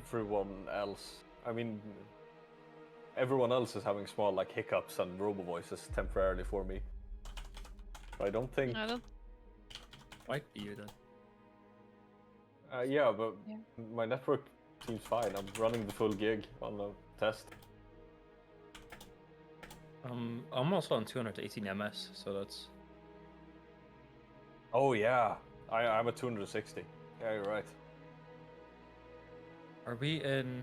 everyone else. I mean, everyone else is having small like hiccups and robo voices temporarily for me. I don't think. I don't. Might be you then. Yeah, but Yeah. my network seems fine. I'm running the full gig on the test. I'm also on 218 ms, so that's. Oh yeah, I'm at 260. Yeah, you're right. Are we in?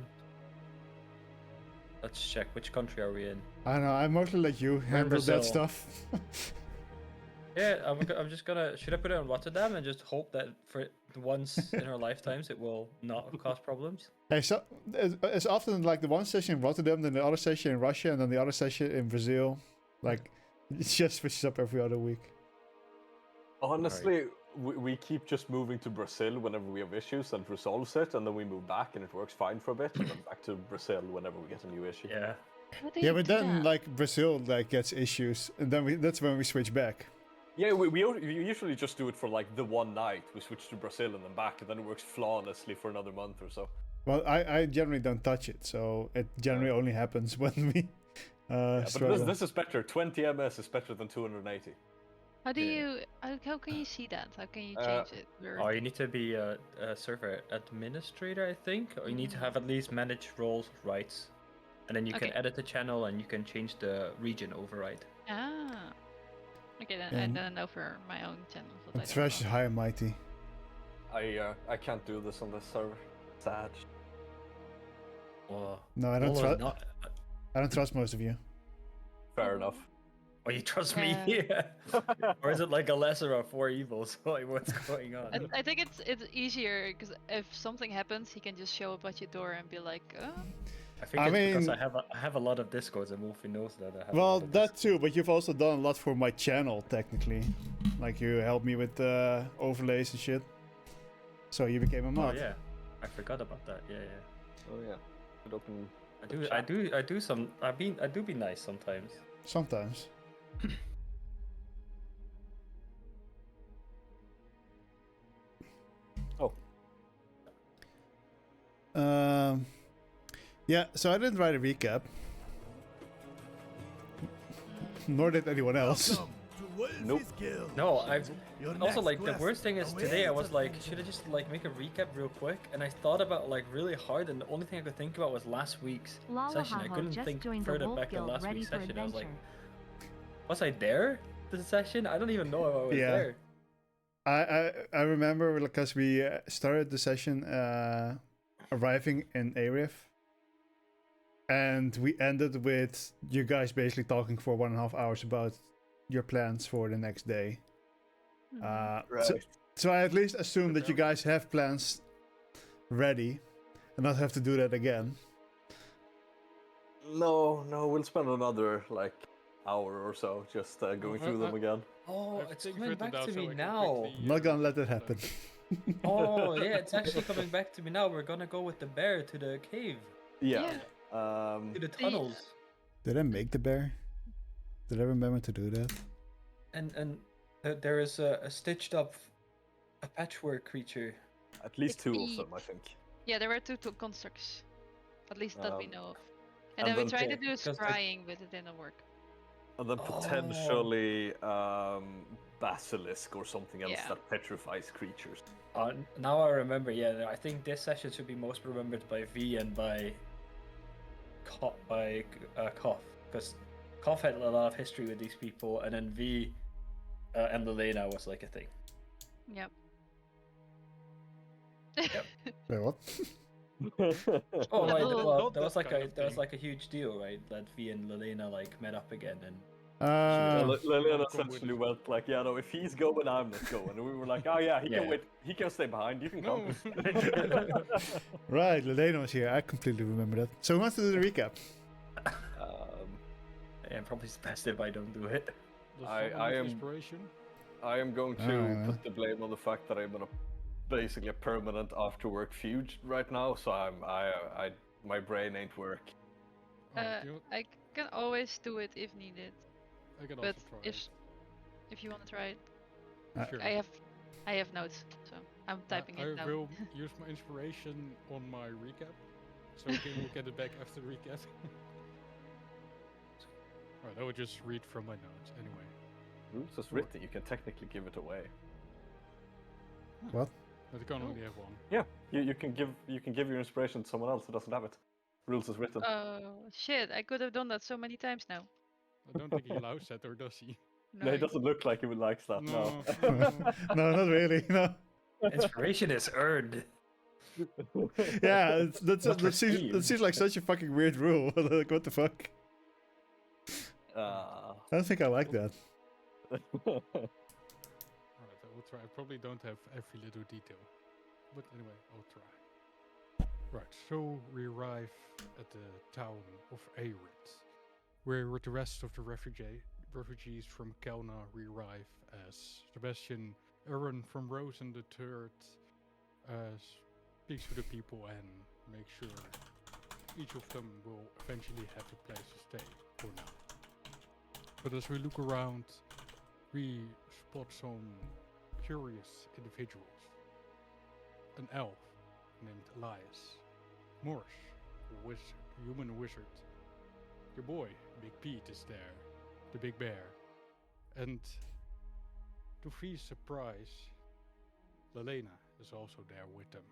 Let's check. Which country are we in? I don't know. I mostly let you handle that Brazil. stuff. Yeah, I'm just gonna. Should I put it on Rotterdam and just hope that for once in our lifetimes it will not cause problems? Hey, so it's often like the one session in Rotterdam, then the other session in Russia, and then the other session in Brazil. Like, it just switches up every other week. Honestly, we keep just moving to Brazil whenever we have issues and resolves it, and then we move back and it works fine for a bit, and then back to Brazil whenever we get a new issue. Yeah. How do Yeah, you but do then that? like Brazil like gets issues, and then that's when we switch back. Yeah, we usually just do it for like the one night. We switch to Brazil and then back, and then it works flawlessly for another month or so. Well, I generally don't touch it, so it generally only happens when we But struggle. this is better. 20 ms is better than 280. How do Yeah. you? How can you see that? How can you change it? Or... Oh, you need to be a server administrator, I think, or you need to have at least manage roles rights, and then you can Okay. edit the channel and you can change the region override. Ah. Okay, then And- I don't know for my own channel. But I don't Thresh is know. high and mighty. I can't do this on this server. Sad. Oh, No, I don't although trust. not. I don't trust most of you. Fair enough. Oh, you trust me? Yeah. Or is it like a lesser of four evils? Like, what's going on? I think it's easier because if something happens, he can just show up at your door and be like, oh. I think I it's because mean- I have a lot of discords and Wolfie knows that I have. Well, a lot of that too, but you've also done a lot for my channel, technically. Like, you helped me with overlays and shit. So you became a Oh mod. yeah, I forgot about that. Yeah, yeah. Oh yeah. Could open. I do some. I do be nice sometimes. Sometimes. Oh. Yeah, so I didn't write a recap. Nor did anyone else. Nope. No, I've also like the worst thing is today I was like, should I just like make a recap real quick? And I thought about like really hard, and the only thing I could think about was last week's session. I couldn't think further back than last week's session. I was like, was I there? The session? I don't even know if I was Yeah. there. I remember because we started the session arriving in Arif, and we ended with you guys basically talking for 1.5 hours about your plans for the next day. So I at least assume that you guys have plans ready and not have to do that again. No, we'll spend another like hour or so just going through them again. Oh, I've it's things coming written back down to so me I can now. quickly, I'm not gonna let that happen. Oh yeah, it's actually coming back to me now. We're gonna go with the bear to the cave, Yeah. to the tunnels, Did I make the bear? Did I remember to do that? and there is a stitched up, a patchwork creature. At least It's 2 of the- them, I think. Yeah, there were two constructs. At least that we know of. and And then we then tried to the- do because I- scrying, but it didn't work. And then Oh. potentially basilisk or something else Yeah. that petrifies creatures. Now I remember. Yeah, I think this session should be most remembered by V and by Koff, because Koff had a lot of history with these people, and then V and Lelena was like a thing. Yep. Wait, what? Oh, right. little- Well, Not that was that like kind a of that was thing. like a huge deal, right? That V and Lelena like met up again, and Lillian Welcome essentially with- went like, yeah, no, if he's going, I'm not going. And we were like, oh yeah, he Yeah. can wait, he can stay behind, you can No. come. Right, Lelena was here. I completely remember that. So who wants to do the recap? yeah, probably it's best if I don't do it. Just I follow with am- inspiration. I am going to Alright. put the blame on the fact that I'm in a basically a permanent after work feud right now, so my brain ain't work. Oh, I can always do it if needed. I can But also try. if you want to try it, Uh, Sure. I have notes. So I'm typing I it down. will use my inspiration on my recap, so Kim will get it back after the recap. Alright, I will just read from my notes anyway. Rules is written, you can technically give it away. What? But I can only have one. Yeah, you can give your inspiration to someone else who doesn't have it. Rules is written. Oh shit! I could have done that so many times now. I don't think he allows that, or does he? No, he doesn't look like he would like that. No. No, not really. No. Inspiration is earned. Yeah, that seems like such a fucking weird rule. Like, what the fuck? I don't think I like that. Alright, I will try. I probably don't have every little detail. But anyway, I'll try. Right, so we arrive at the town of Arid, where with the rest of the refugees from Kelna we arrive as Sebastian Aaron from Rosen III speaks to the people and makes sure each of them will eventually have a place to stay for now. But as we look around, we spot some curious individuals. An elf named Elias, Morse, a human wizard. Your boy, Big Pete, is there, the big bear. And to Free's surprise, Lelena is also there with them.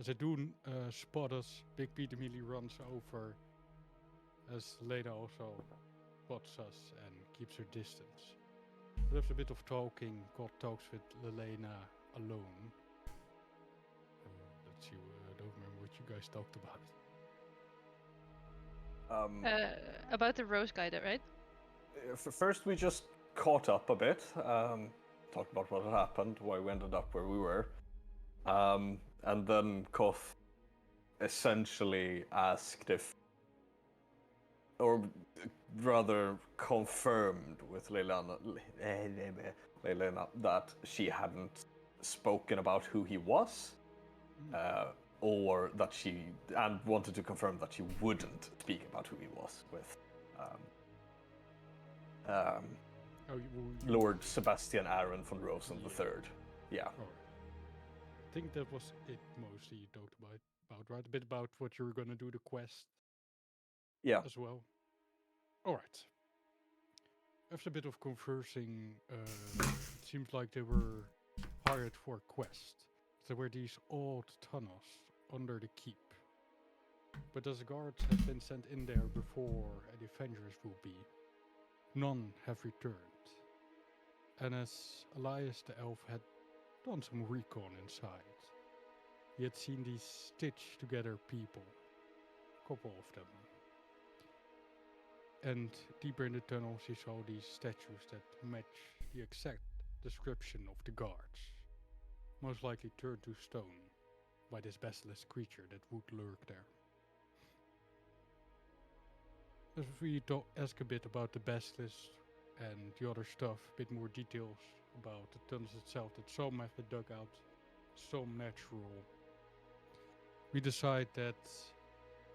As they do spot us, Big Pete immediately runs over, as Lelena also spots us and keeps her distance. But after a bit of talking, God talks with Lelena alone. Let's see, I don't remember what you guys talked about. About the rose guy, right? First, we just caught up a bit, talked about what had happened, why we ended up where we were, and then Koth essentially asked if, or rather confirmed with Leilana that she hadn't spoken about who he was, or that and wanted to confirm that she wouldn't speak about who he was with Lord Sebastian Aaron von Rosen III. Yeah. Alright. I think that was it mostly you talked about, right? A bit about what you were gonna do, the quest. Yeah. As well. Alright. After a bit of conversing, it seems like they were hired for a quest. There were these old tunnels under the keep. But as guards have been sent in there before any Avengers will be, none have returned. And as Elias the elf had done some recon inside, he had seen these stitched together people, a couple of them. And deeper in the tunnels he saw these statues that match the exact description of the guards, most likely turned to stone by this basilisk creature that would lurk there. As we ask a bit about the basilisk and the other stuff, a bit more details about the tunnels itself, that some have been dug out, some natural, we decide that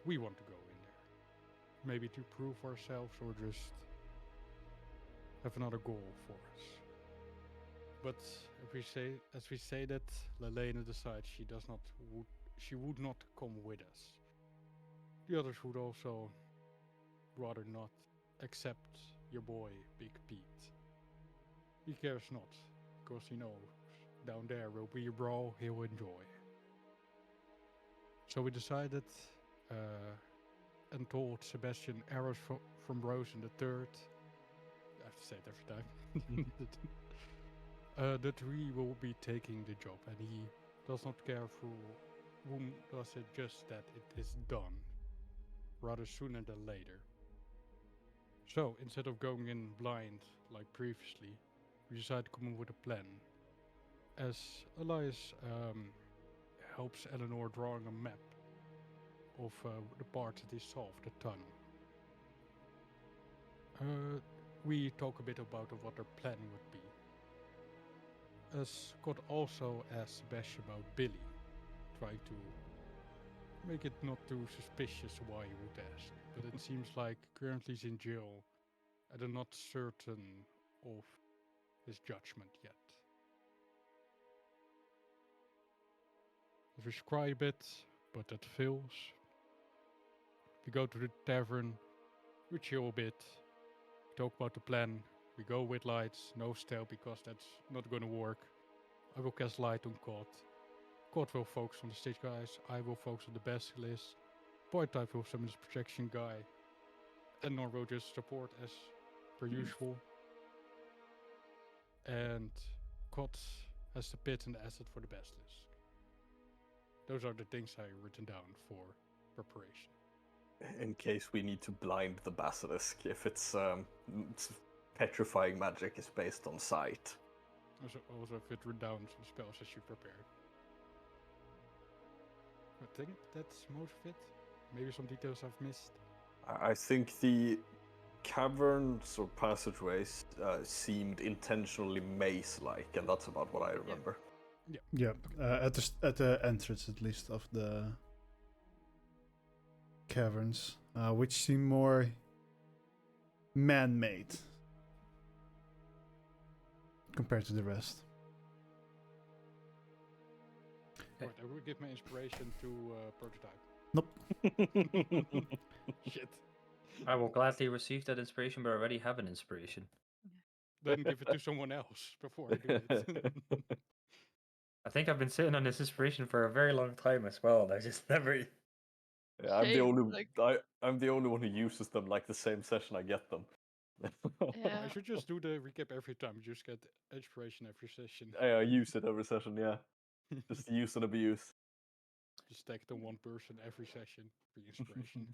we want to go in there. Maybe to prove ourselves or just have another goal for us. But as we say that, Lelena decides she would not come with us. The others would also rather not accept your boy, Big Pete. He cares not, because he knows down there will be a brawl he'll enjoy. So we decided and told Sebastian Arrows from Rosen III, I have to say it every time, that we will be taking the job, and he does not care for whom does it, just that it is done, rather sooner than later. So, instead of going in blind like previously, we decided to come up with a plan. As Elias helps Eleanor drawing a map of the parts that he saw of the tunnel. We talk a bit about what our plan would be. As Scott also asked Sebastian about Billy, trying to make it not too suspicious why he would ask. But it seems like currently he's in jail and I'm not certain of his judgment yet. We scry a bit, but that fails. We go to the tavern, we chill a bit, talk about the plan. We go with lights, no stealth because that's not gonna work. I will cast light on Cod. Cod will focus on the stage guys, I will focus on the basilisk. Point type will summon the projection guy. And Nor will just support as per usual. And Cod has the pit and the asset for the basilisk. Those are the things I written down for preparation. In case we need to blind the basilisk, if it's petrifying magic is based on sight. Also if it written down some spells as you prepared. I think that's most of it. Maybe some details I've missed. I think the caverns or passageways seemed intentionally maze-like, and that's about what I remember. Yeah, at the entrance at least of the caverns, which seem more man-made compared to the rest. Right, I will give my inspiration to prototype. Nope. Shit. I will gladly receive that inspiration, but I already have an inspiration. Then give it to someone else before I do it. I think I've been sitting on this inspiration for a very long time as well, and I just never... Yeah, I'm the only one who uses them like the same session I get them. Yeah. I should just do the recap every time. You just get inspiration every session. I use it every session, yeah. Just use and abuse. Just take it on one person every session for inspiration.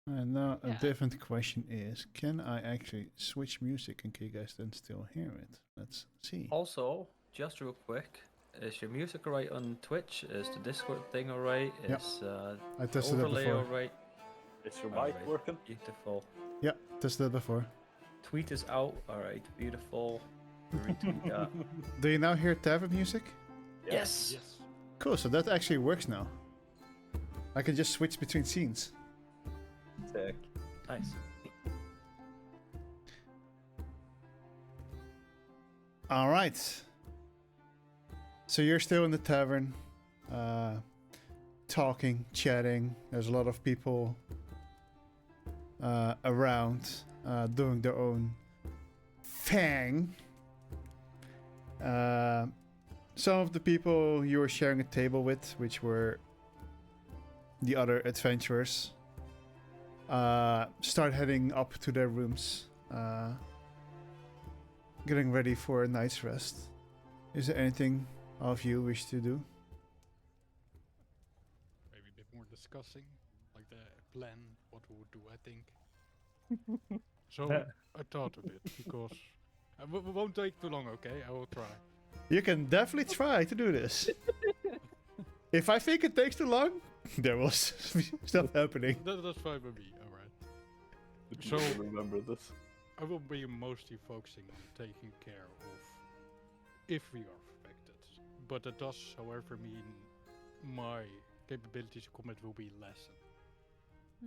And now a Yeah. different question is, can I actually switch music and can you guys then still hear it? Let's see. Also, just real quick, is your music alright on Twitch? Is the Discord thing alright? Yep. Is I tested it overlay before. alright? Is your mic Alright, working? beautiful. Yeah, tested it before. Tweet is out, alright, beautiful. Retweet that. Do you now hear tavern music? Yes! Yes. Cool, so that actually works now. I can just switch between scenes. Sick. Nice. All right. So you're still in the tavern, talking, chatting. There's a lot of people around doing their own thing. Some of the people you were sharing a table with, which were the other adventurers, start heading up to their rooms, getting ready for a night's rest. Is there anything all of you wish to do? Maybe a bit more discussing, like the plan, what we would do, I think. So I thought a bit, because it won't take too long, okay? I will try. You can definitely try to do this. If I think it takes too long, there will be stuff happening. That's fine with me, alright. So So- remember this. I will be mostly focusing on taking care of if we are affected. But that does, however, mean my capabilities of combat will be lessened.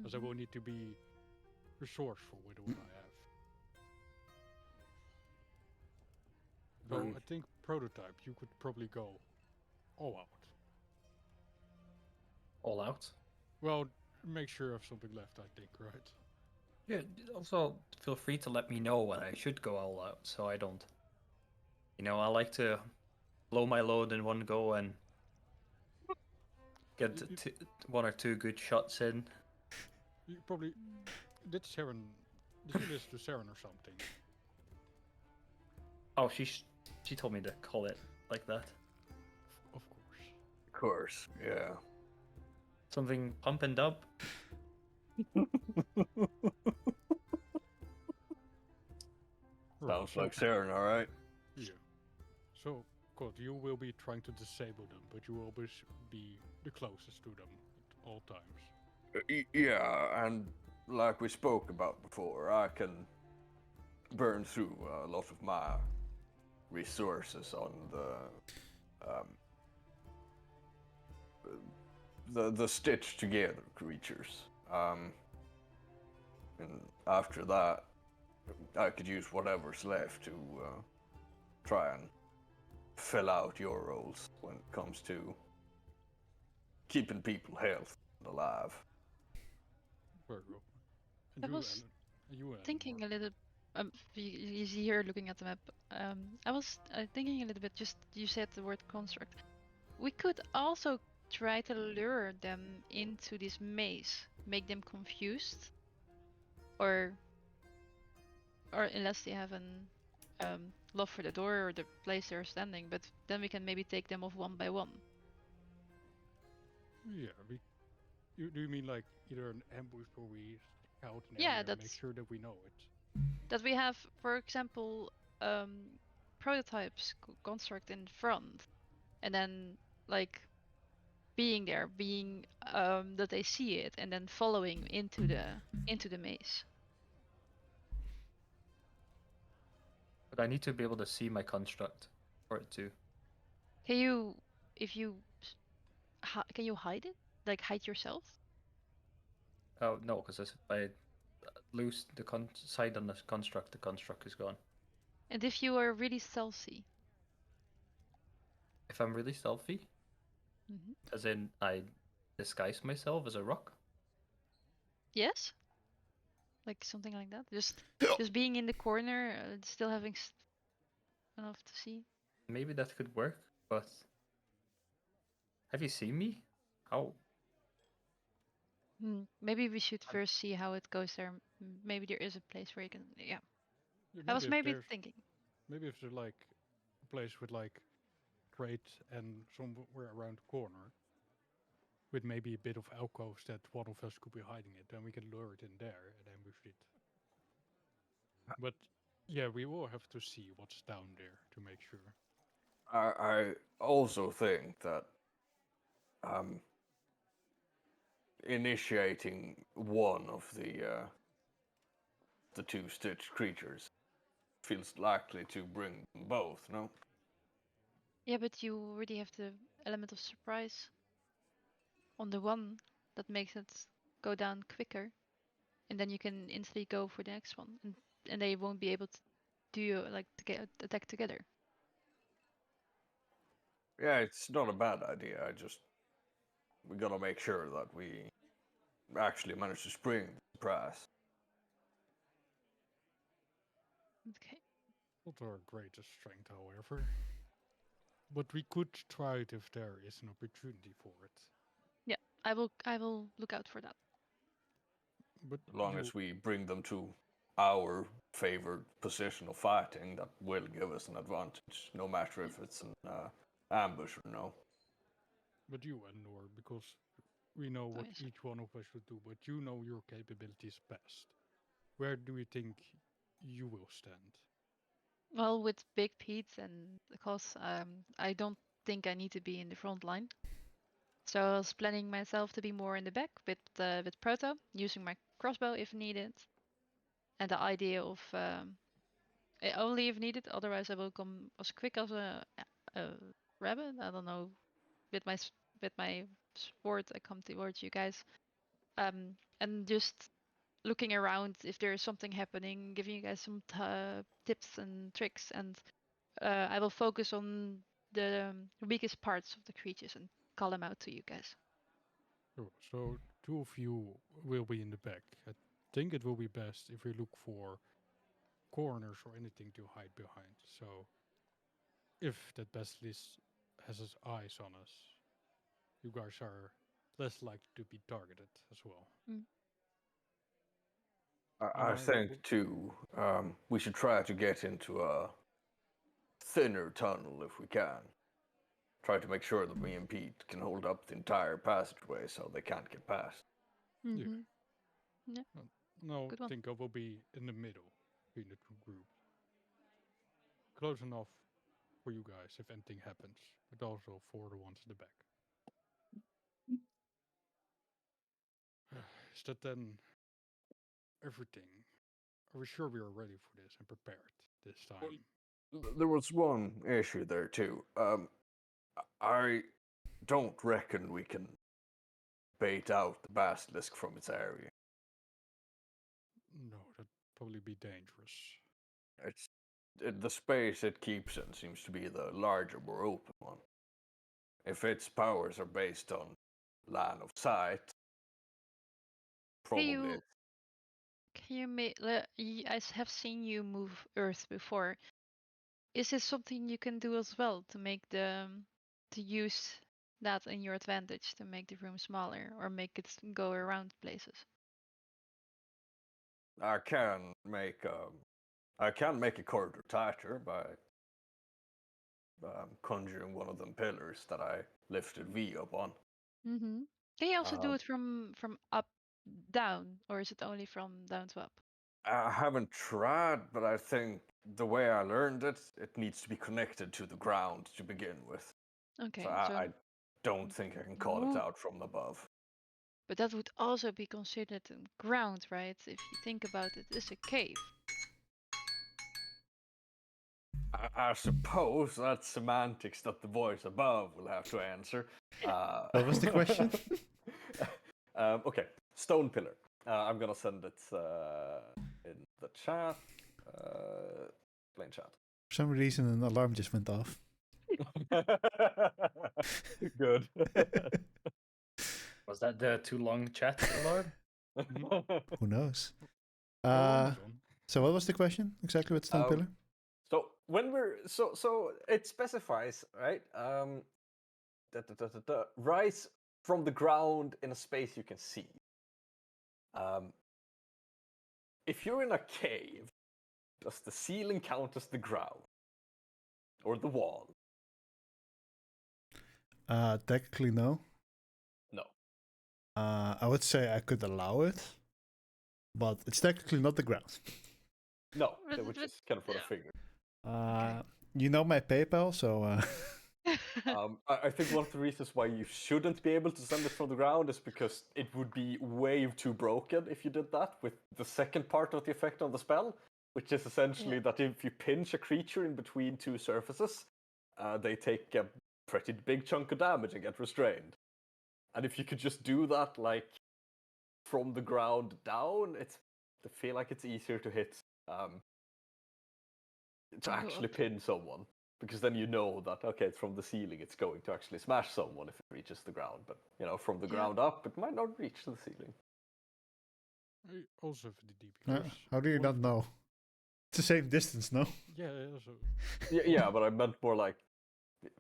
As I will need to be resourceful with what I have. So Right. I think prototype, you could probably go all out. All out. Well, make sure of something left, I think, right? Yeah, also feel free to let me know when I should go all out, so I don't... You know, I like to blow my load in one go and get one or two good shots in. You probably... Did you listen to Saren or something? Oh, she told me to call it like that. Of course. Of course, yeah. Something pump and dub. Sounds like Saren, alright? Yeah. So, God, you will be trying to disable them, but you will always be the closest to them at all times. Yeah, and like we spoke about before, I can burn through a lot of my resources on the stitched together creatures. And after that, I could use whatever's left to try and fill out your roles when it comes to keeping people healthy and alive. Very well. I And was you, thinking a little. You see here looking at the map. I was thinking a little bit. Just you said the word construct. We could also try to lure them into this maze, make them confused, or unless they have an love for the door or the place they're standing. But then we can maybe take them off one by one. Yeah, do you mean like either an ambush where we scout an Yeah, area and make sure that we know it? that we have, for example, prototypes construct in front, and then like being there, being that they see it, and then following into the maze. But I need to be able to see my construct for it too. Can you, if you, can you hide it? Like hide yourself? Oh no, because if I lose the sight on the construct is gone. And if you are really stealthy? If I'm really stealthy, as in I disguise myself as a rock. Yes. Like something like that. Just being in the corner, still having enough to see. Maybe that could work, but have you seen me? How? Maybe we should first see how it goes there. Maybe there is a place where you can. Yeah. I was maybe thinking. Maybe if there's like a place with like crate and somewhere around the corner, with maybe a bit of alcoves that one of us could be hiding it, then we can lure it in there and ambush it. But yeah, we will have to see what's down there to make sure. I also think that initiating one of the two stitched creatures feels likely to bring them both, no? Yeah, but you already have the element of surprise on the one that makes it go down quicker, and then you can instantly go for the next one, and they won't be able to do like to get attack together. Yeah, it's not a bad idea. We gotta make sure that we actually manage to spring the surprise. Okay. Not our greatest strength, however. But we could try it if there is an opportunity for it. Yeah, I will look out for that. But As long as we bring them to our favored position of fighting, that will give us an advantage, no matter if it's an ambush or no. But you, Endor, because we know what yes. each one of us should do, but you know your capabilities best. Where do you think you will stand? Well, with Big Pete and because I don't think I need to be in the front line. So I was planning myself to be more in the back with Proto, using my crossbow if needed. And the idea of only if needed, otherwise I will come as quick as a rabbit. I don't know. With my sword, I come towards you guys. And just looking around if there is something happening, giving you guys some tips and tricks, and I will focus on the weakest parts of the creatures and call them out to you guys. Sure. So two of you will be in the back. I think it will be best if we look for corners or anything to hide behind. So if that basilisk has his eyes on us, you guys are less likely to be targeted as well. I think too, we should try to get into a thinner tunnel if we can. Try to make sure that me and Pete can hold up the entire passageway so they can't get past. Yeah. Yeah. No, I think I will be in the middle between the two groups. Close enough for you guys if anything happens, but also for the ones in the back. Is that then everything? Are we sure we are ready for this and prepared this time? There was one issue there too. I don't reckon we can bait out the basilisk from its area. No, that'd probably be dangerous. It's the space it keeps in seems to be the larger, more open one. If its powers are based on line of sight, probably. Can you make? I have seen you move Earth before. Is it something you can do as well to make to use that in your advantage to make the room smaller or make it go around places? I can make a corridor tighter by conjuring one of them pillars that I lifted V up on. Mm-hmm. Can you also do Um, it from up down, or is it only from down to up? I haven't tried, but I think the way I learned it, it needs to be connected to the ground to begin with. Okay, So I don't think I can call it out from above. But that would also be considered a ground, right? If you think about it, it's a cave. I suppose that's semantics that the voice above will have to answer. What was the question? Okay, stone pillar. I'm gonna send it in the chat. Plain chat. For some reason, an alarm just went off. Good. Was that the too long chat alarm? Who knows? Alarm is on. So what was the question exactly with stone pillar? So when so it specifies, right? Rise from the ground in a space you can see. If you're in a cave, does the ceiling count as the ground or the wall? Technically, no. No. I would say I could allow it, but it's technically not the ground. No, which is kind of what I figured. You know my PayPal, so. I think one of the reasons why you shouldn't be able to send it from the ground is because it would be way too broken if you did that with the second part of the effect on the spell, which is essentially that if you pinch a creature in between two surfaces, they take a pretty big chunk of damage and get restrained. And if you could just do that, like, from the ground down, I feel like it's easier to hit, to actually pin someone. Because then you know that, okay, it's from the ceiling, it's going to actually smash someone if it reaches the ground. But, from the ground up, it might not reach the ceiling. I also have the DP. Because How do you not know? It's the same distance, no? Yeah, also. Yeah, but I meant more like,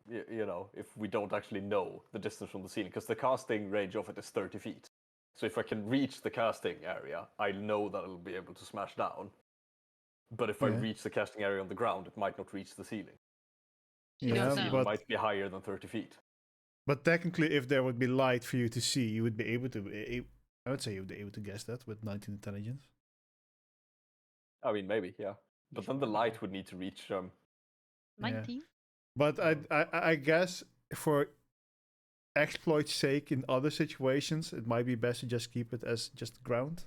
if we don't actually know the distance from the ceiling. Because the casting range of it is 30 feet. So if I can reach the casting area, I know that I'll be able to smash down. But if I reach the casting area on the ground, it might not reach the ceiling. Yeah, the ceiling might be higher than 30 feet. But technically, if there would be light for you to see, you would be able to. I would say you would be able to guess that with 19 intelligence. I mean, maybe, yeah. But then the light would need to reach 19. Yeah. But I guess for exploit's sake, in other situations, it might be best to just keep it as just ground.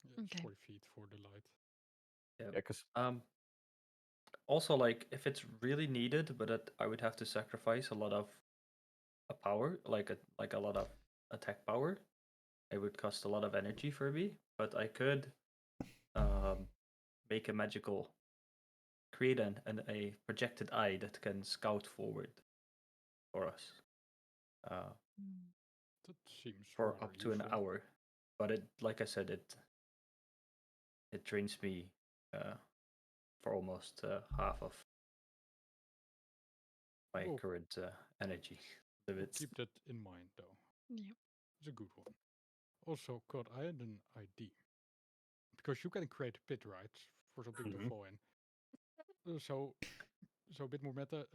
Yeah, it's 40 feet for the light. Yeah, because also, like, if it's really needed, but I would have to sacrifice a lot of power, like a lot of attack power. It would cost a lot of energy for me, but I could make a magical create a projected eye that can scout forward for us. That seems for rather up to an useful. hour, but it, like I said, it drains me for almost half of my current energy. We'll keep that in mind, though. Yeah. It's a good one. Also, God, I had an idea. Because you can create a pit, right? For something to fall in. So a bit more meta.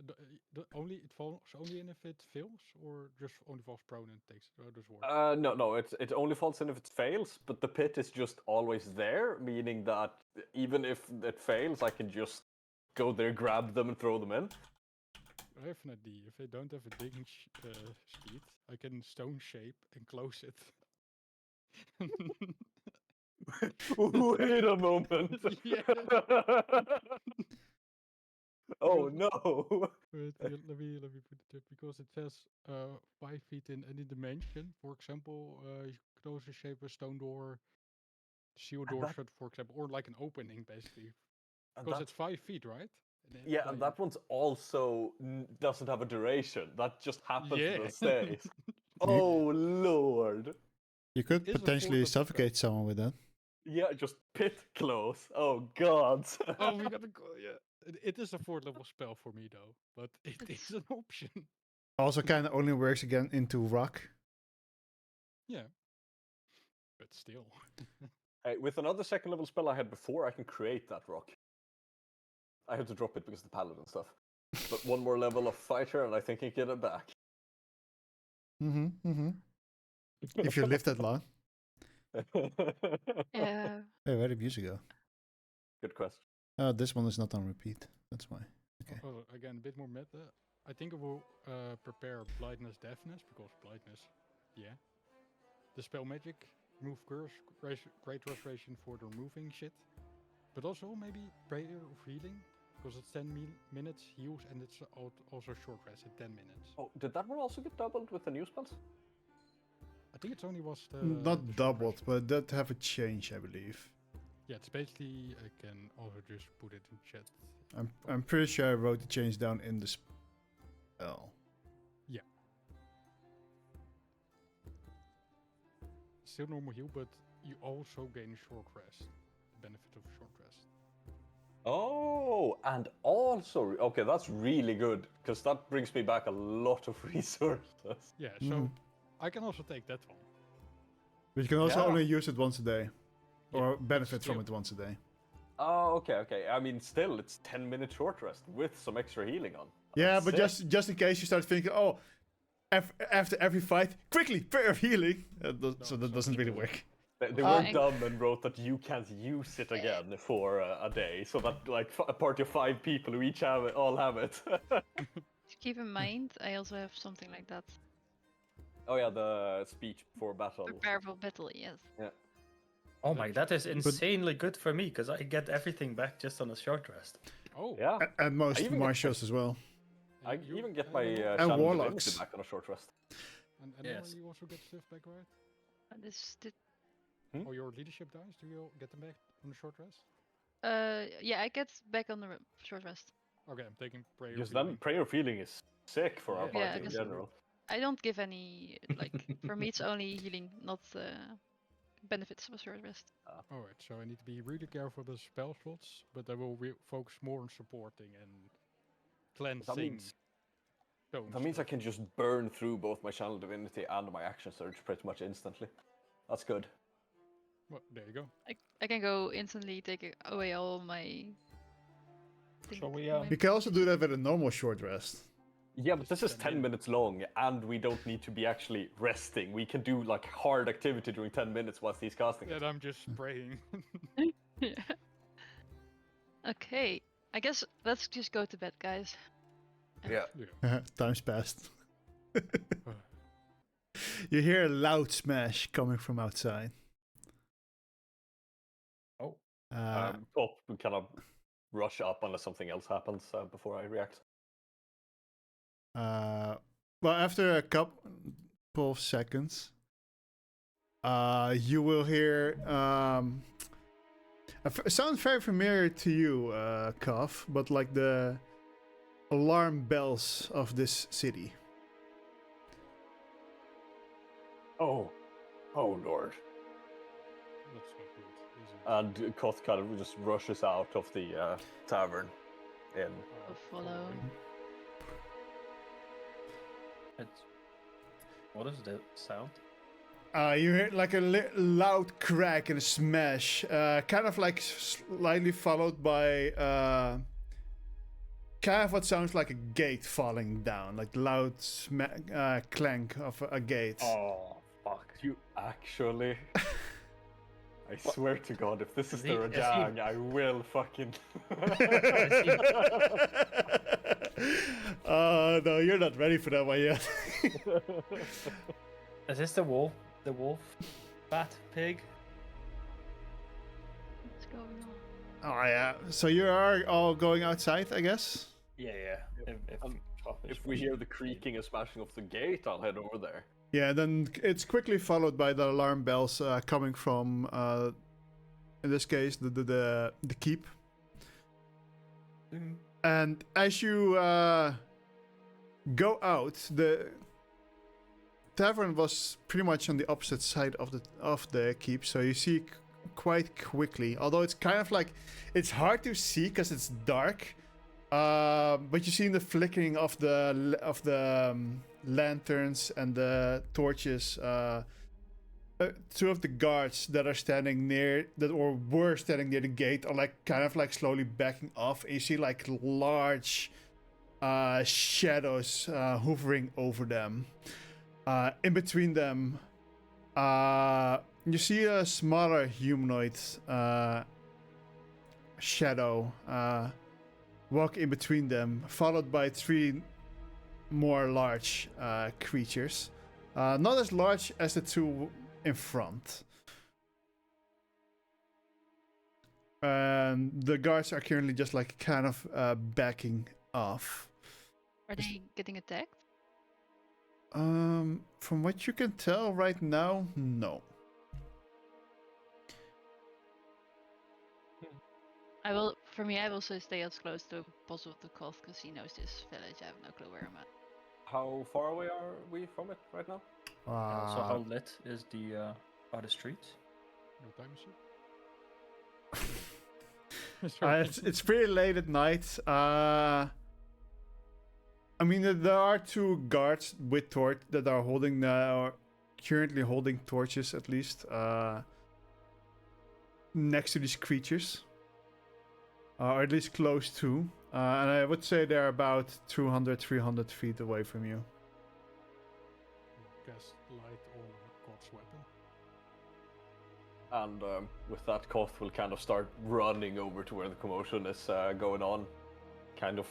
It falls only in if it fails, or just only falls prone and takes others work? No. It only falls in if it fails, but the pit is just always there, meaning that even if it fails, I can just go there, grab them, and throw them in. I have an idea. If I don't have a digging speed, I can stone shape and close it. Wait a moment. Yeah. Oh no. Wait, let me put it up because it says 5 feet in any dimension. For example, you could also shape a stone door, seal door shut, for example, or like an opening, basically. Because it's 5 feet, right? Yeah, and that one's also doesn't have a duration. That just happens and stays. Oh lord! You could It's a potentially affordable suffocate someone with that. Yeah, just pit close. Oh god. Oh, we gotta go. Yeah, it is a 4th level spell for me though, but it is an option. Also, kind of only works again into rock. Yeah, but still. Hey, with another 2nd level spell I had before, I can create that rock. I had to drop it because of the paladin stuff. But one more level of fighter, and I think I can get it back. If you live that long. Yeah. Hey, where did music go? Good question. Oh, this one is not on repeat. That's why. Okay. Oh, again, a bit more meta. I think I will prepare blindness, deafness, because blindness, yeah. The spell magic, remove curse, great restoration for the removing shit. But also maybe prayer of healing, because it's 10 minutes heals and it's also short rest at 10 minutes. Oh, did that one also get doubled with the new spells? I think it's only was the Not the short doubled, rest. but it did have a change, I believe. Yeah, it's basically, I can also just put it in chat. I'm pretty sure I wrote the change down in the spell. Yeah. Still normal heal, but you also gain short rest. The benefit of short rest. Oh, and also, okay, that's really good, because that brings me back a lot of resources. Yeah, so I can also take that one. But you can also Yeah. only use it once a day. Or Yeah, but benefit from still. it once a day. Oh, okay. I mean, still, it's 10-minute short rest with some extra healing on. Yeah, That's but sick. just in case you start thinking, oh, after every fight, quickly, prayer of healing. So that doesn't really work. They Ah. were dumb and wrote that you can't use it again for a day, so that like a party of 5 people who each all have it. Keep in mind, I also have something like that. Oh yeah, the speech before battle. Prepare for battle, yes. Yeah. Oh my, that is insanely good for me because I get everything back just on a short rest. Oh, Yeah. And most even get martials as well. I and you- even get and my you- Shadow warlocks. Divinity back on a short rest. and Yes. you also get stuff back, right? This did. Or your leadership dice, do you get them back on the short rest? Yeah, I get back on the short rest. Okay, I'm taking prayer. Because of then healing. Prayer of Healing is sick for our Yeah, party yeah, in because- general. I don't give any like. For me, it's only healing, not benefits of a short rest. Alright, so I need to be really careful with the spell slots, but I will focus more on supporting and cleansing. That means I can just burn through both my Channel Divinity and my Action Surge pretty much instantly. That's good. Well, there you go. I can go instantly take away all my. Shall we, You can also do that with a normal short rest. Yeah, but this is 10 10 minutes long, and we don't need to be actually resting. We can do like hard activity during 10 minutes whilst he's casting it. And I'm just spraying. Yeah. Okay, I guess let's just go to bed, guys. Yeah. Yeah. Time's passed. You hear a loud smash coming from outside. Oh. Pop will kind of rush up unless something else happens before I react. Well, after a couple of seconds, you will hear. It sounds very familiar to you, Cuff, but like the alarm bells of this city. Oh lord. That's not good, is it? And Koth kind of just rushes out of the tavern in. I'll follow. What is the sound? You hear like a loud crack and a smash, kind of like slightly followed by kind of what sounds like a gate falling down, like loud clank of a gate. Oh, fuck. You actually. I swear to God, if this is the Is he- Rajang, I will fucking. No, you're not ready for that one yet. Is this the wolf? The wolf? Bat? Pig? What's going on? Oh yeah. So you are all going outside, I guess. Yeah. If we hear the creaking and smashing of the gate, I'll head over there. Yeah. Then it's quickly followed by the alarm bells coming from, in this case, the keep. And as you go out, the tavern was pretty much on the opposite side of the keep, so you see quite quickly. Although it's kind of like it's hard to see because it's dark, but you see in the flickering of the lanterns and the torches. Two of the guards that are standing near were standing near the gate are like kind of like slowly backing off. And you see like large shadows hovering over them. In between them, you see a smaller humanoid shadow walk in between them, followed by 3 more large creatures. Not as large as the 2 in front. And the guards are currently just like kind of backing off. Are they getting attacked? From what you can tell right now, no. I will also stay as close to possible to Koth because he knows this village. I have no clue where I'm at. How far away are we from it right now? So how lit is the streets? No time machine. It's pretty late at night. I mean, there are 2 guards with torch that are currently holding torches, at least, next to these creatures, or at least close to. And I would say they're about 200-300 feet away from you. Cast light on Koth's weapon. And with that, Koth will kind of start running over to where the commotion is going on. Kind of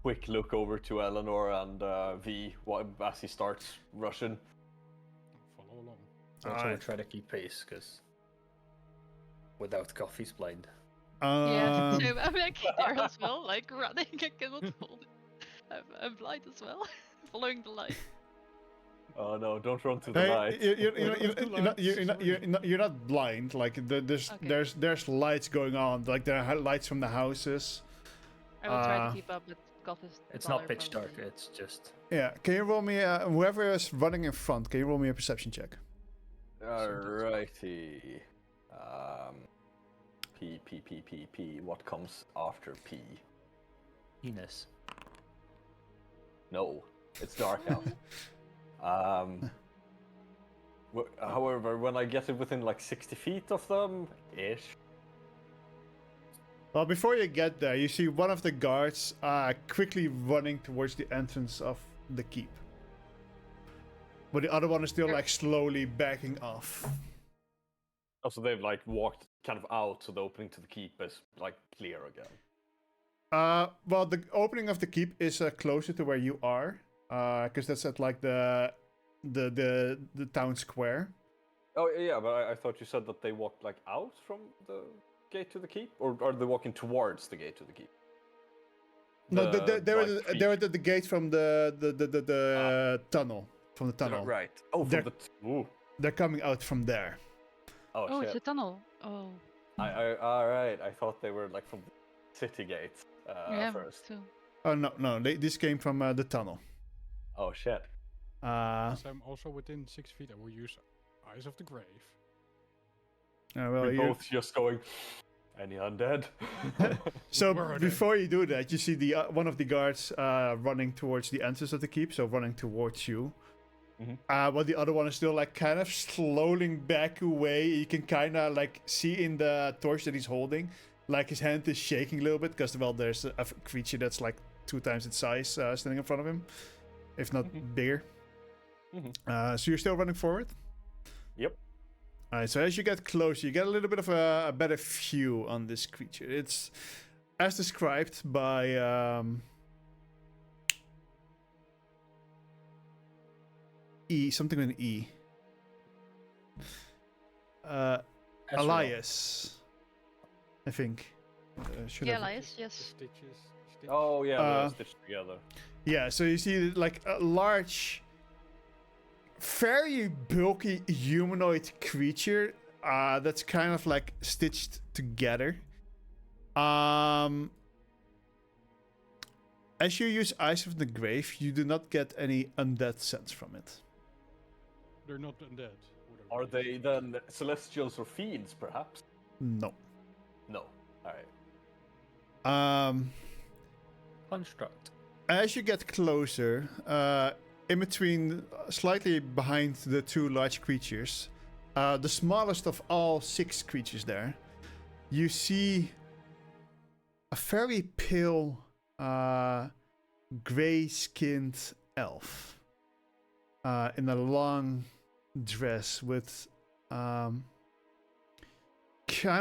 quick look over to Eleanor and V as he starts rushing. Follow along. Also, we'll try to keep pace because without Koth, he's blind. Yeah, so I'm like there as well, like running. I cannot hold it. I'm blind as well, following the light. Oh no! Don't run to the light. You're not blind. Like there's lights going on. Like there are lights from the houses. I will try to keep up, but Koth is. It's not pitch dark. It's just. Yeah. Can you roll me? Whoever is running in front, can you roll me a perception check? Alrighty. P. What comes after P? Penis. No, it's dark out. However, when I get it within like 60 feet of them, ish. Well, before you get there, you see one of the guards quickly running towards the entrance of the keep. But the other one is still like slowly backing off. Oh, so they've like walked kind of out, so the opening to the keep is like clear again. Well, the opening of the keep is closer to where you are, because that's at like the town square. Oh yeah, but I thought you said that they walked like out from the gate to the keep, or are they walking towards the gate to the keep? No, they were at the gate from the tunnel. From the tunnel. Right. Oh, they're coming out from there. Oh, oh, shit. it's a tunnel. Oh. All right. I thought they were like from the city gate first. Too. Oh no! This came from the tunnel. Oh shit. Since I'm also within 6 feet, I will use Eyes of the Grave. Well, we're both just going. Any undead? So before you do that, you see the one of the guards running towards the entrance of the keep, so running towards you. Mm-hmm. While the other one is still like kind of slowly back away. You can kind of like see in the torch that he's holding, like his hand is shaking a little bit because there's a creature that's like 2 times its size standing in front of him, if not bigger. Mm-hmm. So you're still running forward? Yep. Alright, so as you get closer, you get a little bit of a better view on this creature. It's as described by something with an E. Elias, I think. Elias, yes. Stitches. Oh yeah, they're stitched together. Yeah, so you see like a large, very bulky humanoid creature that's kind of like stitched together. As you use Eyes of the Grave, you do not get any undead sense from it. They're not undead. Are they then celestials or fiends, perhaps? No. No. Alright. Construct. As you get closer, in between, slightly behind the two large creatures, the smallest of all 6 creatures there, you see a very pale, gray-skinned elf in a long dress with kind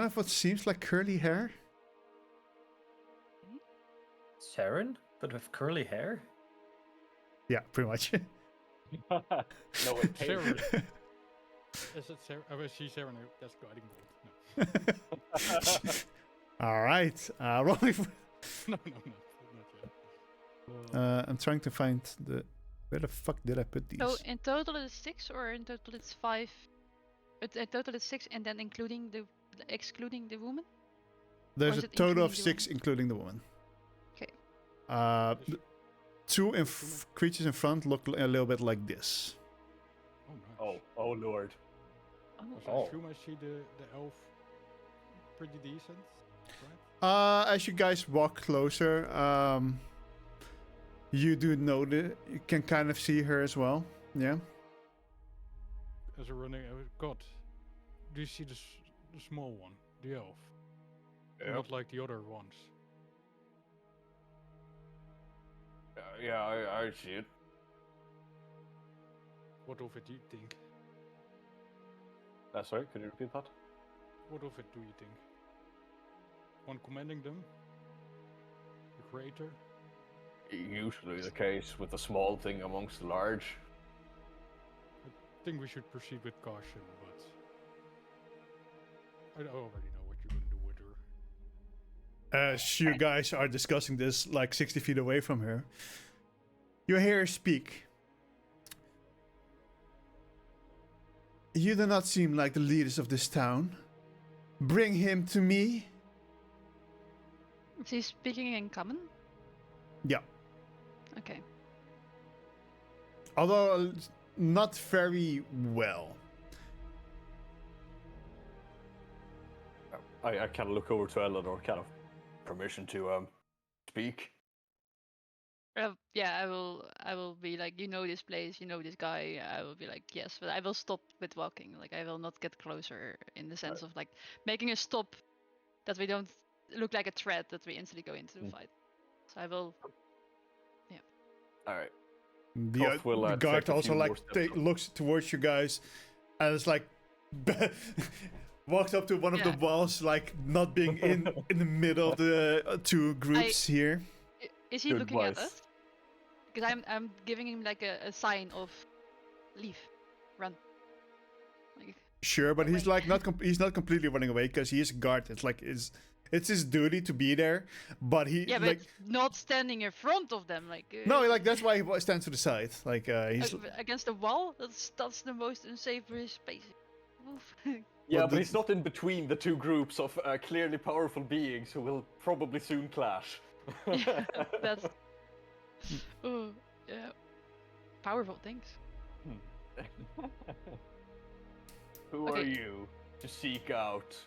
of what seems like curly hair. Saren, but with curly hair? Yeah, pretty much. No, wait, Sarah. Is it Sarah? Oh, is she Sarah? No, that's guiding bolt. No. All right. Roll me for... No, not yet. I'm trying to find the... Where the fuck did I put these? So in total it's 6, or in total it's 5? In total it's 6, and then excluding the woman? There's is a it total of including the 6, including the woman. Okay. Two creatures in front look a little bit like this. Oh, nice. Oh lord. So I assume I see the elf pretty decent, right? As you guys walk closer, you do know that you can kind of see her as well. Yeah. As a running, God, do you see the small one, the elf? Yep. Not like the other ones. Yeah, I see it. What of it do you think? Sorry, could you repeat that? What of it do you think? One commanding them? The creator? Usually the case with the small thing amongst the large. I think we should proceed with caution, but I already know what you're gonna do with her. As you guys are discussing this like 60 feet away from her, you hear her speak. You do not seem like the leaders of this town. Bring him to me. Is he speaking in common? Yeah. Okay. Although not very well. I kind of look over to Eleanor, kind of permission to speak. Yeah, I will be like, you know this place, you know this guy. I will be like, yes, but I will stop with walking. Like, I will not get closer in the sense of like making a stop that we don't look like a threat that we instantly go into the fight. So I will. Yeah. All right. The will, guard take a also few like more steps on. looks towards you guys, and it's like walks up to one of the walls, like not being in the middle of the two groups here. Is he Good looking at advice. us? Because I'm giving him like a sign of leave, run. Like, Sure, but he's away. like he's not completely running away because he is a guard. It's like it's his duty to be there, but he yeah, but like not standing in front of them. Like no, like that's why he stands to the side. Like he's against the wall. That's the most unsavory space. Oof. Yeah, Well, but he's not in between the two groups of clearly powerful beings who will probably soon clash. Yeah, that's. Oh, yeah. Powerful things. Who are Okay. you to seek out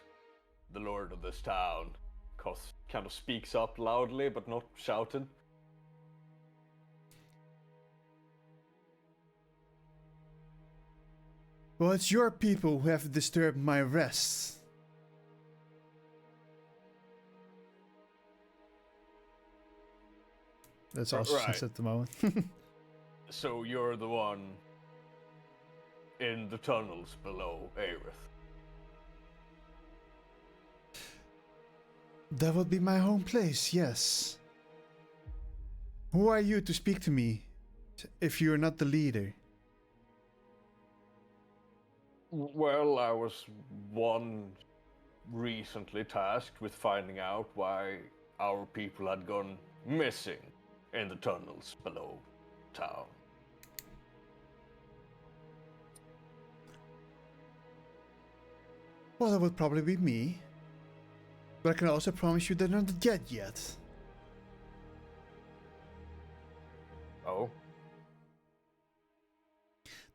the lord of this town? Koth kind of speaks up loudly, but not shouting. well, it's your people who have disturbed my rest. That's all she Right. says at the moment. So you're the one in the tunnels below Aerith. That would be my home place, yes. Who are you to speak to me if you're not the leader? Well, I was recently tasked with finding out why our people had gone missing in the tunnels below town. Well, that would probably be me. But I can also promise you they're not dead yet.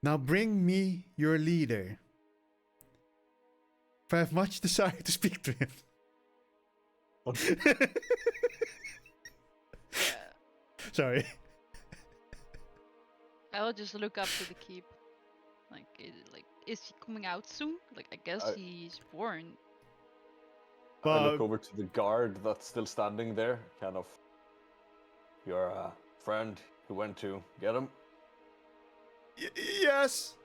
Now bring me your leader. For I have much desire to speak to him. Yeah. Sorry. I will just look up to the keep. Is he coming out soon? Like, I guess he's born. I look over to the guard that's still standing there, kind of. Your friend who went to get him? Yes!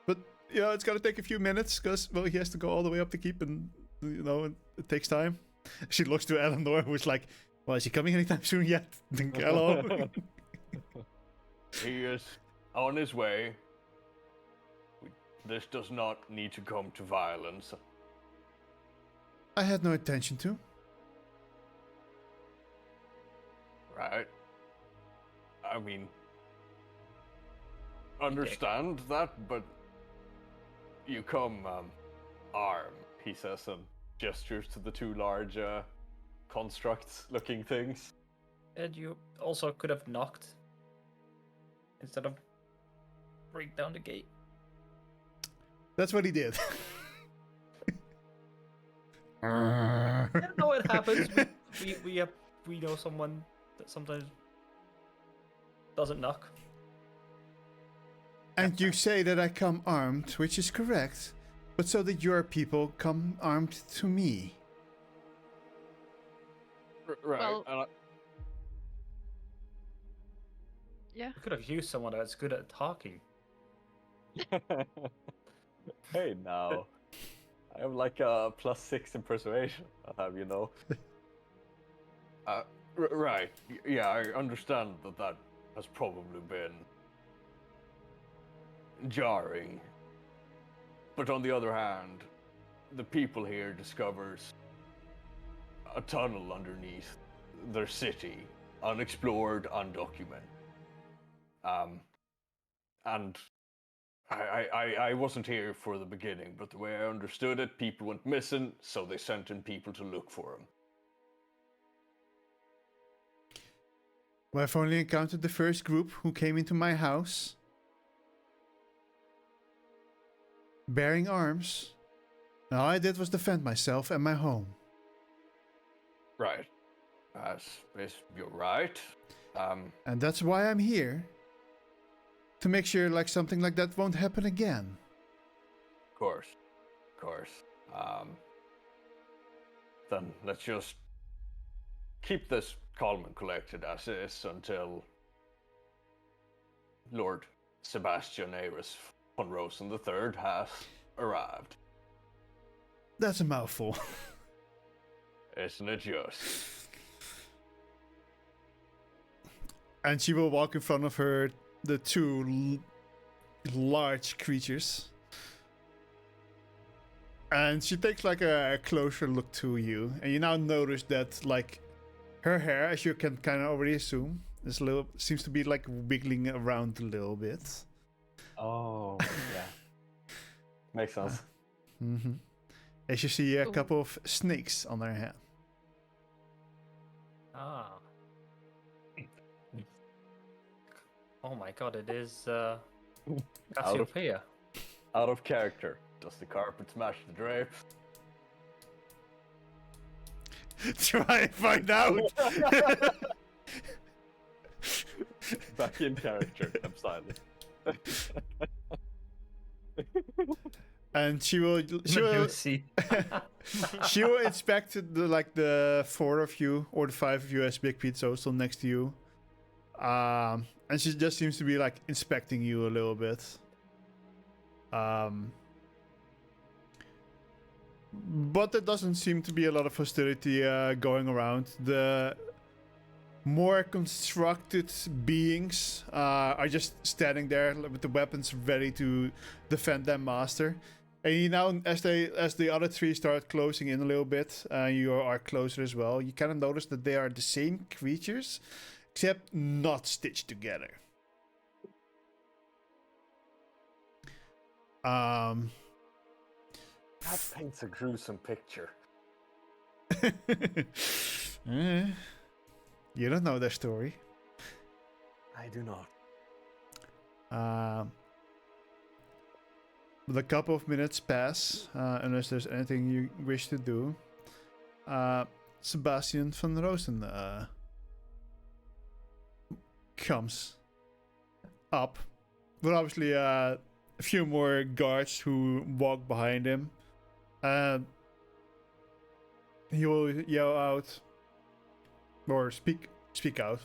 But, you know, it's gonna take a few minutes, because, well, he has to go all the way up the keep, and, you know, it takes time. She looks to Eleanor, who's like, well, is he coming anytime soon yet? Hello? He is on his way. This does not need to come to violence. I had no intention to. Right. I mean, understand that, but you come armed, he says, and gestures to the two large constructs-looking things. And you also could have knocked instead of break down the gate. That's what he did. Yeah, no, it happens. We know someone that sometimes doesn't knock. And you say that I come armed, which is correct. But so did your people come armed to me. Right. Well, yeah. We could have used someone that's good at talking. Hey, now. I have like a +6 in persuasion, I'll have you know. Right. Yeah, I understand that has probably been jarring. But on the other hand, the people here discovers a tunnel underneath their city, unexplored, undocumented. And I wasn't here for the beginning, but the way I understood it, people went missing, so they sent in people to look for them. Well, I've only encountered the first group who came into my house bearing arms. All I did was defend myself and my home. Right. You're right. And that's why I'm here. To make sure like something like that won't happen again. Of course. Then let's just keep this calm and collected as is until Lord Sebastian Aris von Rosen III has arrived. That's a mouthful. Isn't it just? And she will walk in front of her, the two large creatures. And she takes like a closer look to you. And you now notice that like her hair, as you can kind of already assume, is seems to be like wiggling around a little bit. Oh, yeah. Makes sense. Mm-hmm. As you see a couple of snakes on her head. Ah. Oh my god, it is Cassiopeia. Out of character. Does the carpet smash the drapes? Try and find out. Back in character. I'm silent. And she will she will inspect the four of you or the five of you as Big Pete's also next to you. And she just seems to be like inspecting you a little bit. But there doesn't seem to be a lot of hostility going around. The more constructed beings are just standing there with the weapons ready to defend their master. And you now, as the other three start closing in a little bit, you are closer as well. You kind of notice that they are the same creatures, except not stitched together. That paints a gruesome picture. You don't know their story. I do not. But a couple of minutes pass, unless there's anything you wish to do. Sebastian van Rosen comes up, but obviously a few more guards who walk behind him. He will yell out, or speak out.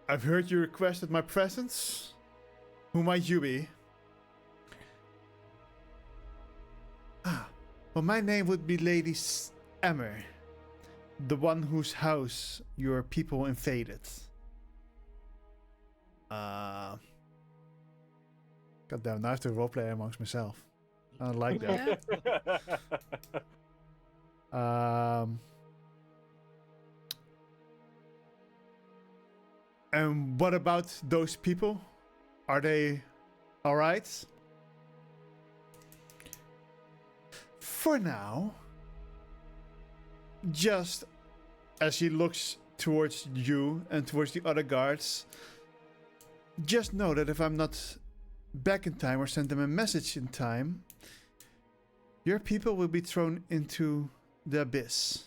I've heard you requested my presence. Who might you be? Well, my name would be Lady Emmer, the one whose house your people invaded. Goddamn, now I have to roleplay amongst myself. I don't like that. And what about those people? Are they alright? For now, just as he looks towards you and towards the other guards, just know that if I'm not back in time or send them a message in time, your people will be thrown into the abyss.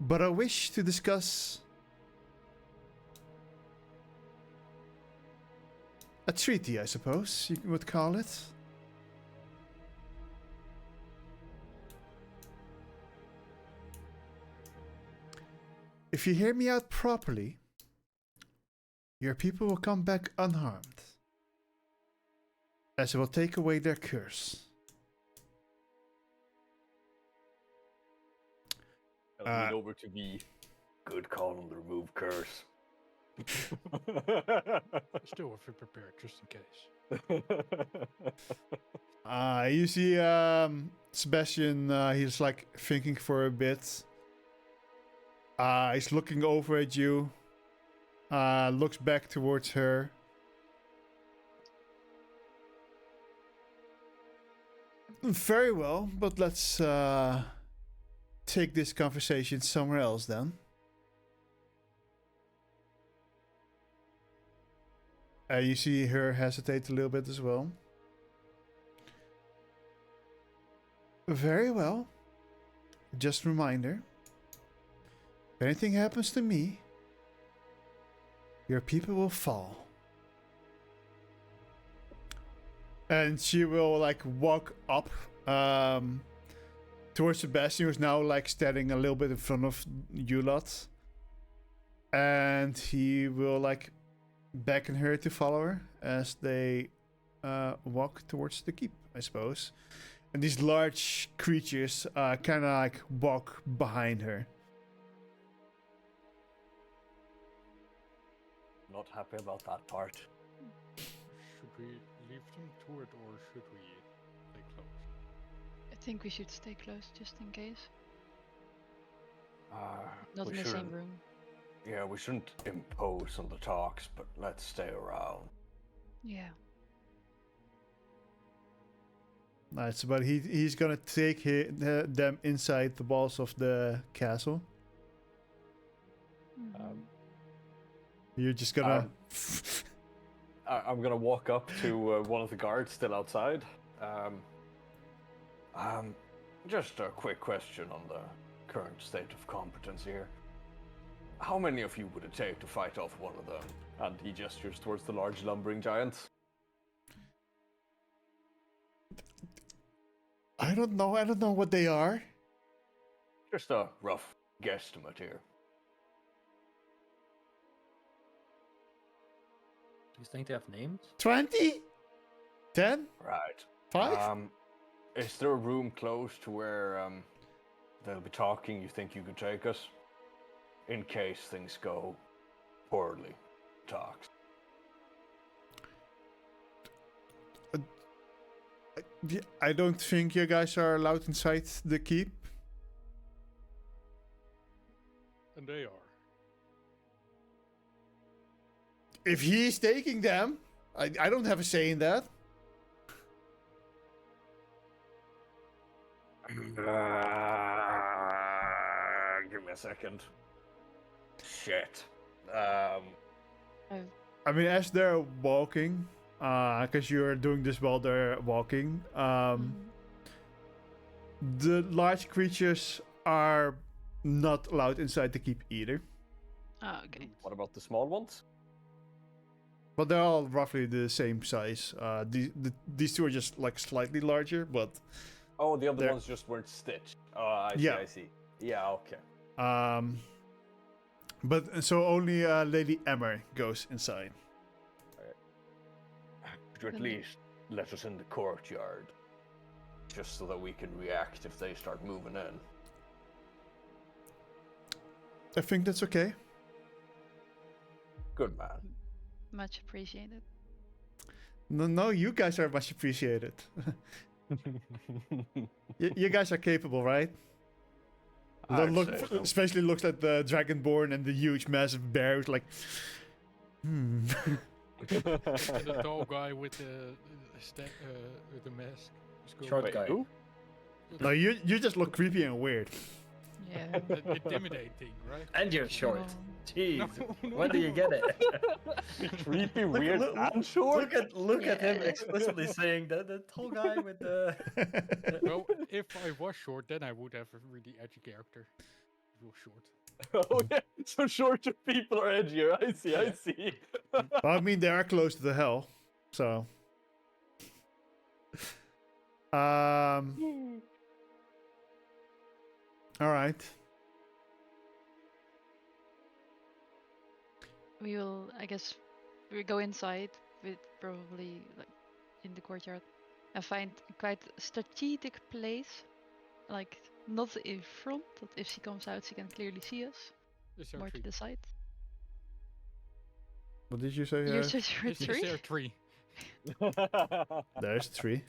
But I wish to discuss a treaty, I suppose you would call it. If you hear me out properly, your people will come back unharmed, as it will take away their curse. I'll lead over to the good call on the remove curse. Still have it prepared just in case. You see Sebastian, he's like thinking for a bit. He's looking over at you. Looks back towards her. Very well, but let's take this conversation somewhere else then. You see her hesitate a little bit as well. Very well. Just a reminder. If anything happens to me, your people will fall. And she will like walk up towards Sebastian, who's now like standing a little bit in front of you lot. And he will like beckon her to follow her as they walk towards the keep, I suppose. And these large creatures kind of like walk behind her. Not happy about that part. Should we leave them to it or should we stay close? I think we should stay close just in case. Not We in the same shouldn't- room. Yeah, we shouldn't impose on the talks, but let's stay around. Yeah. Nice, but he's gonna take them inside the walls of the castle. You're just gonna. I'm gonna walk up to one of the guards still outside. Just a quick question on the current state of competence here. How many of you would it take to fight off one of them? And he gestures towards the large lumbering giants. I don't know what they are. Just a rough guesstimate here. Do you think they have names? 20? 10? Right. 5? Is there a room close to where they'll be talking you think you could take us? In case things go poorly. Talks. I don't think you guys are allowed inside the keep. And they are. If he's taking them, I don't have a say in that. Give me a second. Shit. I mean, as they're walking, because you're doing this while they're walking, the large creatures are not allowed inside the keep either. Oh, okay. What about the small ones? But they're all roughly the same size. These two are just like slightly larger, but Oh, the other ones just weren't stitched. Oh, I see, Yeah. I see. Yeah, okay. but so only Lady Emmer goes inside. Could you at least let us in the courtyard? Just so that we can react if they start moving in. I think that's okay. Good man. Much appreciated. No, you guys are much appreciated. You guys are capable, right? Especially looks at the Dragonborn and the huge, massive bear. It's like, And the tall guy with the mask. Short guy. Who? No, you just look creepy and weird. Yeah. Intimidating, right? And you're short. Oh. Jeez. When do you get it? Creepy, weird, and short. Look at him explicitly saying that the tall guy with the. Well, if I was short, then I would have a really edgy character. Real short. Oh yeah, so shorter people are edgier. I see, I see. Well, I mean, they are close to the hell, so. All right. We will, I guess, we go inside with probably like in the courtyard and find quite a strategic place, like not in front, that if she comes out, she can clearly see us. Is there More a to tree? the side. What did you say? You said you're a Is there tree? a tree? There's 3.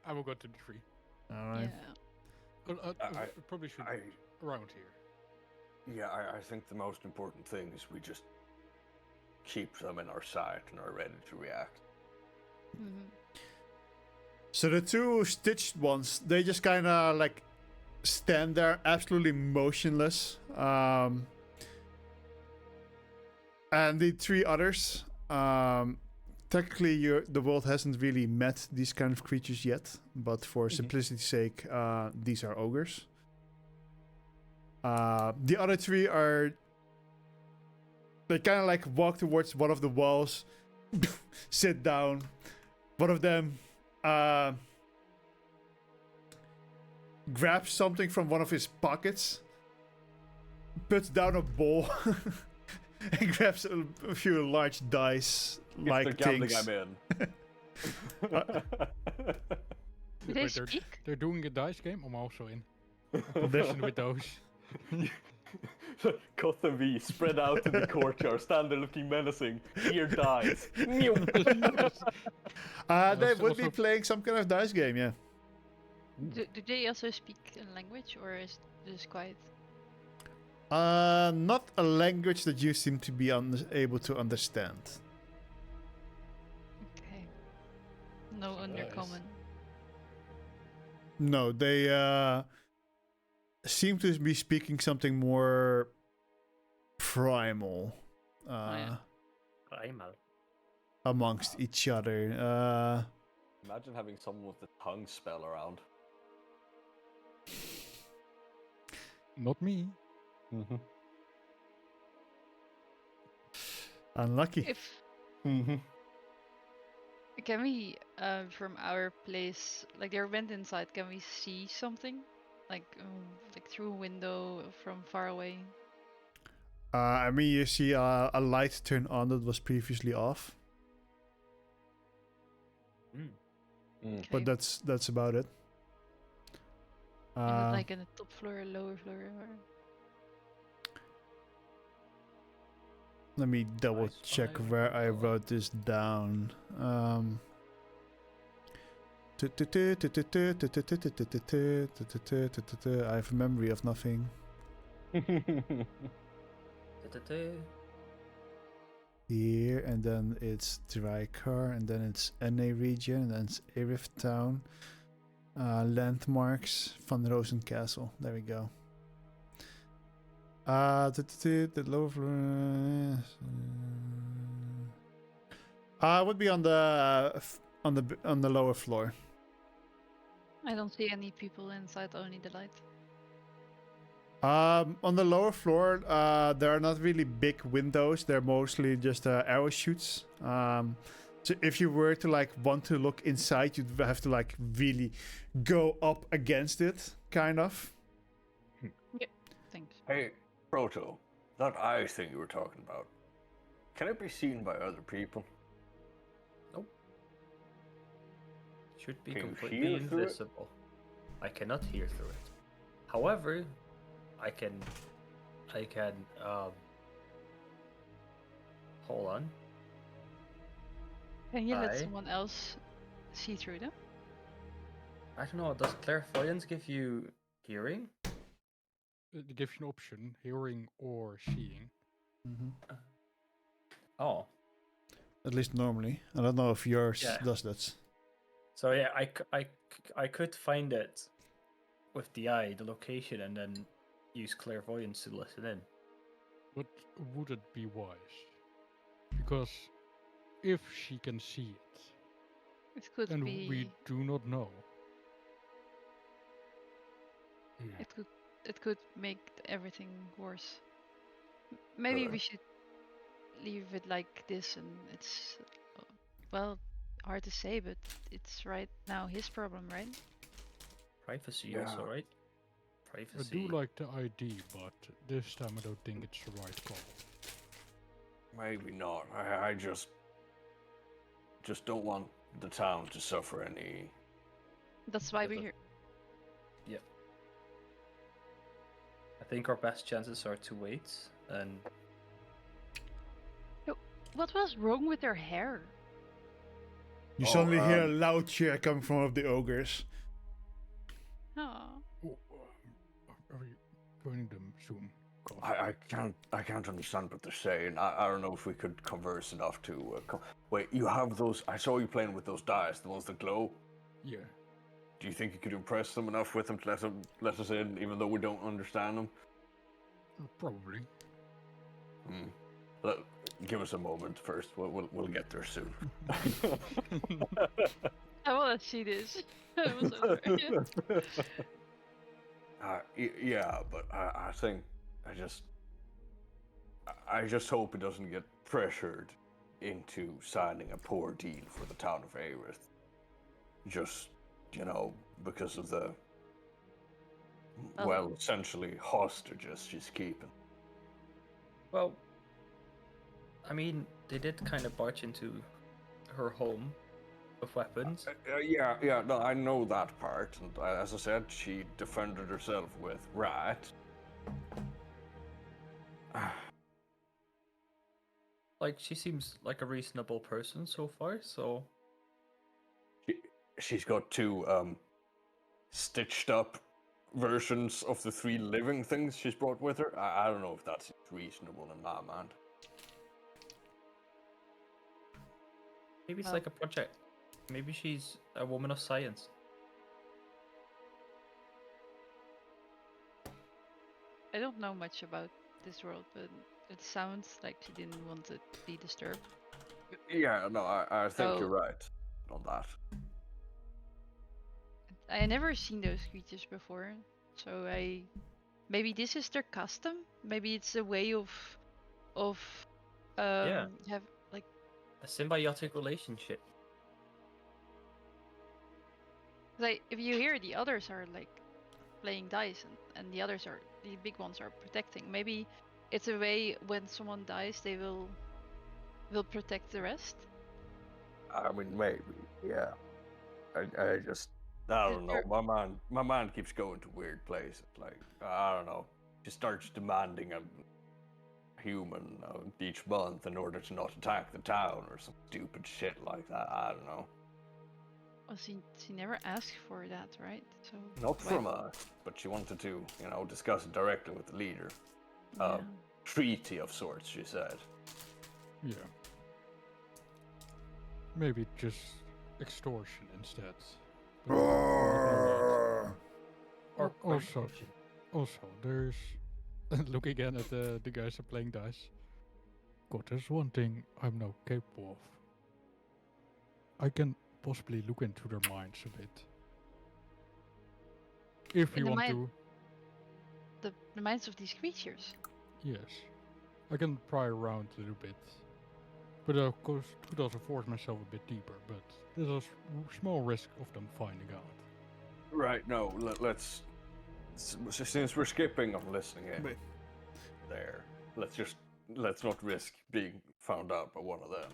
I will go to the tree. All right. Yeah. I probably should be around here. Yeah, I think the most important thing is we just keep them in our sight and are ready to react. So the 2 stitched ones, they just kind of like stand there absolutely motionless. And the 3 others, technically the world hasn't really met these kind of creatures yet, but for simplicity's sake, these are ogres. The other 3 are, they kind of like walk towards one of the walls, sit down. One of them grabs something from one of his pockets, puts down a bowl, and grabs a few large dice like things. I'm in. Do they speak? They're doing a dice game. I'm also in. Listen with those. Cut and V spread out in the courtyard, stand there looking menacing. Here dies. They would be playing some kind of dice game, yeah. Do they also speak a language, or is this quiet? Not a language that you seem to be able to understand. Okay. No undercommon. No, they seem to be speaking something more primal. Primal. Amongst each other. Imagine having someone with the tongue spell around. Not me. Unlucky. If can we, from our place, like they went inside, can we see something, like through a window from far away? I mean, you see a light turn on that was previously off, Okay. but that's about it. Is it like in the top floor, or lower floor, or? Let me double check where I wrote this down. I have a memory of nothing. Here, and then it's Drykar, and then it's NA region, and then it's Arif Town. Landmarks, Van Rosen Castle. There we go. The lower floor. Would be on the lower floor. I don't see any people inside, only the light. On the lower floor, there are not really big windows. They're mostly just arrow shoots. So if you were to like want to look inside, you'd have to like really go up against it, kind of. Yeah, thanks. Hey, Proto, that eye thing you were talking about, can it be seen by other people? Nope. Should be Can you completely hear through it? invisible. I cannot hear through it. However, I can hold on. Can you let Aye. someone else see through them? I don't know, does clairvoyance give you hearing? It gives you an option, hearing or seeing. Oh. At least normally. I don't know if yours Yeah. does that. So yeah, I could find it with the eye, the location, and then use clairvoyance to listen in. But would it be wise? Because if she can see it, It could and be. we do not know. It could make everything worse. Maybe we should leave it like this, and it's well hard to say, but it's right now his problem, right? Privacy also, right? I Privacy. do like the ID, but this time I don't think it's the right call. Maybe not. I just don't want the town to suffer any. That's why we're here. Yep. I think our best chances are to wait and. What was wrong with her hair? You suddenly hear a loud cheer coming from one of the ogres. Oh. Are we joining them soon? I can't understand what they're saying. I don't know if we could converse enough to. Wait, you have those? I saw you playing with those dice, the ones that glow. Yeah. Do you think you could impress them enough with them to let us in, even though we don't understand them? Probably. Give us a moment first. We'll get there soon. I want to see this. It was over. Yeah, but I think I just hope he doesn't get pressured into signing a poor deal for the town of Aerith. Just, because of the essentially hostages she's keeping. Well, I mean, they did kind of barge into her home with weapons. Yeah, no, I know that part, and as I said, she defended herself with right. Like, she seems like a reasonable person so far, so. She's got two stitched up versions of the 3 living things she's brought with her. I don't know if that's reasonable in my mind. Maybe it's like a project. Maybe she's a woman of science. I don't know much about this world, but it sounds like she didn't want to be disturbed. Yeah, no, I think you're right on that. I never seen those creatures before, so maybe this is their custom. Maybe it's a way of have like a symbiotic relationship. Like if you hear the others are like playing dice and the big ones are protecting. Maybe it's a way when someone dies they will protect the rest. I mean, maybe, yeah. I don't know. My mind keeps going to weird places. Like, I don't know. She starts demanding a human each month in order to not attack the town or some stupid shit like that. I don't know. Well, she never asked for that, right? So not from us, but she wanted to, discuss it directly with the leader. Treaty of sorts, she said. Yeah. Maybe just extortion instead. But Roar. also, there's look again at the guys are playing dice. God, there's one thing I'm not capable of. I can possibly look into their minds a bit. If In you the want to. The minds of these creatures. Yes. I can pry around a little bit. But of course, could also force myself a bit deeper, but there's a small risk of them finding out. Right, no, let's... Since we're skipping on listening in Wait. there, let's not risk being found out by one of them.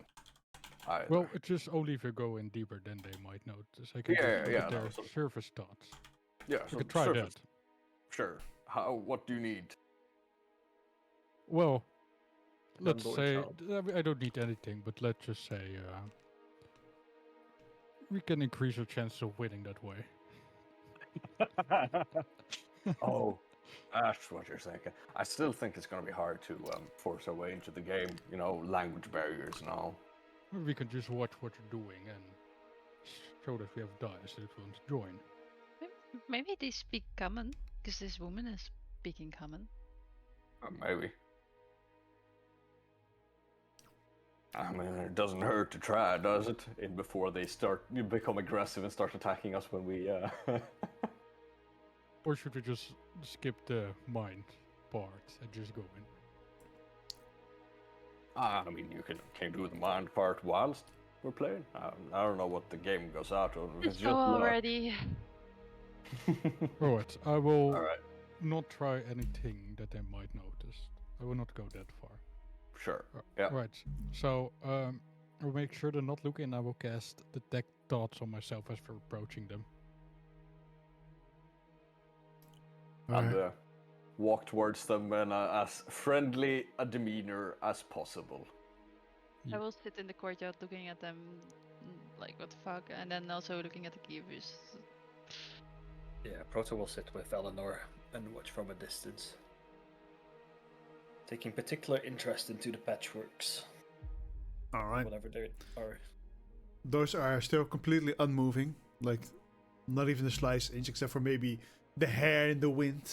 Either. Well, it's just only if you go in deeper, then they might notice. I can just look at their surface thoughts. Yeah, so I could try surface, that. Sure. What do you need? Well, let's Landlord's say, help. I don't need anything, but let's just say we can increase your chances of winning that way. Oh, that's what you're thinking. I still think it's going to be hard to force our way into the game, language barriers and all. We can just watch what you're doing and show that we have dice that want to join. Maybe they speak common, because this woman is speaking common. Maybe. I mean, it doesn't hurt to try, does it? Before they become aggressive and start attacking us when we... Or should we just skip the mind part and just go in? I mean, you can do the mind part whilst we're playing. I don't know what the game goes out of. It's just already. Alright, I will Alright, not try anything that they might notice. I will not go that far. sure. Yeah. Right, so I'll make sure they're not looking and I will cast Detect Thoughts on myself as we're approaching them. And walk towards them in as friendly a demeanor as possible. I will sit in the courtyard looking at them, like what the fuck, and then also looking at the keepers. Yeah, Proto will sit with Eleanor and watch from a distance, taking particular interest into the patchworks. All right. Whatever they are. Those are still completely unmoving, like not even the slice inch, except for maybe the hair in the wind,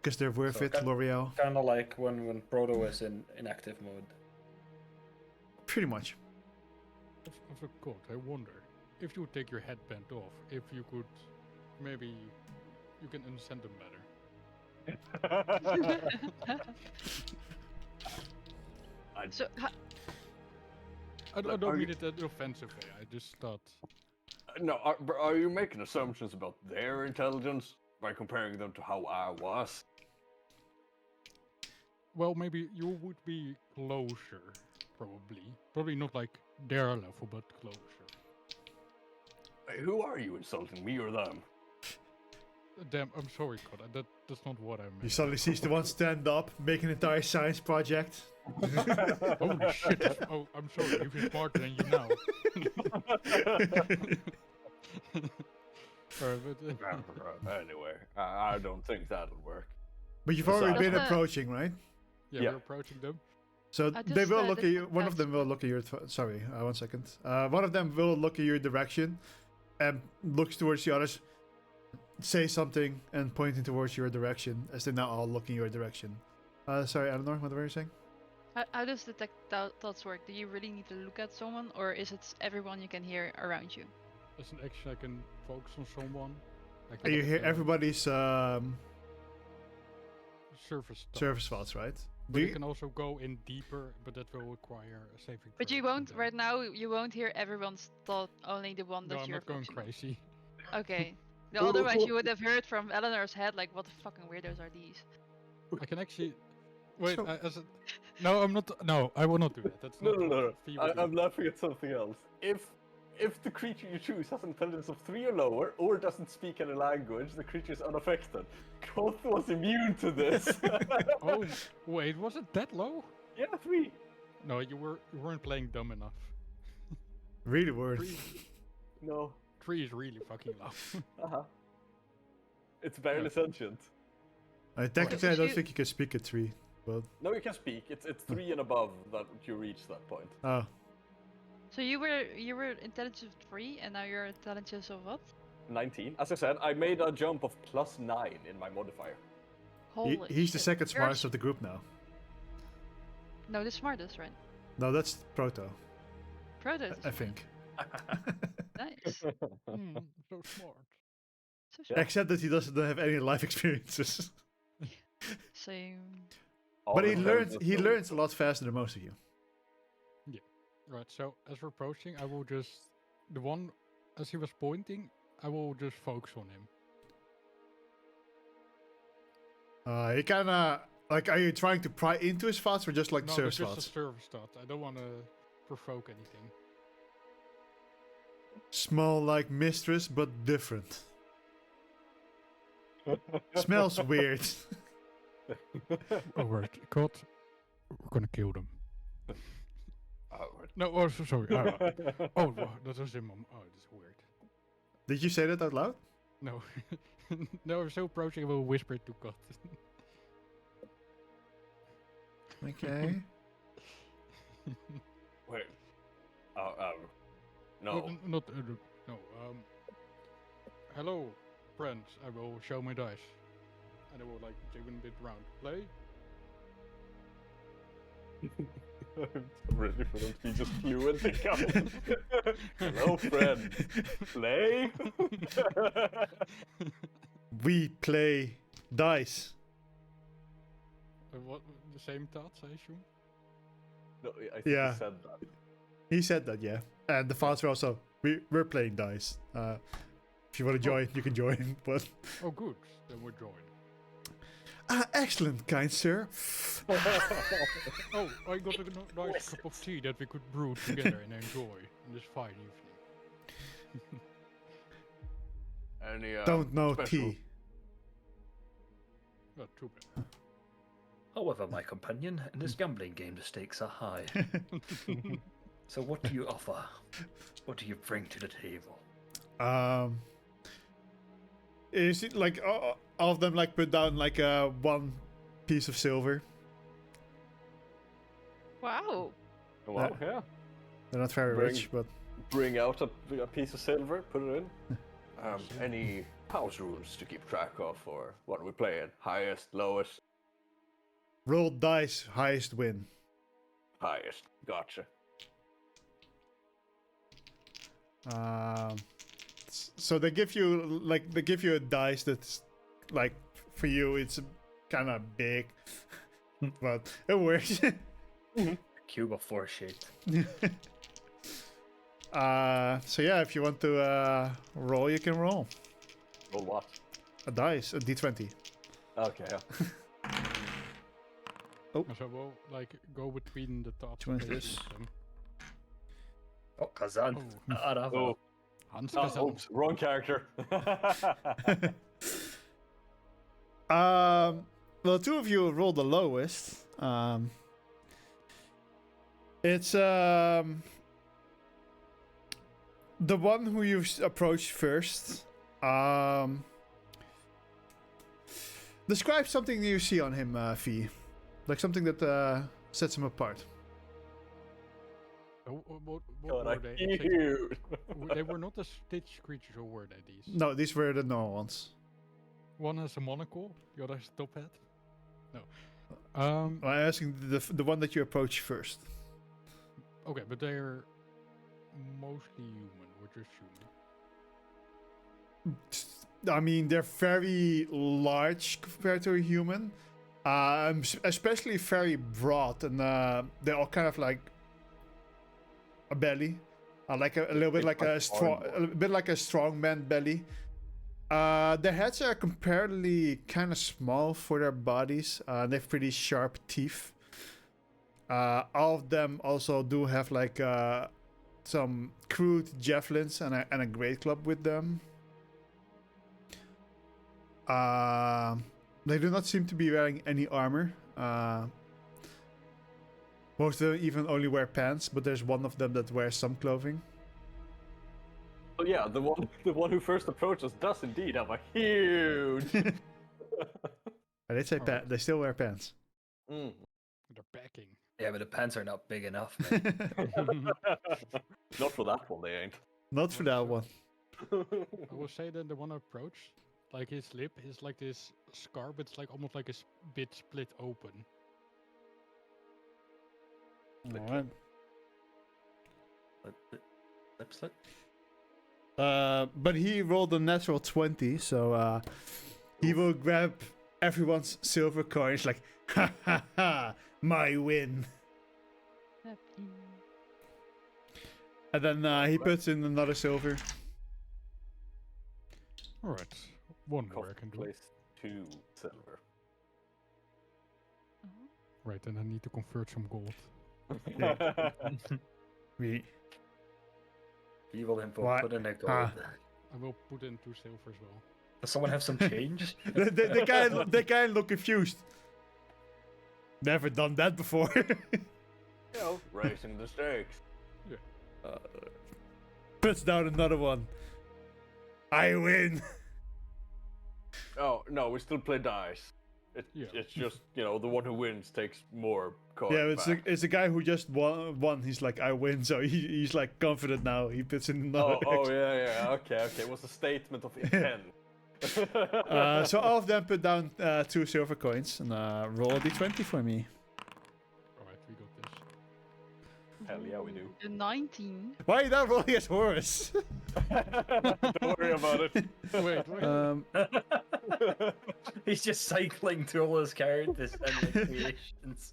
because they're worth So it, L'Oreal. Kind of like when Proto is in inactive mode. Pretty much. I forgot, I wonder, if you would take your headband off, if you could, maybe you can understand them better. So, I don't mean it in an offensive way, I just thought... No, are you making assumptions about their intelligence by comparing them to how I was? Well, maybe you would be closer, probably. Probably not like their level, but closer. Hey, who are you insulting, me or them? Damn, I'm sorry, Koda. That's not what I meant. You suddenly sees the one stand up, make an entire science project. Holy shit! Oh, I'm sorry. You're smarter than you now. Anyway, I don't think that'll work. But you've already been Does the- approaching, right? Yeah, we're approaching them. So I they just, will look at you. detect One of that- them will look at your. Sorry, 1 second. One of them will look at your direction, and looks towards the others, say something, and pointing towards your direction as they now all look in your direction. Sorry, Eleanor, what were you saying? how does Detect Thoughts work? Do you really need to look at someone, or is it everyone you can hear around you? As an action, I can focus on someone. I And you hear uh, everybody's surface thoughts. surface thoughts, right? But Do you you? can also go in deeper, but that will require a saving But throw you from won't them. right now. You won't hear everyone's thought. Only the one that No, I'm you're not going focusing crazy. on. Okay. No, otherwise you would have heard from Eleanor's head like, "What the fucking weirdos are these?" I can actually... Wait, So- no, I'm not... No, I will not do that. That's not what Fee would do. I'm laughing at something else. If the creature you choose has an intelligence of 3 or lower, or doesn't speak any language, the creature is unaffected. Koth was immune to this. Oh, wait, was it that low? Yeah, 3. No, you weren't playing dumb enough. Really weird. 3, No. 3 is really fucking low. Uh-huh. It's barely Yeah. sentient. Technically, I don't you- think you can speak at 3, but No, you can speak. It's 3 and above that you reach that point. oh, So you were intelligence of 3, and now you're intelligence of what? 19. As I said, I made a jump of +9 in my modifier. Holy He's the shit. second You're smartest of the group now. No, the smartest, right? No, that's Proto, Proto is I think. nice. So smart. So Yeah. smart. Except that he doesn't have any life experiences. Same. But he All learns a lot faster than most of you. Right, so as we're approaching, I will just... The one, as he was pointing, I will just focus on him. He kinda... Like, are you trying to pry into his thoughts or just like No, service just thoughts? a service thought. I don't want to provoke anything. Smell like mistress, but different. Smells weird. Oh, right. God, we're gonna kill them. Oh, No, oh, sorry. Oh, that was him. Oh, that's weird. Did you say that out loud? No. No, I'm so approaching, I will whisper it to God. Okay. Wait. No. Not, no. Hello, friends. I will show my dice. And I will, like, jiggle a bit around. Play? I'm ready for them to be just fluent in coming. Hello, friend. Play? We play dice. What, the same thoughts, I assume? No, I think Yeah. he said that. He said that, yeah. And the thoughts were also, we're playing dice. If you want to join, you can join. But Oh, good. Then we're joined. excellent, kind sir. Oh, I got a nice cup of tea that we could brew together and enjoy on this fine evening. Any, Don't know special- tea. Not too bad. However, my companion, in this gambling game, the stakes are high. So what do you offer? What do you bring to the table? Is it like all of them like put down like one piece of silver? Wow. Well, yeah. They're not very Bring- rich, but Bring out a piece of silver, put it in. Any house rules to keep track of, or what are we playing? Highest, lowest, roll dice, highest win. highest. Gotcha. So they give you a dice that's like for you it's kind of big, but it works. Cube of 4 shaped. So yeah, if you want to roll, you can roll Roll what? a dice, a d20. Okay, yeah. Oh. So we'll, like, go between the thoughts. Which one is and this? choose them. Oh, Kazan. Oh. Arava. Oh, Hans oh, Kazan. oops, wrong character. Well, two of you rolled the lowest. It's the one who you approached first. Describe something you see on him, Fee. Like something that sets him apart. What God, were they? cute. They were not the Stitch creatures, or were they these? No, these were the normal ones. One has a monocle, the other has a top hat. No. I'm asking the one that you approached first. Okay, but they're mostly human, or just human. I mean, they're very large compared to a human. Especially very broad, and they're all kind of like a belly, like a little bit like a strong man belly. Their heads are comparatively kind of small for their bodies. They have pretty sharp teeth. All of them also do have like some crude javelins and a great club with them. They do not seem to be wearing any armor. Most of them even only wear pants, but there's one of them that wears some clothing. Oh yeah, the one who first approached us does indeed have a huge. I did say Alright. they still wear pants. Mm. They're packing. Yeah, but the pants are not big enough, man. Not for that one, they ain't. Not for that one. I will say that the one I approached, like his lip is like this scar, but it's like almost like a bit split open. Alright. Lip slit. But he rolled a natural 20, so he will grab everyone's silver coins like, ha ha ha, my win. Happy. And then he puts in another silver. Alright, one more I can do. Place 2 silver. Right, and I need to convert some gold. We Evil info, What? put in a gold. I will put in 2 silver as well. Does someone have some change? the guy look confused. Never done that before. You know, raising the stakes. Puts down another one. I win. Oh, no, we still play dice. Yeah. It's just, you know, the one who wins takes more coins. Yeah, it's a guy who just won. He's like, I win, so he's like confident now. He puts in another. Oh, yeah, okay. It was a statement of intent. So all of them put down 2 silver coins and roll a d20 for me. Alright, we got this. Hell yeah, we do. A 19. Why are you not rolling as Horus? Don't worry about it. Wait. He's just cycling through all his characters and their creations.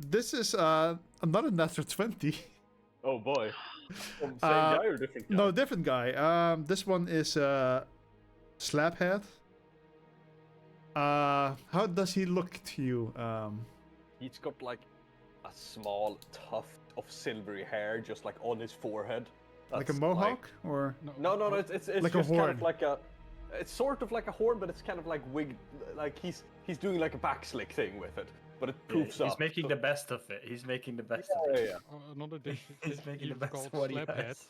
This is another natural 20. Oh boy. Same guy or different guy? No, different guy. This one is Slaphead. How does he look to you? He's got like a small tuft of silvery hair just like on his forehead. Like a That's mohawk or No, it's like a just horn. kind of like a. It's sort of like a horn, but it's kind of like wigged. Like he's doing like a backslick thing with it, but it poofs up. He's making the best of it. He's making the best of it. Yeah. Another dish He's making the is best called of what he slap head. has.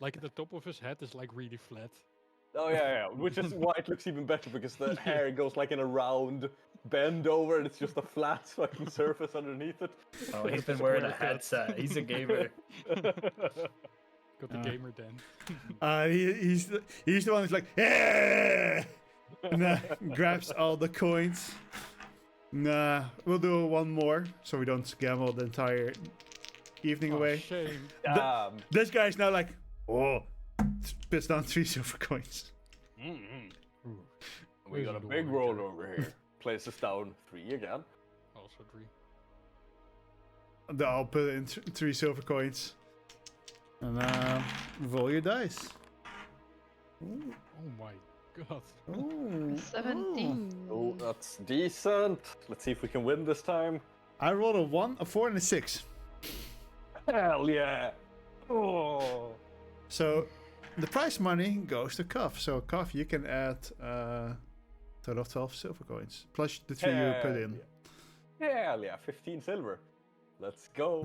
Like the top of his head is like really flat. Oh yeah. Which is why it looks even better because the hair goes like in a round bend over, and it's just a flat fucking surface underneath it. Oh, he's been wearing a headset. He's a gamer. Got the gamer then. he's the one who's like, yeah, and grabs all the coins. Nah, we'll do one more so we don't gamble the entire evening Oh, away. shame. Damn. This guy's now like, oh, spits down 3 silver coins. Ooh, We got a Where's the big water? roll over here. Places down 3 again. Also 3. Then I'll put in 3 silver coins. And roll your dice. Ooh. Oh my god. Ooh. 17. Oh, that's decent. Let's see if we can win this time. I rolled a 1, a 4, and a 6. Hell yeah. Oh. So the prize money goes to Cuff. So Cuff, you can add total of 12 silver coins plus the 3 you put in. Hell yeah, 15 silver. Let's go.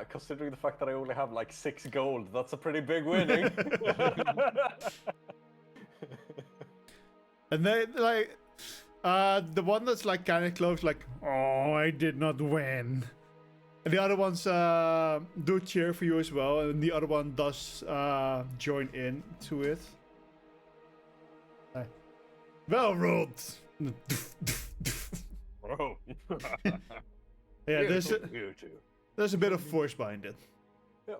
Considering the fact that I only have like 6 gold, that's a pretty big winning. And they like the one that's like kind of close, like, oh, I did not win. And the other ones do cheer for you as well, and the other one does join in to it. Well rolled. Oh. Yeah, there's You too. a bit of force behind it.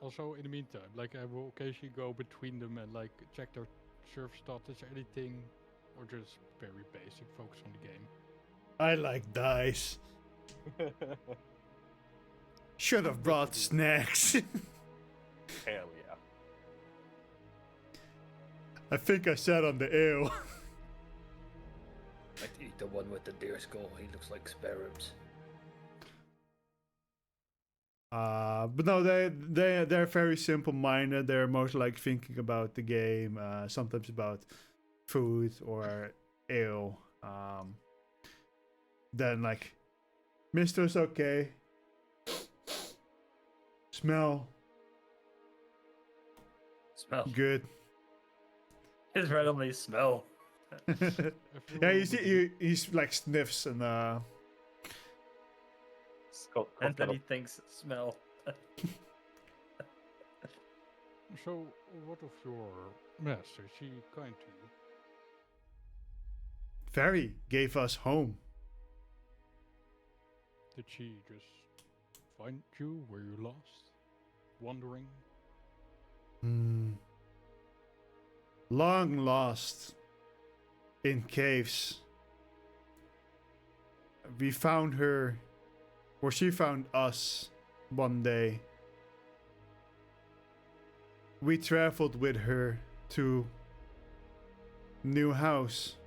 Also, in the meantime, like I will occasionally go between them and like check their surf status or anything, or just very basic, focus on the game. I like dice. Should have brought snacks. Hell yeah. I think I sat on the ale. I'd like to eat the one with the deer skull. He looks like spare ribs. But no, they're very simple-minded. They're most like thinking about the game, sometimes about food or ale. Then like, Mister's okay. Smell Smell. good. His randomly smell. Yeah, you see, he's like sniffs and And then he thinks smell. So, What of your master? Is she kind to you? Very gave us home. Did she just find you? Were you lost? Wandering? Long lost in caves. We found her, or she found us one day. We traveled with her to new house.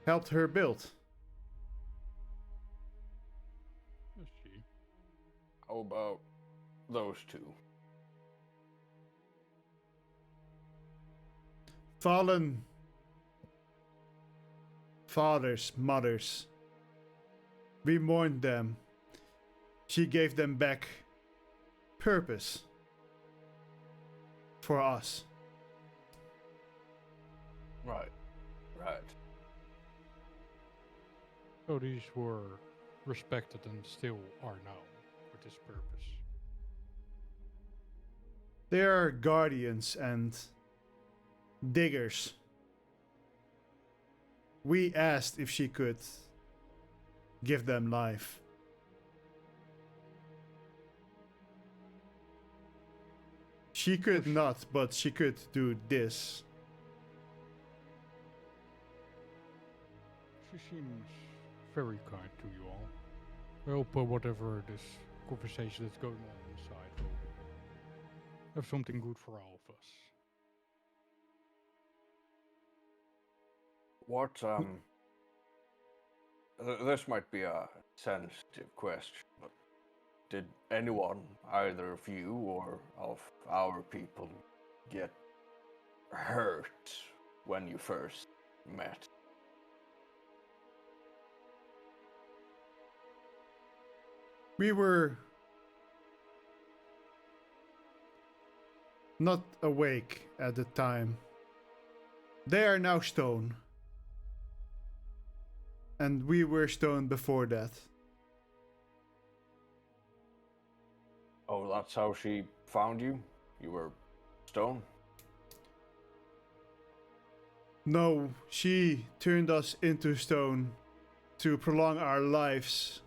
Helped her build. Is she? How about those two? Fallen fathers, mothers. We mourned them. She gave them back purpose for us. Right. So these were respected and still are now with this purpose. They are guardians and diggers. We asked if she could give them life. She could not, but she could do this. She seems very kind to you all. I hope whatever this conversation that's going on inside will have something good for all of us. What, this might be a sensitive question, but did anyone, either of you or of our people, get hurt when you first met? We were not awake at the time. They are now stone. And we were stone before that. Oh, that's how she found you? You were stone? No, she turned us into stone to prolong our lives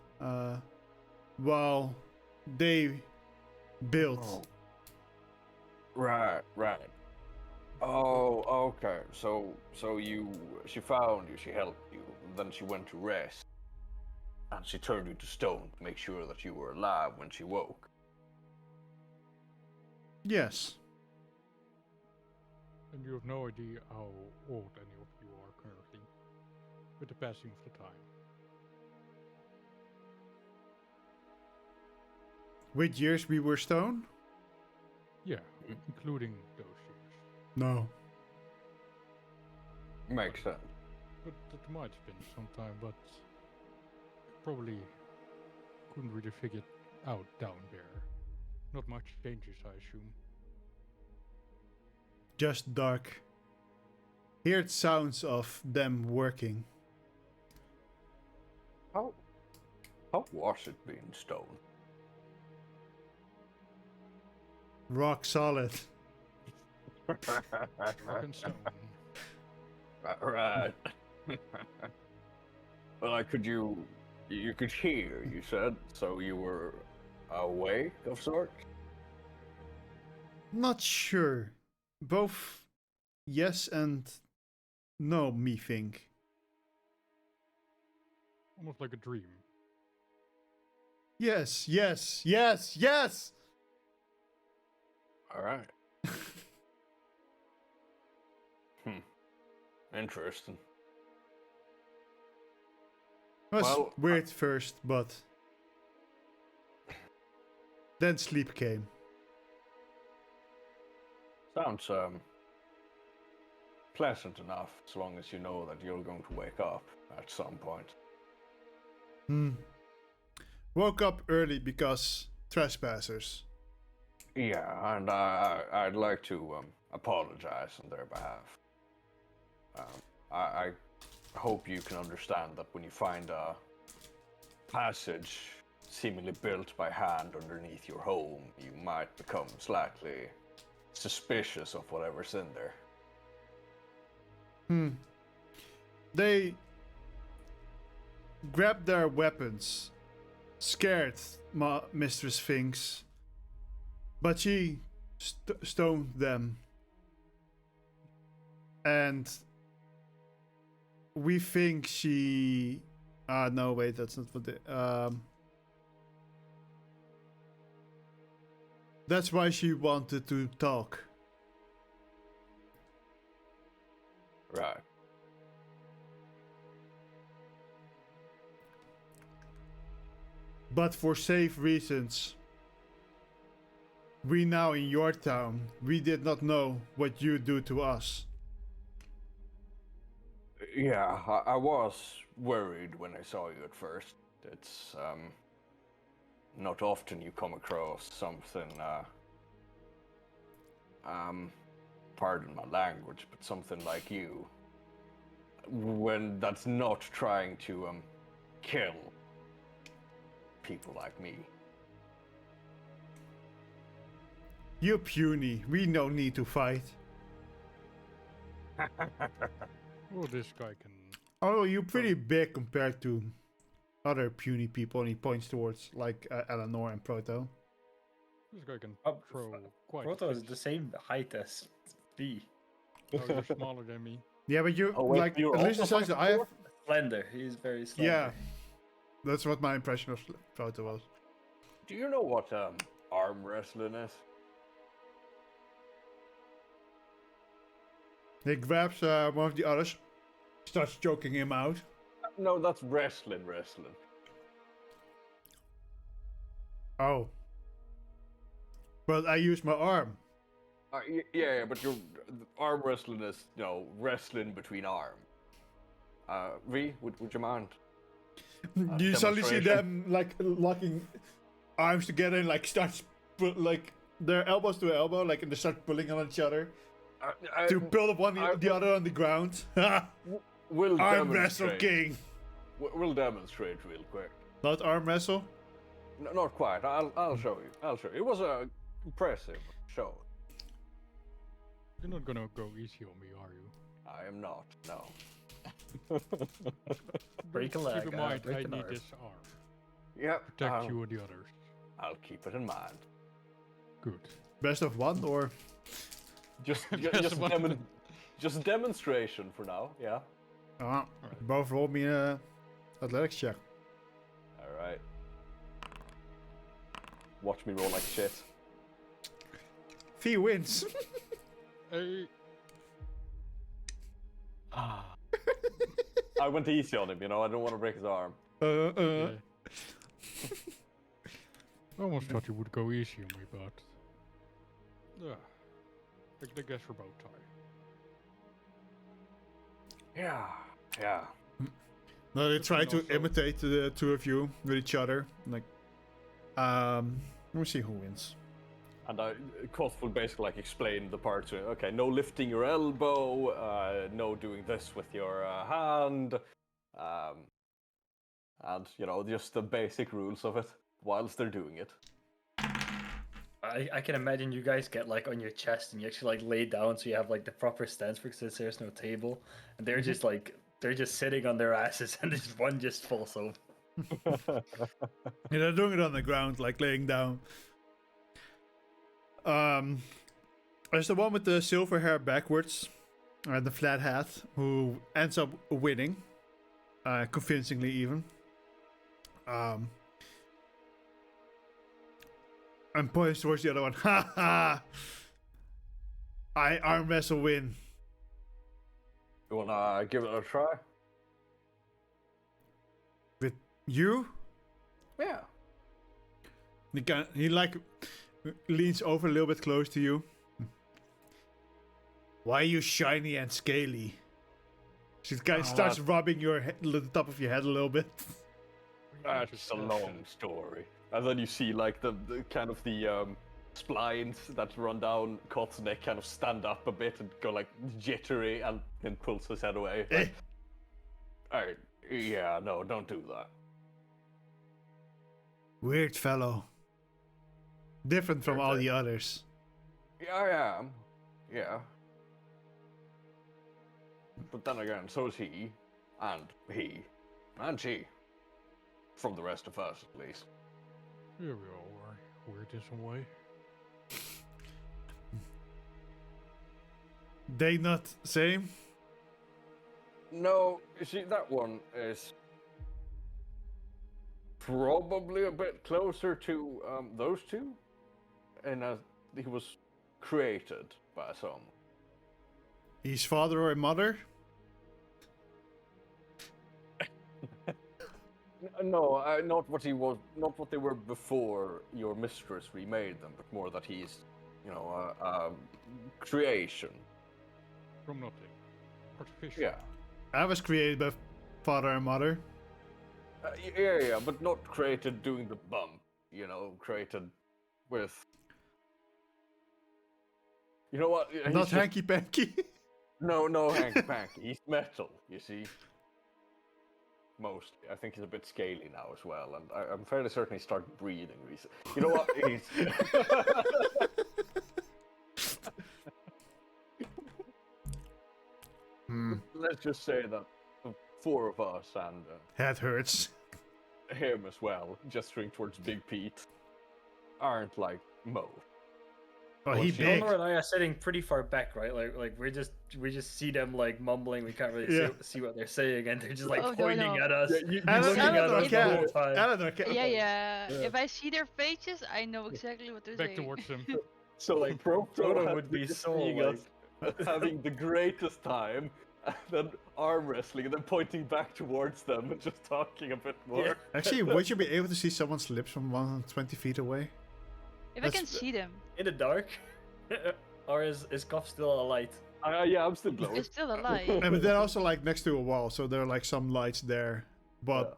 while they built. Oh. Right. Oh, okay. So she found you, she helped you, then she went to rest. And she turned you to stone to make sure that you were alive when she woke. Yes. And you have no idea how old any of you are currently, with the passing of the time. Which years we were stone? Yeah, including those years. No. Makes sense. But it might have been some time, but probably couldn't really figure it out down there. Not much changes, I assume. Just dark. Heard sounds of them working. How was it being stone? Rock solid. Rock and stone. Right. Well, you could hear, you said, so you were awake of sorts? Not sure. Both yes and no, me think. Almost like a dream. Yes. Alright. Interesting. It was Well, weird first, but then sleep came. Sounds pleasant enough, as long as you know that you're going to wake up at some point. Woke up early because trespassers. Yeah, and I'd like to apologize on their behalf. I hope you can understand that when you find a passage seemingly built by hand underneath your home, you might become slightly suspicious of whatever's in there. They grabbed their weapons, scared Mistress Sphinx, but she stoned them. And we think she... no, wait, that's not what the... That's why she wanted to talk. Right. But for safe reasons. We now in your town, we did not know what you do to us. Yeah, I was worried when I saw you at first. It's, not often you come across something, pardon my language, but something like you. When that's not trying to, kill people like me. You're puny, we no need to fight. Well, this guy can. Oh, you're pretty big compared to other puny people, and he points towards like Eleanor and Proto. This guy can Oh, throw quite. Proto is the same height as B. Oh, you're smaller than me. Yeah, but you wait, like you're at least the also size that I have. Slender. He's very slender. Yeah, that's what my impression of Proto was. Do you know what, arm wrestling is? He grabs one of the others, starts choking him out. No, that's wrestling. Oh. But I use my arm. Yeah, but your arm wrestling is, wrestling between arms. V, would you mind? You suddenly see demonstration? them like locking arms together and like starts like their elbows to elbow, like and they start pulling on each other to build up the other on the ground. We'll Arm wrestle demonstrate. king. We'll demonstrate real quick. Not arm wrestle. No, not quite. I'll show you. It was a impressive show. You're not gonna go easy on me, are you? I am not. No. Break a leg. Keep in mind, break I an need arm. this arm. Yep. Protect you and the others. I'll keep it in mind. Good. Best of one or Just Just one. just demonstration for now. Yeah. both roll me a athletics check. All right. Watch me roll like shit. Fee wins. Hey. I went easy on him, I don't want to break his arm. Yeah. I almost thought you would go easy on me, but yeah, I guess we're both tired. Yeah. No, they But try then to also- imitate the two of you with each other. Like, let me see who wins. And Koth will basically explain the parts. Okay, no lifting your elbow, no doing this with your hand, and just the basic rules of it whilst they're doing it. I can imagine you guys get like on your chest and you actually like lay down so you have like the proper stance because there's no table, and they're just like sitting on their asses and this one just falls over. Yeah, they're doing it on the ground, like laying down. There's the one with the silver hair backwards and the flat hat who ends up winning, convincingly even. And points towards the other one. Ha ha! I arm wrestle win. You wanna give it a try? With you? Yeah. He like leans over a little bit close to you. Why are you shiny and scaly? She kind of starts rubbing your the top of your head a little bit. That's a long story. And then you see like the kind of the splines that run down Koth's neck kind of stand up a bit and go like jittery and then pulls his head away. Like, Alright, yeah, no, don't do that. Weird fellow. Different from all the others. Yeah, I am. Yeah. But then again, so is he, and she. From the rest of us, at least. Yeah, we all are weird in some way. They not same? No, you see, that one is probably a bit closer to those two, and he was created by some. His father or mother? No, not what he was, not what they were before your mistress remade them, but more that he's, a creation. From nothing. Artificial. Yeah. I was created by father and mother. Yeah, but not created doing the bump. Created with. You know what? Not hanky panky. No hanky panky. He's metal. You see. Mostly, I think he's a bit scaly now as well, and I'm fairly certain he started breathing recently. You know what? He's. Let's just say that the four of us and Head hurts. him as well, gesturing towards Big Pete, aren't like Mo. Oh, he Honor big. and I are sitting pretty far back, right? Like we just see them like mumbling. We can't really see what they're saying, and they're just like pointing at us, looking at us the whole time. Yeah. If I see their faces, I know exactly what they're Back saying. towards him. So like Proto would be so seeing like us having the greatest time, and then arm wrestling, and then pointing back towards them and just talking a bit more. Yeah. Actually, would you be able to see someone's lips from 120 feet away? If I can see them, in the dark, or is Koff still a light? Yeah, I'm still glowing. it's still alive. And but they're also like next to a wall, so there are like some lights there. But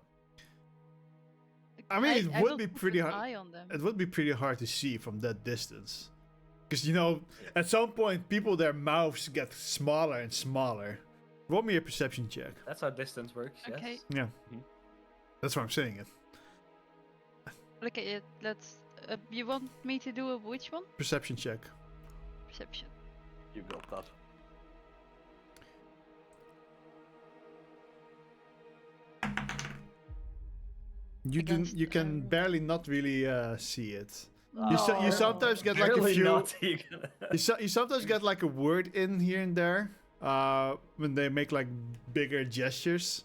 I mean, it would will be put pretty an hard. eye on them. It would be pretty hard to see from that distance, because at some point, their mouths get smaller and smaller. Roll me a perception check. That's how distance works. Okay. Yes. Yeah, that's what I'm saying. It Okay, let's. You want me to do which one? perception check. Perception. You got that. You can barely not really see it. You Oh. sometimes get like a Really few. not. You sometimes get like a word in here and there when they make like bigger gestures.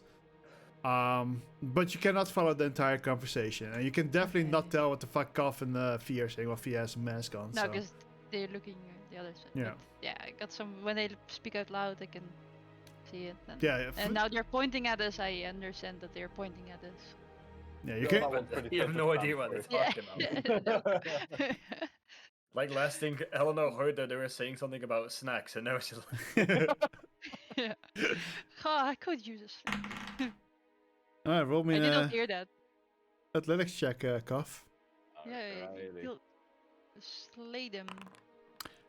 But you cannot follow the entire conversation, and you can definitely not tell what the fuck Koff and Fia are saying while Fia has a mask on. No, so. because they're looking the other side. Yeah. But yeah, I got some. When they speak out loud, I can see it. And, Yeah, and now they're pointing at us. I understand that they're pointing at us. Yeah, you can. You have no idea what they're Yeah. talking about. Like last thing, Eleanor heard that they were saying something about snacks, and now she's like, Yeah. Oh, I could use a snack. Alright, roll me I didn't an hear that. athletics check, Koff. Yeah, Alrighty. you'll slay them.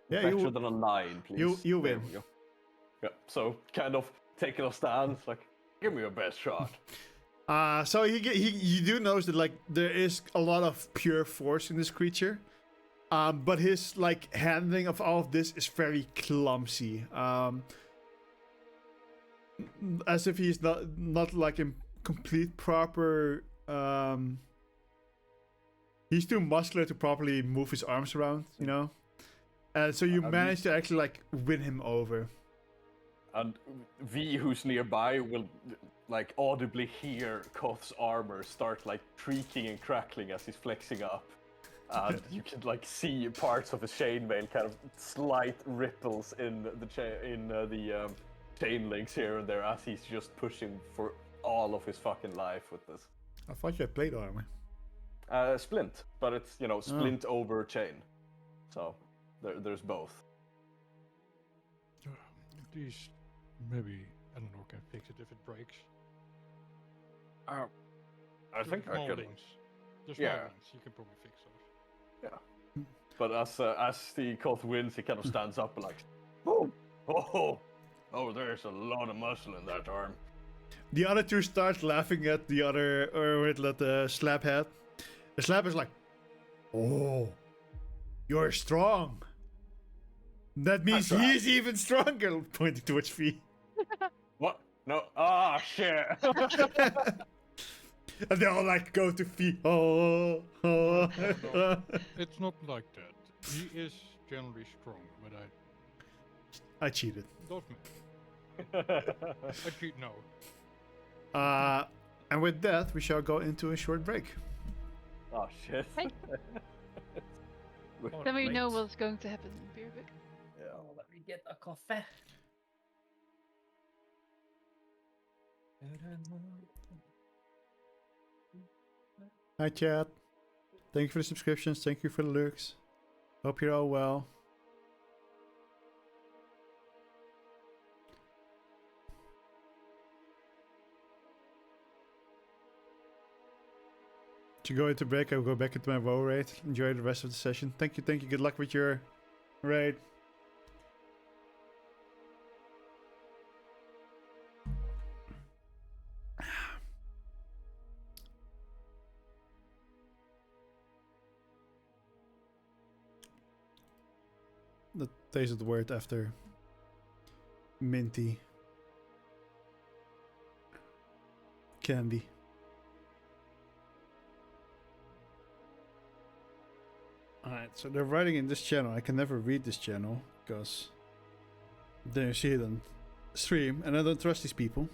Yeah, Better you than a 9, please. you There win. we go. Yeah, so kind of taking a stance, like, give me your best shot. So you do notice that like there is a lot of pure force in this creature, but his like handling of all of this is very clumsy. As if he's not like in complete proper. He's too muscular to properly move his arms around, and so you manage to actually like win him over. And V, who's nearby, will like audibly hear Koth's armor start like creaking and crackling as he's flexing up. And you can like see parts of his chainmail kind of slight ripples in the chain links here and there as he's just pushing for all of his fucking life with this. I thought you had plate armor. Splint, but it's splint over chain. So there's both. These, maybe, I don't know, can fix it if it breaks. I think I small could. links. The small Yeah. links, you can probably fix those. Yeah. But as the Koth wins, he kind of stands up and like, oh, there's a lot of muscle in that arm. The other two start laughing at the other, or at the Slap head. The Slap is like, oh, you're strong. That means he's even stronger, pointing towards Fee. What? No. Ah, shit. And they all like go to Fee. Oh, oh. No. It's not like that. He is generally strong, but I cheated. don't I cheat no. And with that, we shall go into a short break. Oh, shit. Hey. Then we know what's going to happen in beer book. Yeah. Let me get a coffee. Hi, chat. Thank you for the subscriptions. Thank you for the lurks. Hope you're all well. To go into break, I'll go back into my WoW raid. Enjoy the rest of the session. Thank you, thank you. Good luck with your raid. The taste of the word after minty candy. Alright, so they're writing in this channel. I can never read this channel because then you see it on stream and I don't trust these people.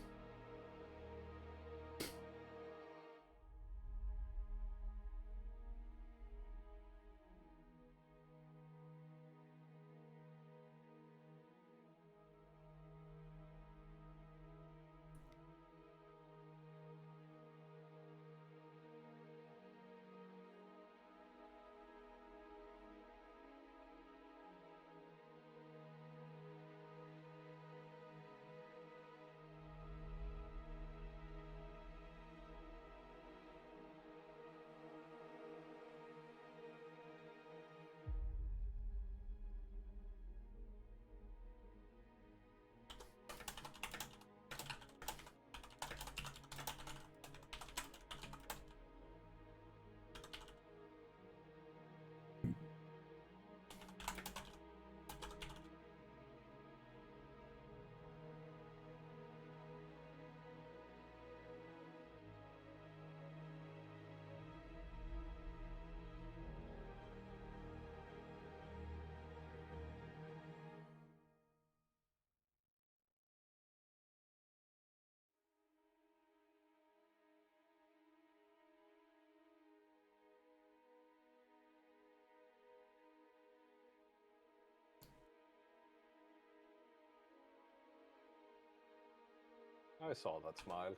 I saw that smile.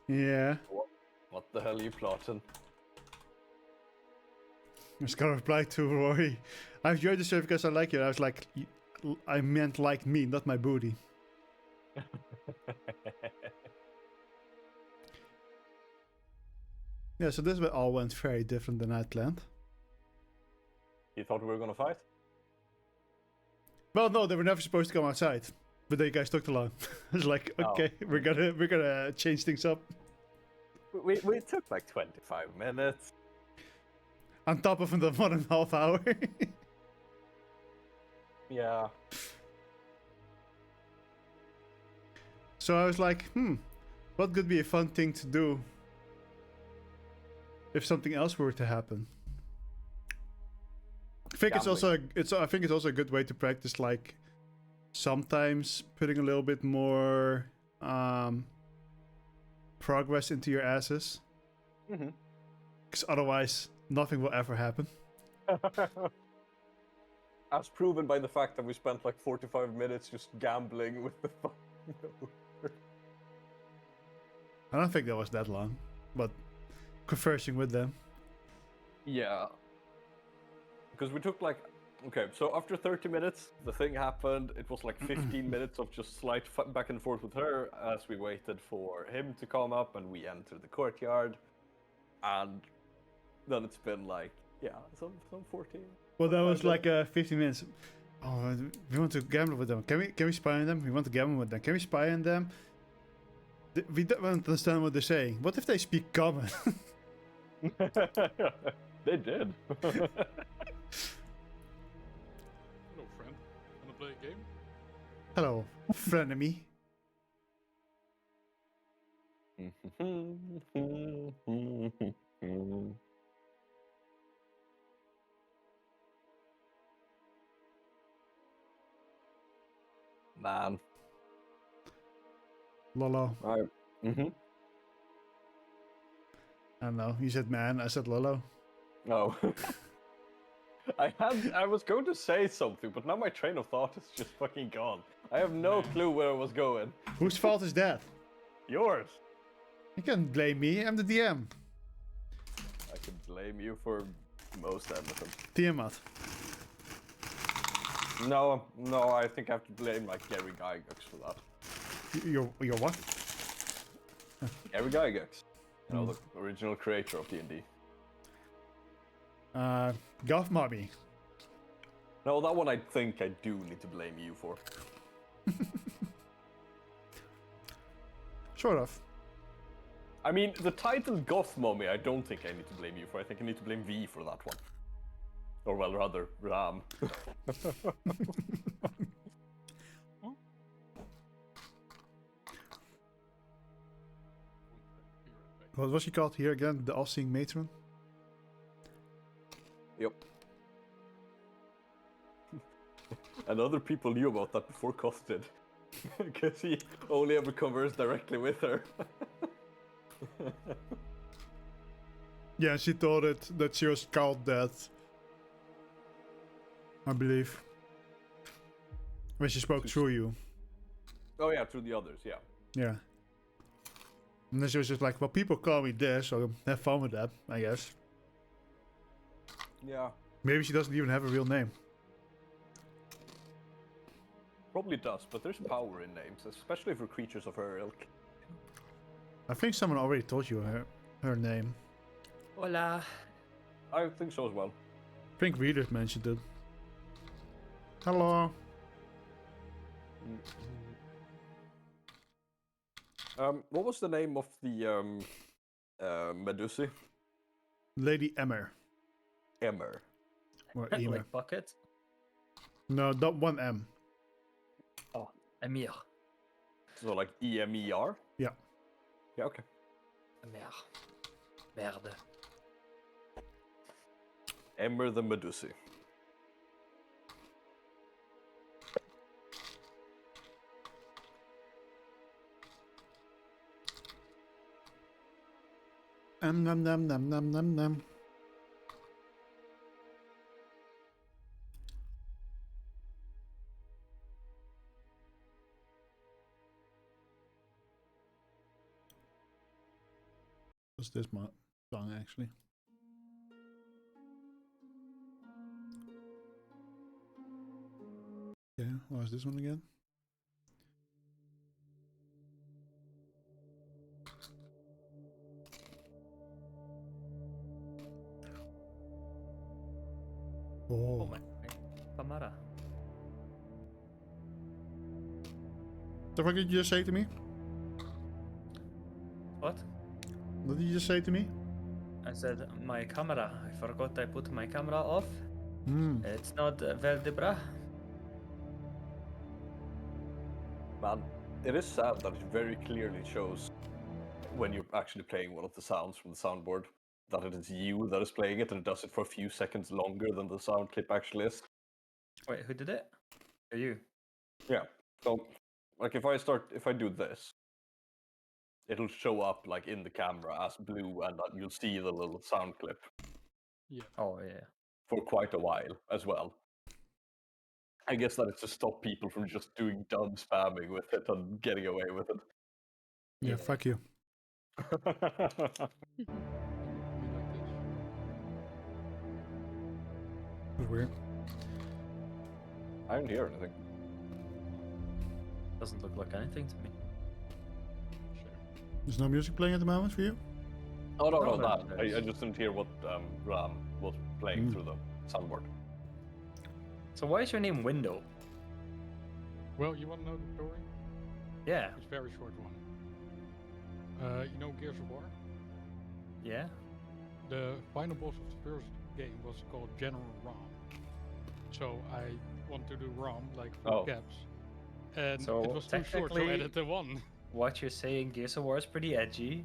Yeah. What the hell are you plotting? I was gonna reply to Rory. I enjoyed the show because I like you. I was like, I meant like me, not my booty. Yeah, so this all went very different than I'd planned. You thought we were gonna fight? Well, no, they were never supposed to come outside, but you guys took too long. I was like, okay, we're gonna change things up. We took like 25 minutes. On top of the 1.5 hour. Yeah. So I was like, what could be a fun thing to do if something else were to happen? I think it's also a good way to practice, like sometimes putting a little bit more progress into your asses. Because otherwise nothing will ever happen. As proven by the fact that we spent like 45 minutes just gambling with the fucking I don't think that was that long, but conversing with them. Yeah. Because we took like, okay, so after 30 minutes, the thing happened. It was like 15 minutes of just slight back and forth with her as we waited for him to come up and we entered the courtyard. And then it's been like, yeah, some 14. Well, that was like 15 minutes. Oh, we want to gamble with them. Can we spy on them? We want to gamble with them. Can we spy on them? We don't understand what they're saying. What if they speak common? They did. Hello, frenemy. Man. Lolo. Mm-hmm. I don't know. You said man, I said Lolo. No. I was going to say something, but now my train of thought is just fucking gone. I have no clue where I was going. Whose fault is that? Yours. You can't blame me. I'm the DM. I can blame you for most anything. Tiamat. No, I think I have to blame like Gary Gygax for that. You're what? Gary Gygax. You know, the original creator of D&D. Goth Mommy. No, that one I think I do need to blame you for. Sort of. I mean, the title Goth Mommy, I don't think I need to blame you for. I think I need to blame V for that one. Or well, rather, Ram. What was she called here again? The all-seeing matron? Yep. And other people knew about that before Koth did. Because he only ever conversed directly with her. Yeah, she thought that she was called that. I believe. When she spoke through you. Oh yeah, through the others, yeah. Yeah. And then she was just like, well, people call me this, so have fun with that, I guess. Yeah. Maybe she doesn't even have a real name. Probably does, but there's power in names, especially for creatures of her ilk. I think someone already told you her name. Hola. I think so as well. I think readers mentioned it. Hello. What was the name of the Medusa? Lady Emmer. Emmer. Or Emer. Like bucket. No, not one M. Oh, Emir. So like E-M-E-R? Yeah. Yeah, okay. Emir. Merde. Emmer the Medusa. Num num num num num num. What's this song actually? Yeah, what was this one again? Oh Oh. my camera. The fuck did you just say to me? What? What did you just say to me? I said my camera. I forgot I put my camera off. Hmm. It's not vertebra. Man, it is sad that it very clearly shows when you're actually playing one of the sounds from the soundboard that it is you that is playing it and it does it for a few seconds longer than the sound clip actually is. Wait, who did it? Or you? Yeah. So, like if I do this, it'll show up like in the camera as blue and you'll see the little sound clip Yeah. Oh yeah. for quite a while as well. I guess that is to stop people from just doing dumb spamming with it and getting away with it. Yeah, fuck you. Me like this. It was weird. I didn't hear anything. Doesn't look like anything to me. Sure. There's no music playing at the moment for you? Oh no, No, that. there's- I just didn't hear what Ram was playing through the soundboard. So why is your name Window? Well, you want to know the story? Yeah. It's a very short one. You know Gears of War? Yeah. The final boss of the first game was called General Rom. So I want to do Rom, like full Oh. caps. And So, it was too short, so I technically- added the one. What you're saying, Gears of War is pretty edgy.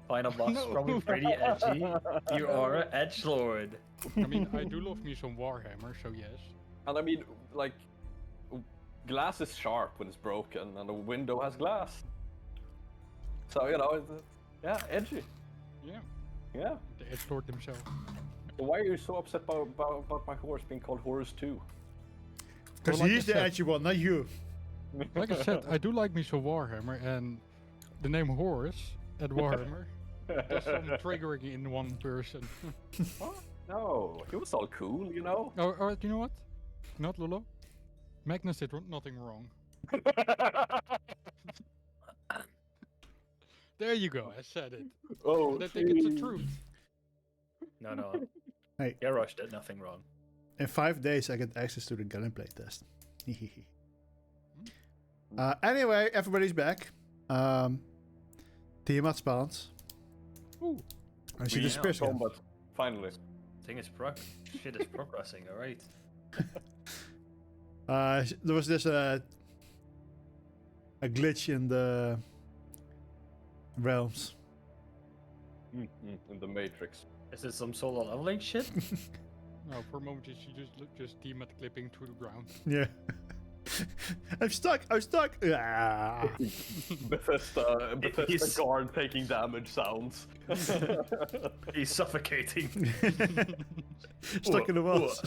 Final Boss is No. probably pretty edgy. You are an edgelord. I mean, I do love me some Warhammer, so yes. And I mean, like, glass is sharp when it's broken, and a window has glass. So, you know, yeah, edgy. Yeah, Yeah. the edgelord himself. So why are you so upset about my horse being called Horus 2? Because Well, like he's I the said- edgy one, not you. Like I said, I do like me some Warhammer, and the name Horus at Warhammer does some triggering in one person. No, he was all cool, you know? Or you know what? Not Lolo. Magnus did nothing wrong. There you go, I said it. Oh, And I think it's the truth. No. Hey. Garrosh did nothing wrong. In 5 days, I get access to the gunplay test. Anyway, everybody's back. Tiamat spawns. Ooh. I see We the spear scan. combat, finally. Thing is shit is progressing, alright. There was this a glitch in the realms. In the Matrix. Is this some solo leveling shit? No, for a moment you just team at clipping to the ground. Yeah. I'm stuck. Ah. Bethesda He's- guard taking damage sounds. He's suffocating. Stuck in the walls.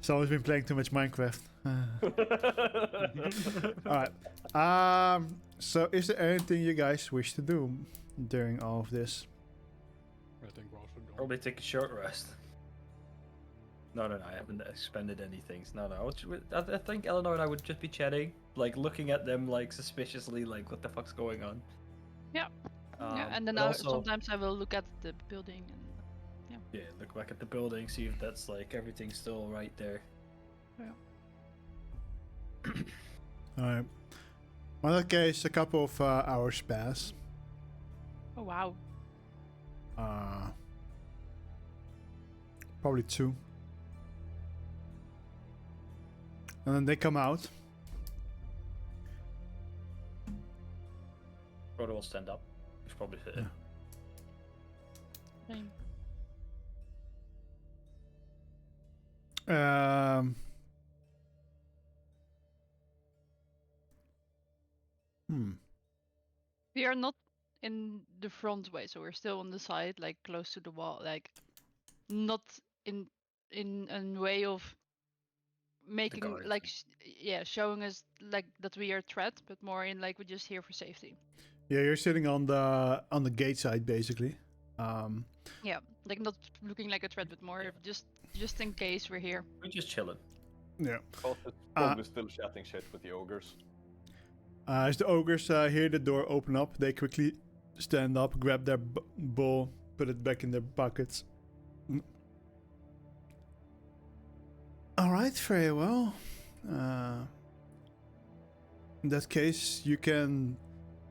Someone's been playing too much Minecraft. Alright. So is there anything you guys wish to do during all of this? I think we're also done. Probably take a short rest. No, I haven't expended any things. No. I think Eleanor and I would just be chatting, like looking at them like suspiciously, like what the fuck's going on. Yeah. Yeah, and then but also, sometimes I will look at the building and yeah, look back at the building, see if that's like everything's still right there. Alright. Well, in that case, a couple of hours pass. oh wow. Probably 2. And then they come out. Frodo will stand up. He's probably sitting. Same. We are not in the front way, so we're still on the side, like close to the wall, like not in a way of making guards. like showing us like that we are a threat, but more in like we're just here for safety. Yeah, you're sitting on the gate side basically. Yeah, like not looking like a threat, but more just in case we're here. We're just chilling. Yeah. Probably still chatting shit with the ogres. As the ogres hear the door open up, they quickly stand up, grab their bowl, put it back in their buckets. Alright, very well. In that case, you can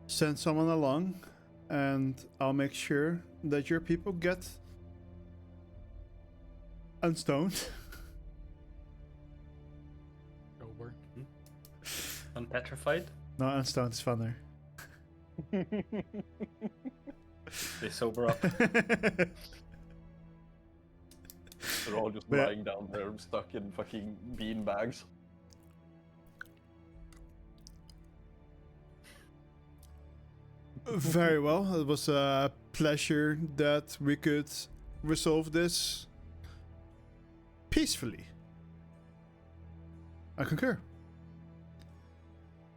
send someone along, and I'll make sure that your people get unstoned. Over. Unpetrified? No, unstoned is funner. They sober up. They're all just Yeah. lying down there, stuck in fucking bean bags. Very well. It was a pleasure that we could resolve this peacefully. I concur.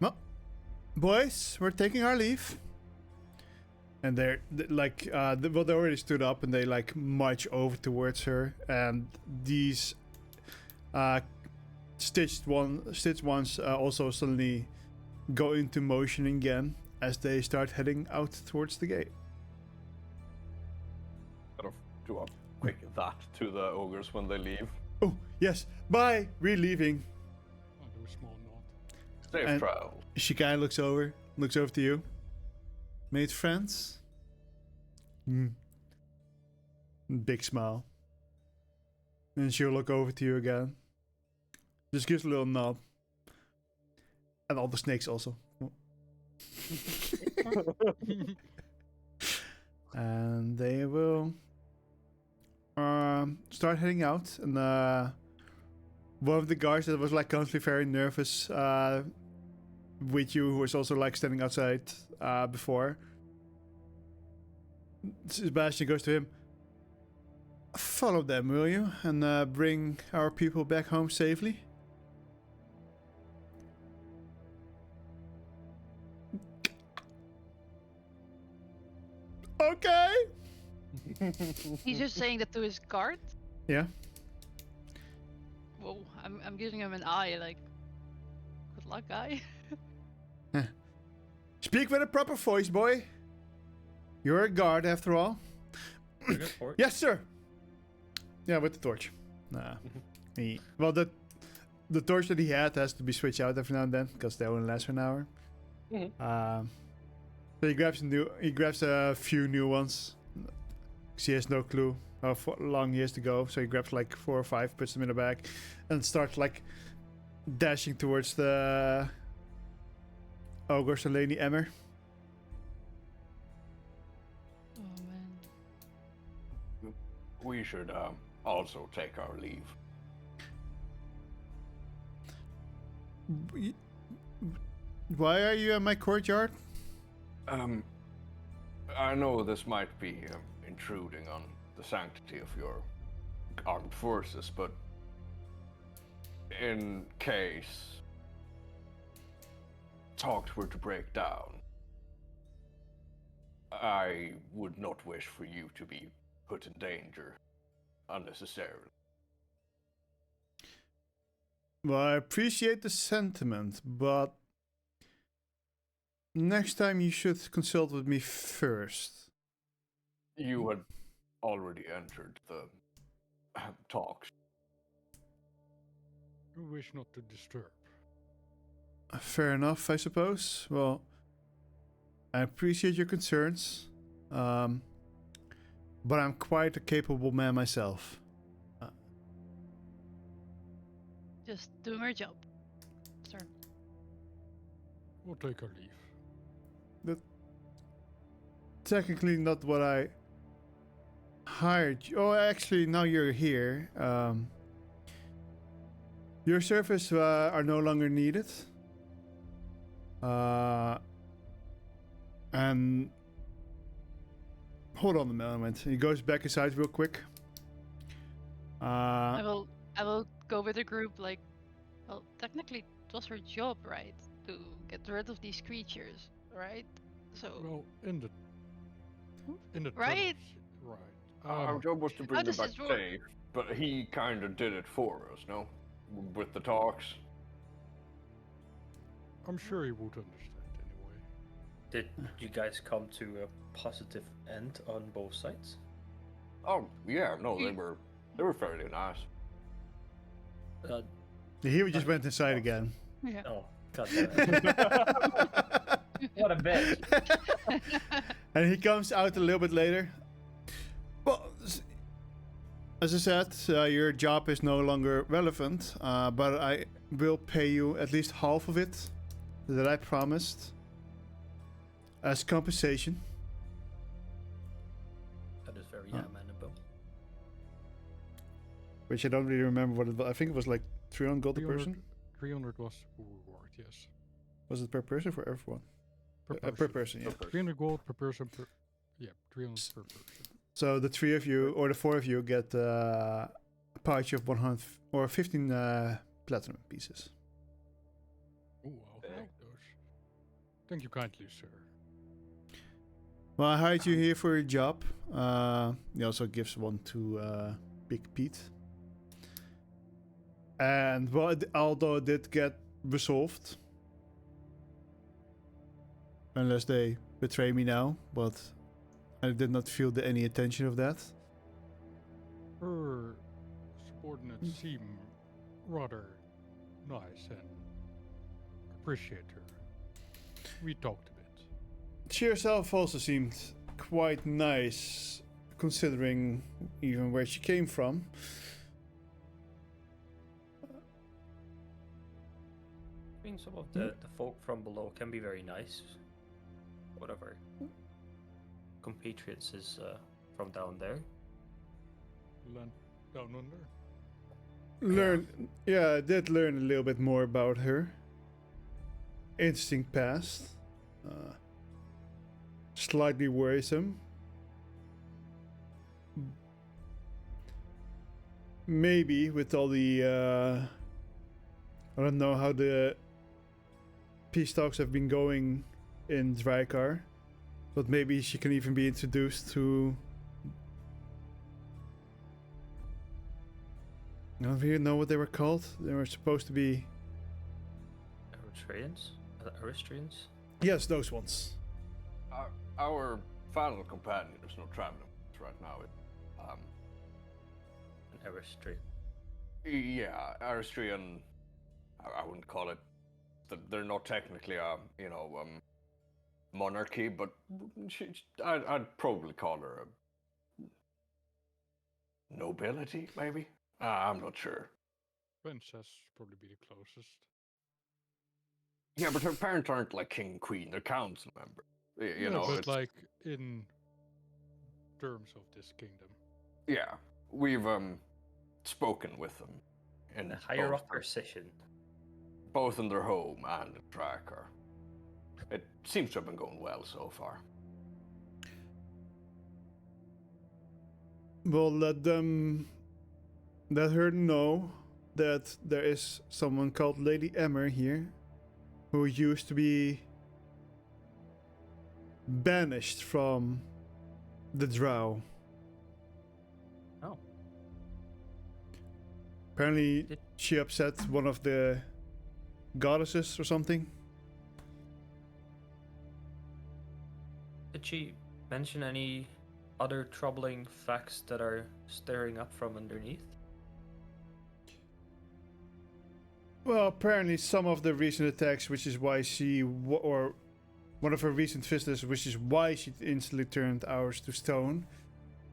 Well, boys, we're taking our leave. And they already stood up and they like march over towards her, and these stitched ones also suddenly go into motion again as they start heading out towards the gate. Kind of do a quick that to the ogres when they leave. Oh yes, bye. We're leaving. I'll do a small nod. Safe And- travel. She kind of looks over to you. Made friends? Big smile. And she'll look over to you again. Just gives a little nod. And all the snakes also. And they will start heading out. And one of the guards that was like currently very nervous with you, who was also like standing outside before, Sebastian goes to him. Follow them, will you? And bring our people back home safely? Okay. He's just saying that to his guard. Yeah. Whoa, I'm giving him an eye, like, good luck, guy. Speak with a proper voice, boy. You're a guard, after all. Yes, sir. Yeah, with the torch. Nah. Well, the torch that he had has to be switched out every now and then because they only last for an hour. So he grabs a few new ones. He has no clue how long he has to go. So he grabs like 4 or 5, puts them in the bag, and starts like dashing towards the Ogre Selene Emmer. Oh man. We should also take our leave. Why are you in my courtyard? I know this might be intruding on the sanctity of your armed forces, but in case talks were to break down, I would not wish for you to be put in danger unnecessarily. Well, I appreciate the sentiment, but next time you should consult with me first. You had already entered the talks. You wish not to disturb. Fair enough, I suppose. Well, I appreciate your concerns, but I'm quite a capable man myself. Just doing our job, sir. We'll take our leave. Technically not what I hired you. Oh, actually, now you're here. Your services are no longer needed. And hold on a moment. He goes back inside real quick. I will go with the group. Like, well, technically, it was her job, right, to get rid of these creatures, right? So. Well, in the right. Tunnels, right. Our job was to bring them does back this work? safe, but he kind of did it for us, no? With the talks. I'm sure he would understand anyway. Did you guys come to a positive end on both sides? Oh yeah, no, they were fairly nice. He just went inside again. Yeah. Oh, god damn it. What a bitch. And he comes out a little bit later. Well, as I said, your job is no longer relevant, but I will pay you at least half of it that I promised as compensation. That is very amenable. Which I don't really remember what it was. I think it was like 300 gold per person. 300 was the reward, yes. Was it per person or for everyone? Per person, yeah. 300 gold per person. 300 per person. So the 3 of you, or the 4 of you, get a pouch of 100 or 15 platinum pieces. Oh, I'll like those. Thank you kindly, sir. Well, I hired you here for your job. He also gives one to Big Pete. And well, although it did get resolved, unless they betray me now, but I did not feel any attention of that. Her subordinates seem rather nice and appreciate her. We talked a bit. She herself also seemed quite nice, considering even where she came from. Some of the folk from below can be very nice. One of our compatriots is from down there. Land down under. I did learn a little bit more about her. Interesting past. Slightly worrisome. Maybe with all the I don't know how the peace talks have been going in Drykar, but maybe she can even be introduced to. I don't really know what they were called. They were supposed to be. Eritreans? Aristrians? Yes, those ones. Our final companion is not traveling with us right now. An Aristrian. Yeah, Aristrian. I wouldn't call it. They're not technically a monarchy, but I'd probably call her a nobility, maybe. I'm not sure. Princess probably be the closest. Yeah, but her parents aren't like king and queen; they're council members. You know, but it's like in terms of this kingdom. yeah. We've spoken with them in The higher up position. both in their home and in Tracker. It seems to have been going well so far. We'll let her know that there is someone called Lady Emmer here who used to be banished from the Drow. Oh. Apparently she upset one of the goddesses or something. Did she mention any other troubling facts that are stirring up from underneath? Well, apparently some of the recent attacks, which is why or one of her recent visitors, which is why she instantly turned ours to stone,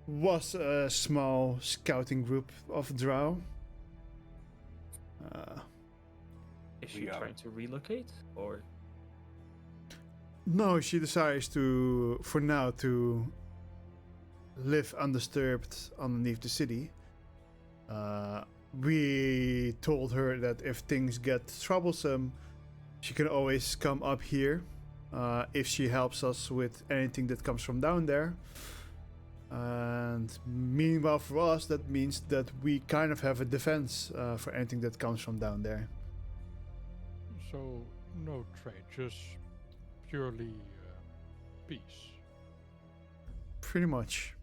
was a small scouting group of Drow. Is she trying to relocate, or? No, she desires for now, to live undisturbed underneath the city. We told her that if things get troublesome, she can always come up here if she helps us with anything that comes from down there. And meanwhile, for us, that means that we kind of have a defense for anything that comes from down there. So, no trade, just purely peace. Pretty much.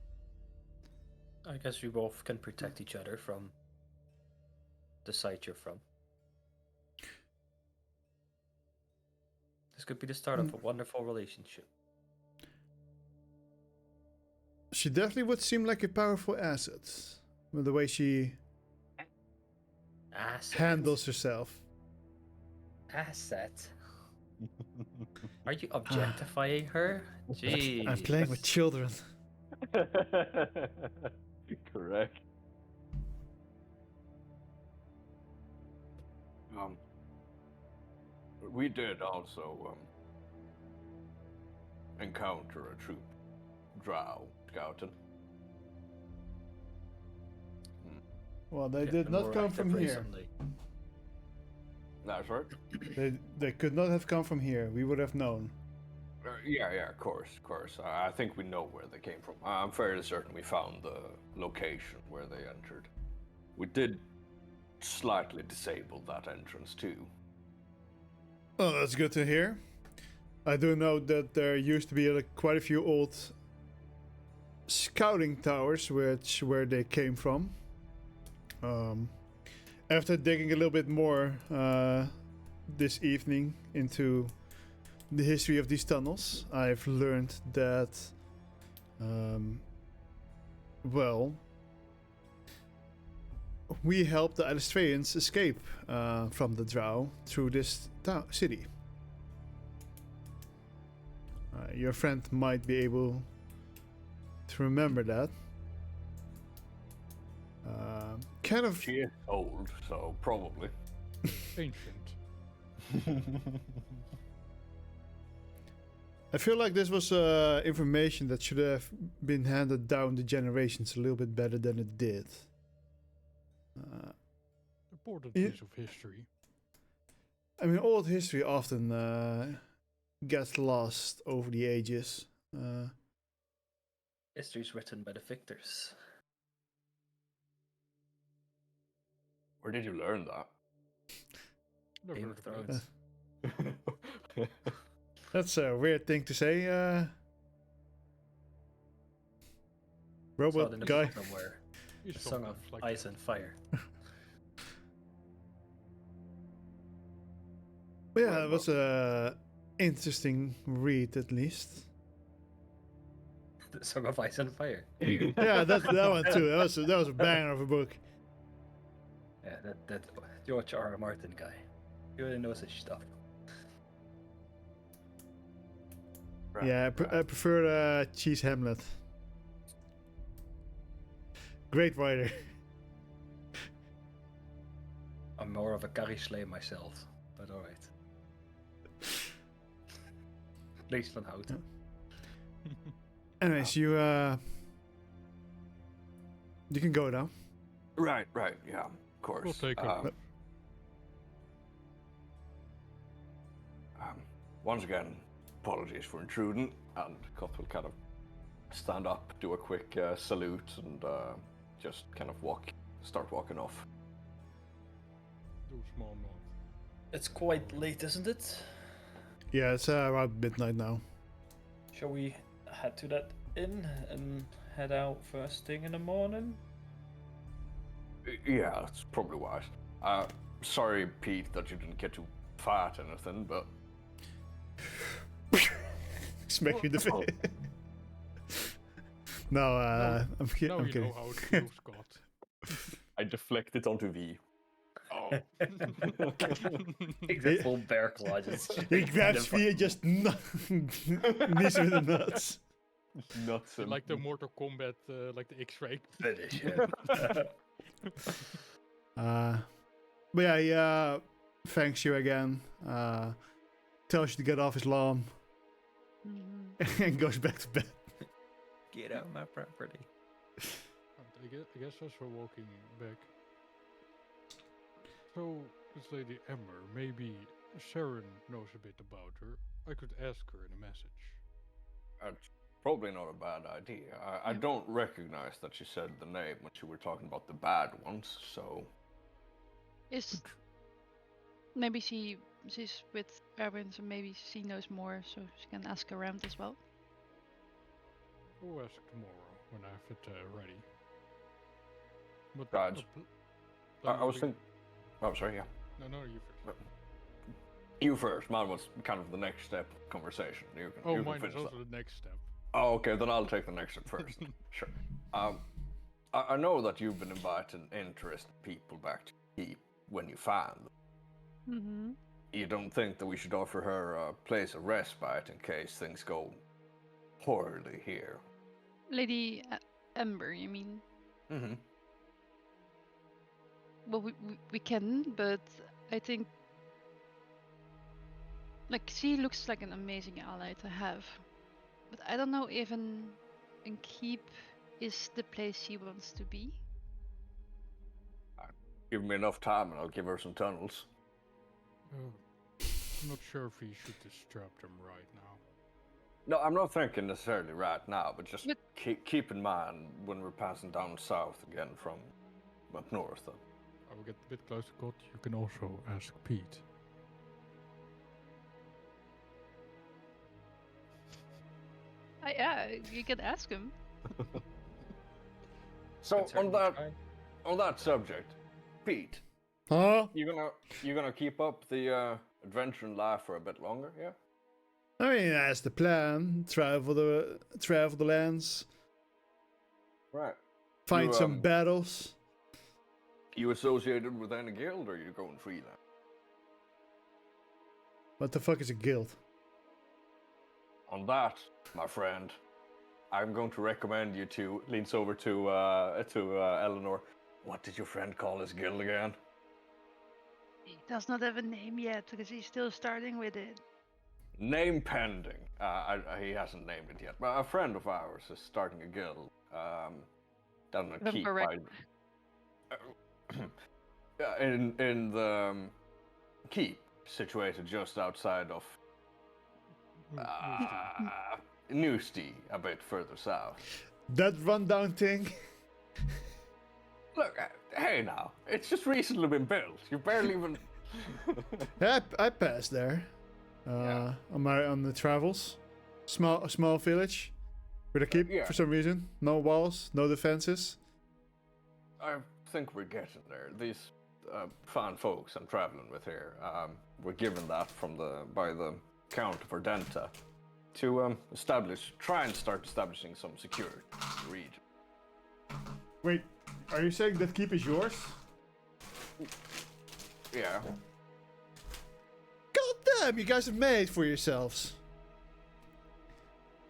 I guess we both can protect each other from the side you're from. This could be the start of a wonderful relationship. She definitely would seem like a powerful asset with the way she handles herself. Asset? Are you objectifying her? Jeez. I'm playing with children. Correct. We did also encounter a troop Drow scouting. Well, they did not come from here. That's right. They could not have come from here. We would have known. Yeah, of course. I think we know where they came from. I'm fairly certain we found the location where they entered. We did slightly disable that entrance too. Oh, that's good to hear. I do know that there used to be quite a few old scouting towers where they came from. After digging a little bit more this evening into the history of these tunnels, I've learned that, we helped the Illustrians escape from the Drow through this city. Your friend might be able to remember that. She is old, so probably. Ancient. I feel like this was information that should have been handed down the generations a little bit better than it did. Important piece of history. I mean, old history often gets lost over the ages. History's written by the victors. Where did you learn that? Game of Thrones. That's a weird thing to say. Saw it in Robot the guy. book somewhere. He's Song of like Ice and Fire. But yeah, it was a interesting read at least. The Song of Ice and Fire. Yeah, that one too. That was a banger of a book. Yeah, that George R. R. Martin guy. He really knows his stuff. Right, Yeah, I prefer Cheese Hamlet. Great writer. I'm more of a Carrie Slay myself, but alright. Least van Houten. Anyways, you can go now. Right, yeah, of course. We'll take it. Once again, apologies for intruding, and Koth will kind of stand up, do a quick salute, and just kind of start walking off. Do a small nod. It's quite late, isn't it? Yeah, it's around midnight now. Shall we head to that inn and head out first thing in the morning? Yeah, that's probably wise. Sorry, Pete, that you didn't get to fart anything, but... Smack you in the face. No, I'm kidding. Now I'm you kidding. know how it feels, Scott. I deflect it onto V. Oh. Takes a full bear claw just. He grabs me and just knees with the nuts. Nuts and... Like the Mortal Kombat, like the X-ray. Finish him. But yeah, he thanks you again. Tells you to get off his lawn and goes back to bed. Get out my property. I guess as we're walking back. So, this Lady Ember, maybe Sharon knows a bit about her. I could ask her in a message. That's probably not a bad idea. I don't recognize that she said the name when she were talking about the bad ones, so... Maybe she's with Erwin, so maybe she knows more, so she can ask around as well. We'll ask tomorrow when I have it ready. But Raj, I was thinking... Oh, sorry, yeah. No, you first. You first. Mine was kind of the next step of the conversation. You can Mine is finish also that. the next step. Oh, okay, then I'll take the next step first. Sure. I know that you've been inviting interested people back to keep when you find them. Mm-hmm. You don't think that we should offer her a place of respite in case things go poorly here? Lady Ember, you mean? Mm-hmm. Well, we can, but I think... Like, she looks like an amazing ally to have. But I don't know if an keep is the place she wants to be. Give me enough time and I'll give her some tunnels. I'm not sure if we should disturb them right now. No, I'm not thinking necessarily right now, but just keep in mind when we're passing down south again from up north. I will get a bit closer, God. You can also ask Pete. Yeah, you can ask him. So on that subject, Pete, Huh? you gonna keep up the adventure in life for a bit longer, yeah? I mean, that's the plan. Travel the lands, Right. find some battles. You associated with any guild, or you going freelance? What the fuck is a guild? On that, my friend, I'm going to recommend you to leans over to Eleanor. What did your friend call his guild again? The does not have a name yet because he's still starting with it. Name pending. He hasn't named it yet, but a friend of ours is starting a guild. Down in the keep by, in the keep situated just outside of Newsty, a bit further south. That rundown thing. Look, hey now, it's just recently been built. You barely even. Yeah, I passed there. On the travels. A small village with a keep for some reason. No walls, no defenses. I think we're getting there. These fine folks I'm traveling with here were given that by the Count of Ardenta to try and start establishing some security in the region. Wait, are you saying that keep is yours? Yeah. God damn, you guys have made it for yourselves.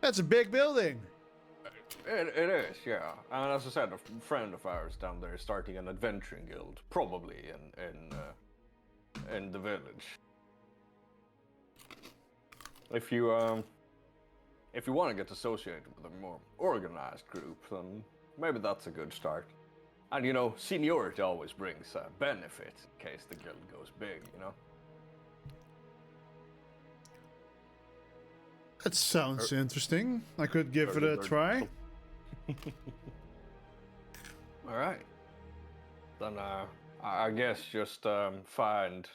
That's a big building. It is, yeah. And as I said, a friend of ours down there is starting an adventuring guild, probably in the village. If you want to get associated with a more organized group, then maybe that's a good start. And you know, seniority always brings a benefit in case the guild goes big, you know? That sounds interesting. I could give it a try. Alright. Then I guess just find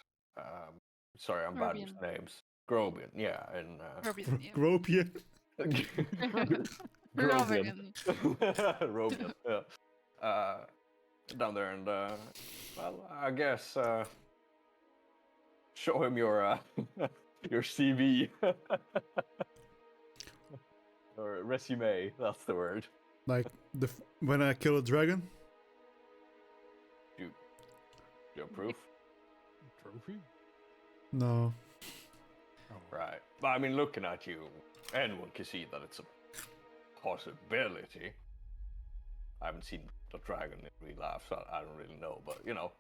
sorry, I'm bad with names. Grobian, yeah, and Grobian, yeah. Grobian. Grobian. Robian, yeah. Down there and well, I guess show him your your CV. Or resume, that's the word. Like when I kill a dragon? You have proof? Trophy? No. Oh. Right. But I mean, looking at you, anyone can see that it's a possibility. I haven't seen the dragon in real life, so I don't really know, but you know,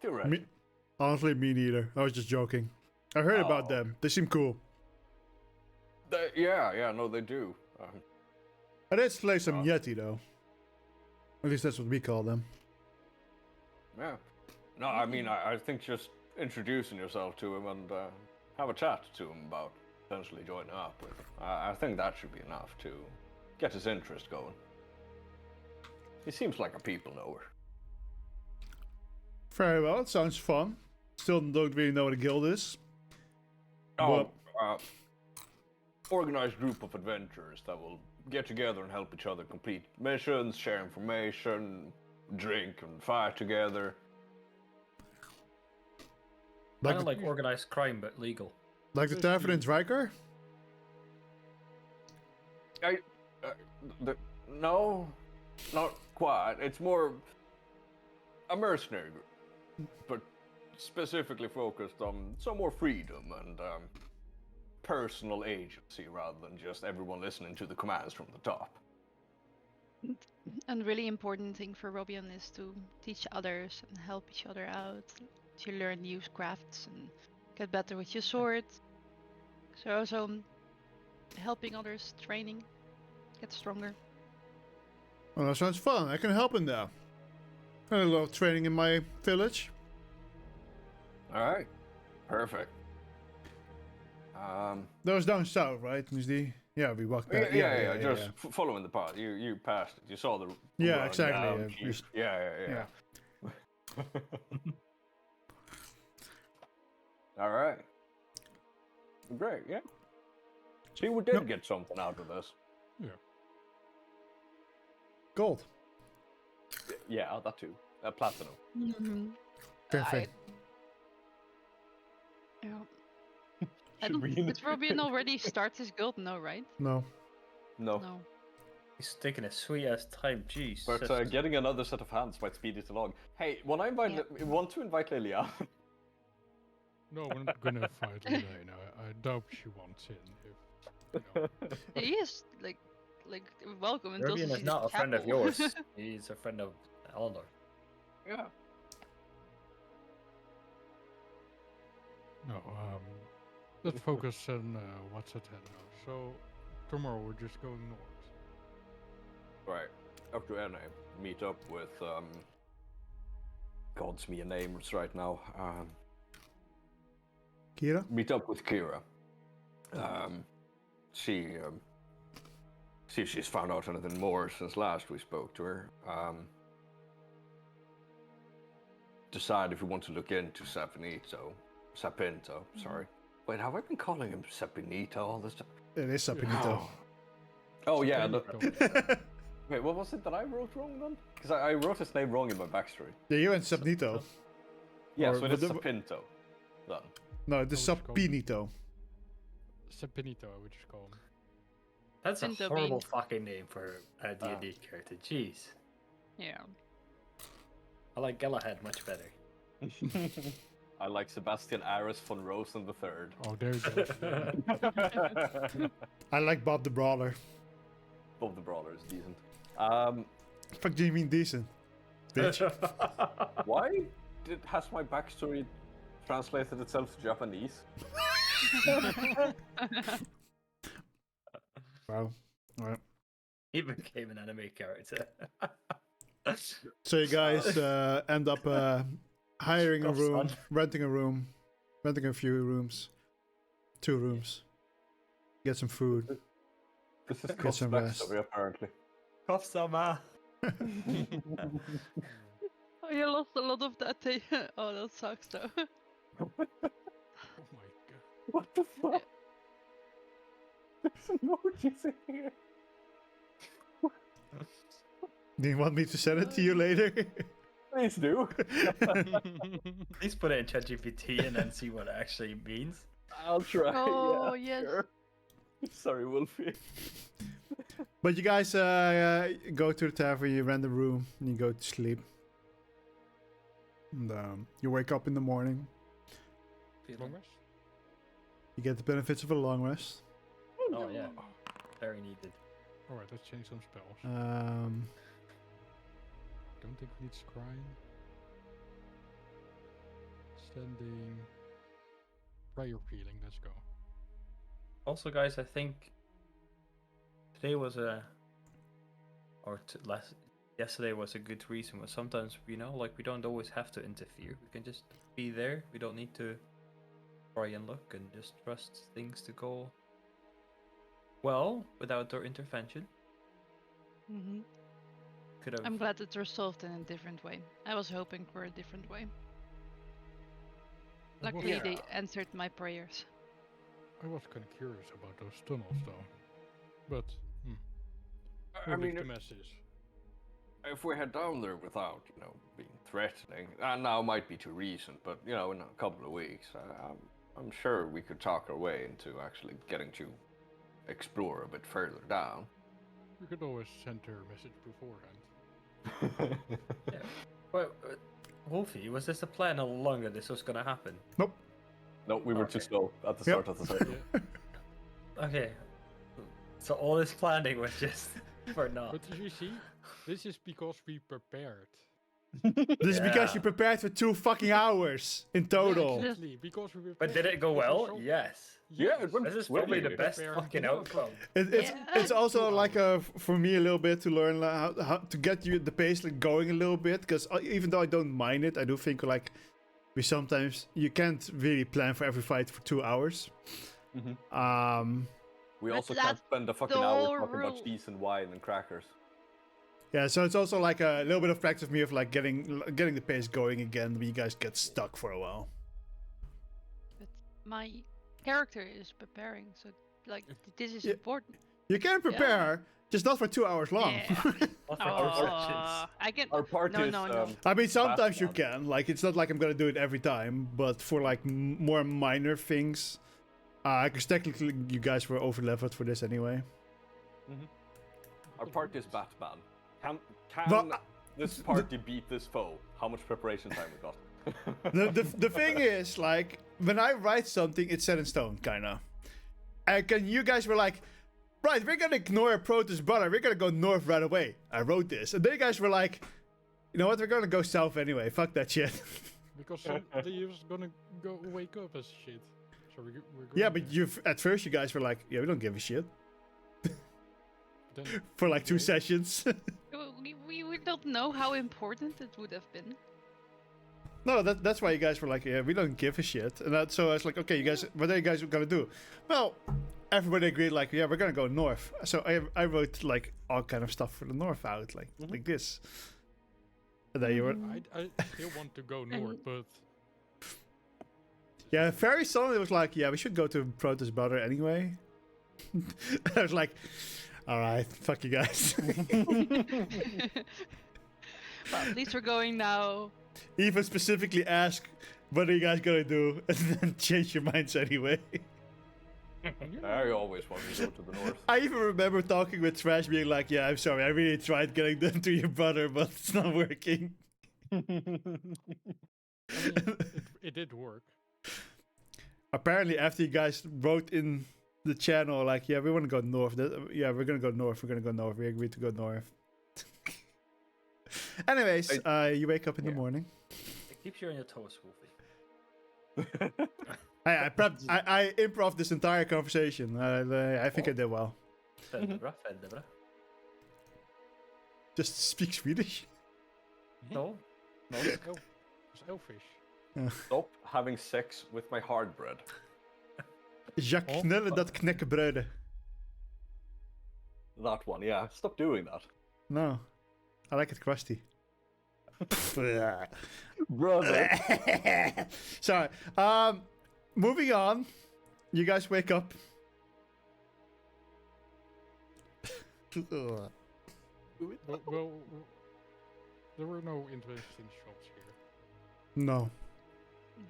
theoretically. Honestly, me neither. I was just joking. I heard about them. They seem cool. Yeah, no, they do. I did slay some Yeti, though. At least that's what we call them. Yeah. No, I mean, I think just introducing yourself to him and have a chat to him about potentially joining up with him. I think that should be enough to get his interest going. He seems like a people knower. Very well, it sounds fun. Still don't really know what a guild is. Organized group of adventurers that will get together and help each other complete missions, share information, drink and fight together. Kind of like organized crime, but legal. Like the Tavern in Riker? No, not quite. It's more a mercenary group, but specifically focused on some more freedom and personal agency rather than just everyone listening to the commands from the top. And really important thing for Robian is to teach others and help each other out, to learn new crafts and get better with your sword. So also helping others, training, get stronger. Well, that sounds fun. I can help in there. I had a lot of training in my village. Alright, perfect. That was down south, right? Yeah, we walked back. Yeah, just following the path. You passed it. You saw the. Yeah, exactly. Yeah. All right. Great. Yeah. See, we did get something out of this. Yeah. Gold. Yeah, that too. Platinum. Mm-hmm. Perfect. Yeah. Did Robian already start his guild? No, right? No. He's taking a sweet ass time, jeez. But getting another set of hands might speed it along. Hey, want to invite Lilia? No, we're not gonna fight Lilia. I doubt she wants in. If, you know. He is like welcome until Robian is not a friend of yours. He's a friend of Eleanor. Yeah. No, let's focus on what's at hand now. So, tomorrow we're just going north. Right. Up to NA. Meet up with, God's me a names right now. Kira? Meet up with Kira. See if she's found out anything more since last we spoke to her. Decide if we want to look into Sapinito, sorry. Wait, have I been calling him Sapinito all this time? It is Sapinito. Oh yeah. Sapinito. Wait, what was it that I wrote wrong then? Because I wrote his name wrong in my backstory. Yeah, you went Sapinito. Yeah, Or so it's the- Sapinto. Then. No, it is I would just call Sapinito. Sapinito, I would just call him. That's a Pinto horrible bean. fucking name for a D&D character. Jeez. Yeah. I like Galahad much better. I like Sebastian Aris von Rosen III. Oh, there you go. I like Bob the Brawler. Bob the Brawler is decent. Fuck do you mean decent? Bitch. Why has my backstory translated itself to Japanese? Wow. Alright. He became an anime character. So you guys end up hiring a Stuff, room, son. renting a few rooms. 2 rooms. Get some food. This is Get Coff's some rest. backstory, apparently. Kof-sama. Oh, you lost a lot of that. Oh, that sucks though. Oh my god. What the fuck? There's emojis in here. Do you want me to send it to you later? Please do. Please put it in ChatGPT and then see what it actually means. I'll try. Oh, yeah, yes. Sure. Sorry, Wolfie. But you guys go to the tavern, you rent a room, and you go to sleep. And you wake up in the morning. Long rest? You get the benefits of a long rest. Oh yeah, very needed. Alright, let's change some spells. Don't think we need scrying. Standing. Prayer healing, let's go. Also, guys, I think today was yesterday was a good reason. But sometimes, like we don't always have to interfere. We can just be there. We don't need to try and look and just trust things to go well without their intervention. Hmm. Could have. I'm glad it's resolved in a different way. I was hoping for a different way. Luckily, Yeah. they answered my prayers. I was kind of curious about those tunnels though. But, I we'll leave mean, the message. if we head down there without, being threatening, and now might be too recent, but in a couple of weeks, I'm sure we could talk our way into actually getting to explore a bit further down. We could always send her a message beforehand. Yeah. Well, Wolfie, was this a plan all along that this was gonna happen? Nope. No, we were too Okay. slow at the Yep. start of the cycle. Yeah. Okay. So all this planning was just for naught. But you see, this is because we prepared. This is because Yeah. you prepared for 2 fucking hours in total. Yeah, exactly, because we prepared. But did it go This was well? so- Yes. Yeah, it went This is probably the swimmingly. best Fair fucking enough. outcome. It's Yeah. also like for me a little bit to learn how to get you the pace going a little bit, because even though I don't mind it, I do think like you can't really plan for every fight for 2 hours. We But also that's can't spend a fucking the hour whole talking about rule. cheese and wine and crackers. Yeah, so it's also like a little bit of practice for me of like getting the pace going again when you guys get stuck for a while. But my character is preparing, so like this is Yeah. important. You can prepare, just not for 2 hours long. Yeah. Not for our sections. I can. Our party No, is, no, no. I mean, sometimes you Batman. can. Like, it's not like I'm gonna do it every time, but for like more minor things, because technically you guys were over leveled for this anyway. Our party is Batman. Can Well, this party beat this foe? How much preparation time we got? The thing is, like, when I write something, it's set in stone, kinda. And you guys were like, right, we're gonna ignore Protoss brother, we're gonna go north right away. I wrote this. And then you guys were like, you know what, we're gonna go south anyway, fuck that shit. Because somebody is gonna go wake up as shit. So we're going Yeah, but there. at first you guys were like, yeah, we don't give a shit. Then For like 2 go. sessions. We don't know how important it would have been. No, that's why you guys were like, yeah, we don't give a shit. And so I was like, okay, you guys, what are you guys gonna do? Well, everybody agreed, like, yeah, we're gonna go north. So I wrote like all kind of stuff for the north out, like this. And then you were, I still want to go north, but yeah, very suddenly it was like, yeah, we should go to Proto's brother anyway. I was like, all right, fuck you guys. Well, at least we're going now. Even specifically ask, what are you guys gonna do? And then change your minds anyway. I always want to go to the north. I even remember talking with Trash being like, yeah, I'm sorry, I really tried getting them to your brother, but it's not working. I mean, it did work. Apparently, after you guys wrote in the channel, like, yeah, we want to go north. Yeah, we're gonna go north. We're gonna go north. We agreed to go north. Anyways, you wake up in the morning. It keeps you on your toes, Wolfie. I improv this entire conversation. I think I did well. Veldig bra. Just speak Swedish. No. It's elfish. Stop having sex with my hard bread. Jag knullen dat knäckebrödet. That one, yeah. Stop doing that. No, I like it crusty. Brother. Sorry. Moving on. You guys wake up. Well, there were no interesting shops here. No.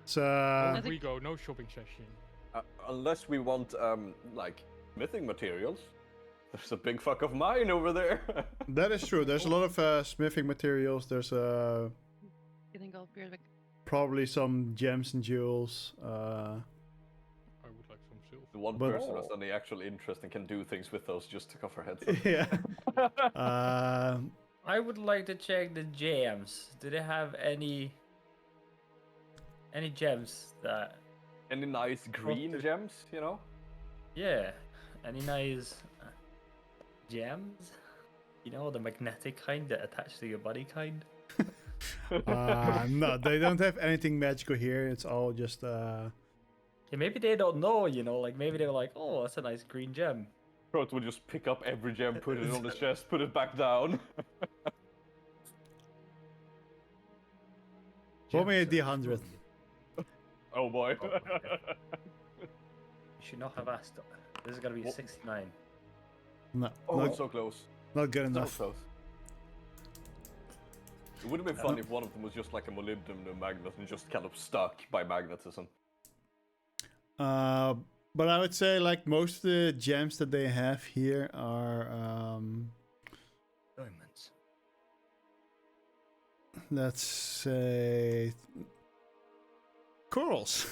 So Where we go, no shopping session. Unless we want, like, smithing materials. There's a big fuck of mine over there. that is true. There's a lot of smithing materials. There's Getting all weird. probably some gems and jewels. I would like some silver. The one But- person who's done the actual interest and can do things with those just to cover heads. Yeah. I would like to check the gems. Do they have any gems that? Any nice green gems, you know? Yeah. Any nice gems? You know, the magnetic kind that attach to your body kind. No, they don't have anything magical here. It's all just Yeah, maybe they don't know. You know, like maybe they were like, "Oh, that's a nice green gem." Crot would just pick up every gem, put it on his chest, put it back down. roll me a D100. Oh boy. Oh, okay. You should not have asked. This is gonna be What? 69. No, Oh, not, so close. not good So enough. close. It would have been fun if one of them was just like a molybdenum magnet and just kind of stuck by magnetism. But I would say like most of the gems that they have here are Diamonds. let's say corals.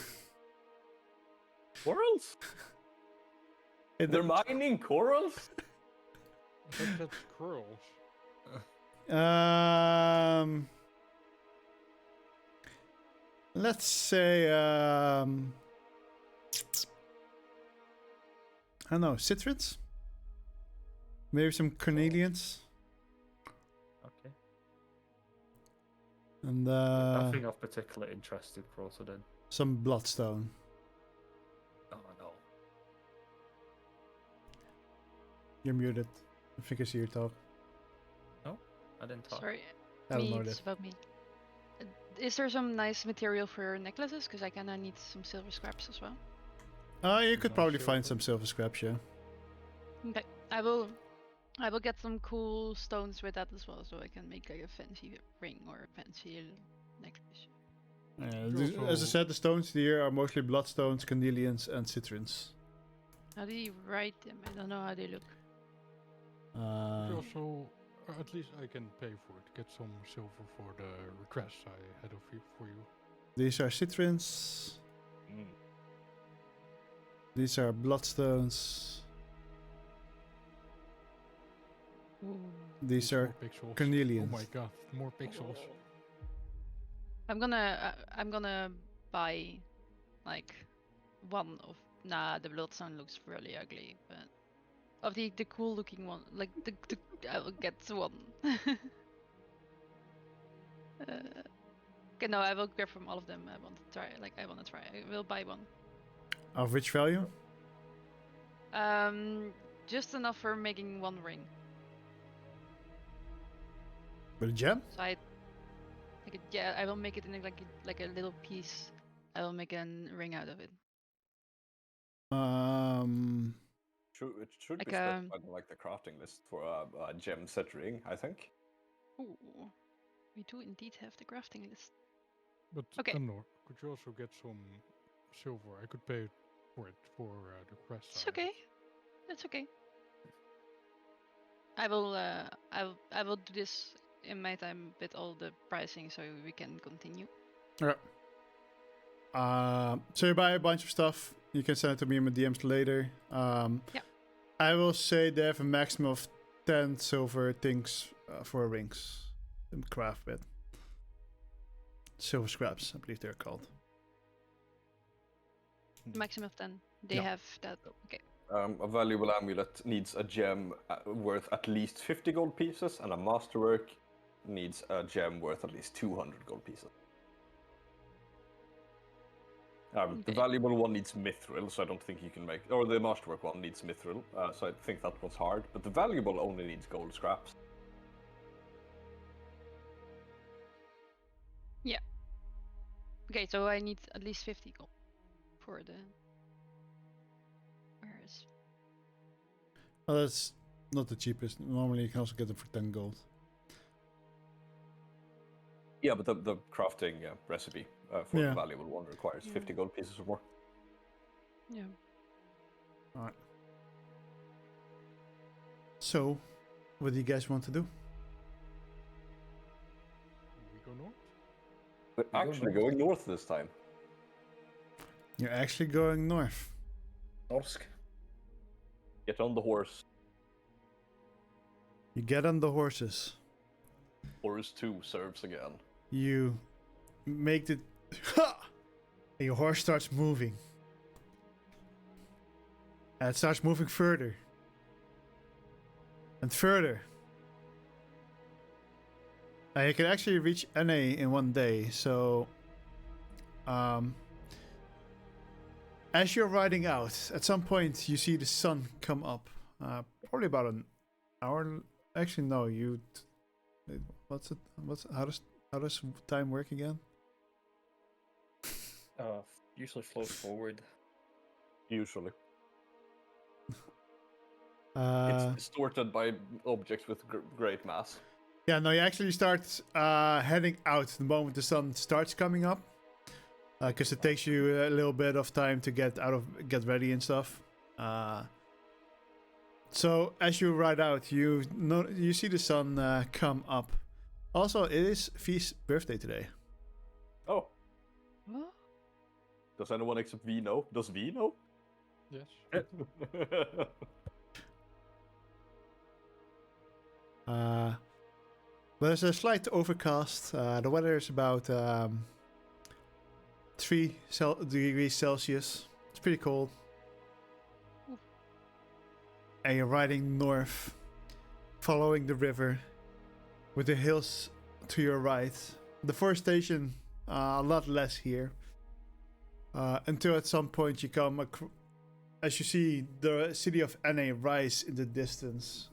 Corals? They're mining corals? That's corals. Let's say I don't know, citrons? Maybe some cornelians? Okay. And Nothing of particular interest to Crossy then. some bloodstone. Oh no. You're muted. I think I see your talk. I didn't talk. Sorry, I don't know it's that. about me. Is there some nice material for necklaces? Because I kinda need some silver scraps as well. You could No probably find silver. some silver scraps, yeah. Okay, I will get some cool stones with that as well, so I can make like a fancy ring or a fancy necklace. As I said, the stones here are mostly bloodstones, cornelians, and citrons. How do you write them? I don't know how they look. You also, at least I can pay for it. Get some silver for the request I had for you. These are citrons. Mm. These are bloodstones. These are More pixels. cornelians. Oh my god, more pixels. I'm gonna buy like one of the bloodstone looks really ugly, but of the cool looking one, like the I will get one. Okay, no, I will grab from all of them. I want to try. I want to try. I will buy one. Of which value? Just enough for making one ring. With a gem? So I will make it in like a little piece. I will make a ring out of it. It should Like, be specified in like the crafting list for a gem set ring, I think. Ooh, we do indeed have the crafting list. But Okay. Nor, could you also get some silver? I could pay for it for the quest. It's okay. That's okay. I will do this in my time with all the pricing, so we can continue. Okay. So you buy a bunch of stuff. You can send it to me in my DMs later. Yeah. I will say they have a maximum of 10 silver things for rings and craft with. Silver scraps, I believe they're called. Maximum of 10. They Yeah. have that. Okay. A valuable amulet needs a gem worth at least 50 gold pieces, and a masterwork needs a gem worth at least 200 gold pieces. The valuable one needs mithril, so I don't think you can make... Or the masterwork one needs mithril, so I think that one's hard. But the valuable only needs gold scraps. Yeah. Okay, so I need at least 50 gold for the... Where is... Well, that's not the cheapest. Normally you can also get them for 10 gold. Yeah, but the crafting recipe for the valuable one requires 50 gold pieces or more. Yeah. Alright. So, what do you guys want to do? We go north? We're actually going north this time. You're actually going north. Norsk. Get on the horse. You get on the horses. Horse 2 serves again. You make the... Ha! And your horse starts moving. And it starts moving further. And further. And you can actually reach NA in one day, so... as you're riding out, at some point you see the sun come up. Probably about an hour... Actually, no, you... How does time work again? Usually flows forward. Usually. It's distorted by objects with great mass. Yeah, no, you actually start heading out the moment the sun starts coming up. Because it takes you a little bit of time to get ready and stuff. So as you ride out, you see the sun come up. Also, it is V's birthday today. Oh. What? Does anyone except V know? Does V know? Yes. But there's a slight overcast. The weather is about 3 degrees Celsius. It's pretty cold. Oof. And you're riding north, following the river, with the hills to your right. Deforestation, a lot less here. Until at some point you come as you see the city of NA rise in the distance.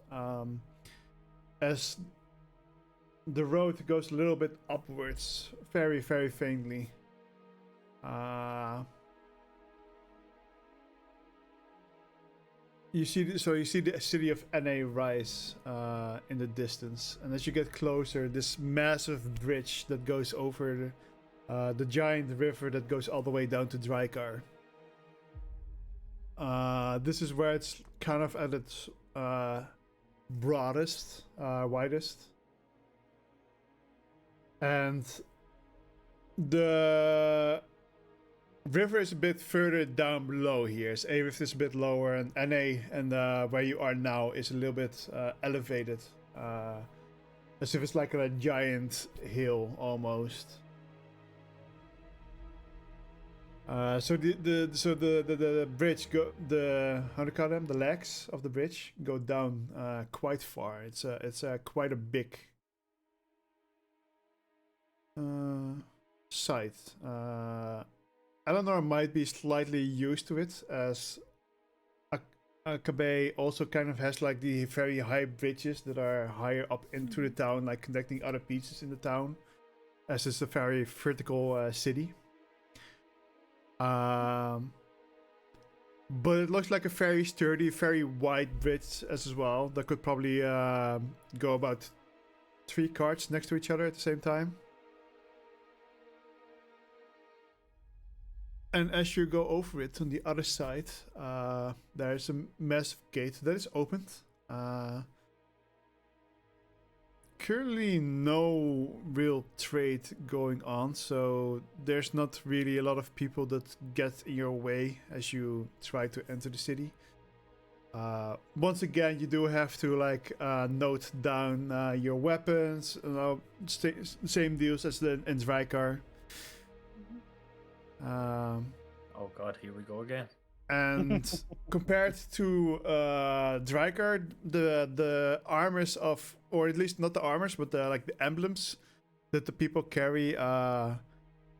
As the road goes a little bit upwards, very, very faintly. You see the city of NA rise in the distance, and as you get closer, this massive bridge that goes over the giant river that goes all the way down to Draikar. This is where it's kind of at its broadest, widest, and the river is a bit further down below here. So Avith is a bit lower, and NA and where you are now is a little bit elevated, as if it's like a giant hill almost. So the bridge how do you call them, the legs of the bridge go down quite far. It's quite a big site. Eleanor might be slightly used to it, as Akabe also kind of has like the very high bridges that are higher up into the town, like connecting other pieces in the town, as it's a very vertical city. But it looks like a very sturdy, very wide bridge as well. That could probably go about 3 carts next to each other at the same time. And as you go over it on the other side, there's a massive gate that is opened. Currently no real trade going on, so there's not really a lot of people that get in your way as you try to enter the city. Once again, you do have to like note down your weapons. Same deals as in Drijkar. Oh god, here we go again. And compared to Drijkar, the armors of, or at least not the armors, but the emblems that the people carry,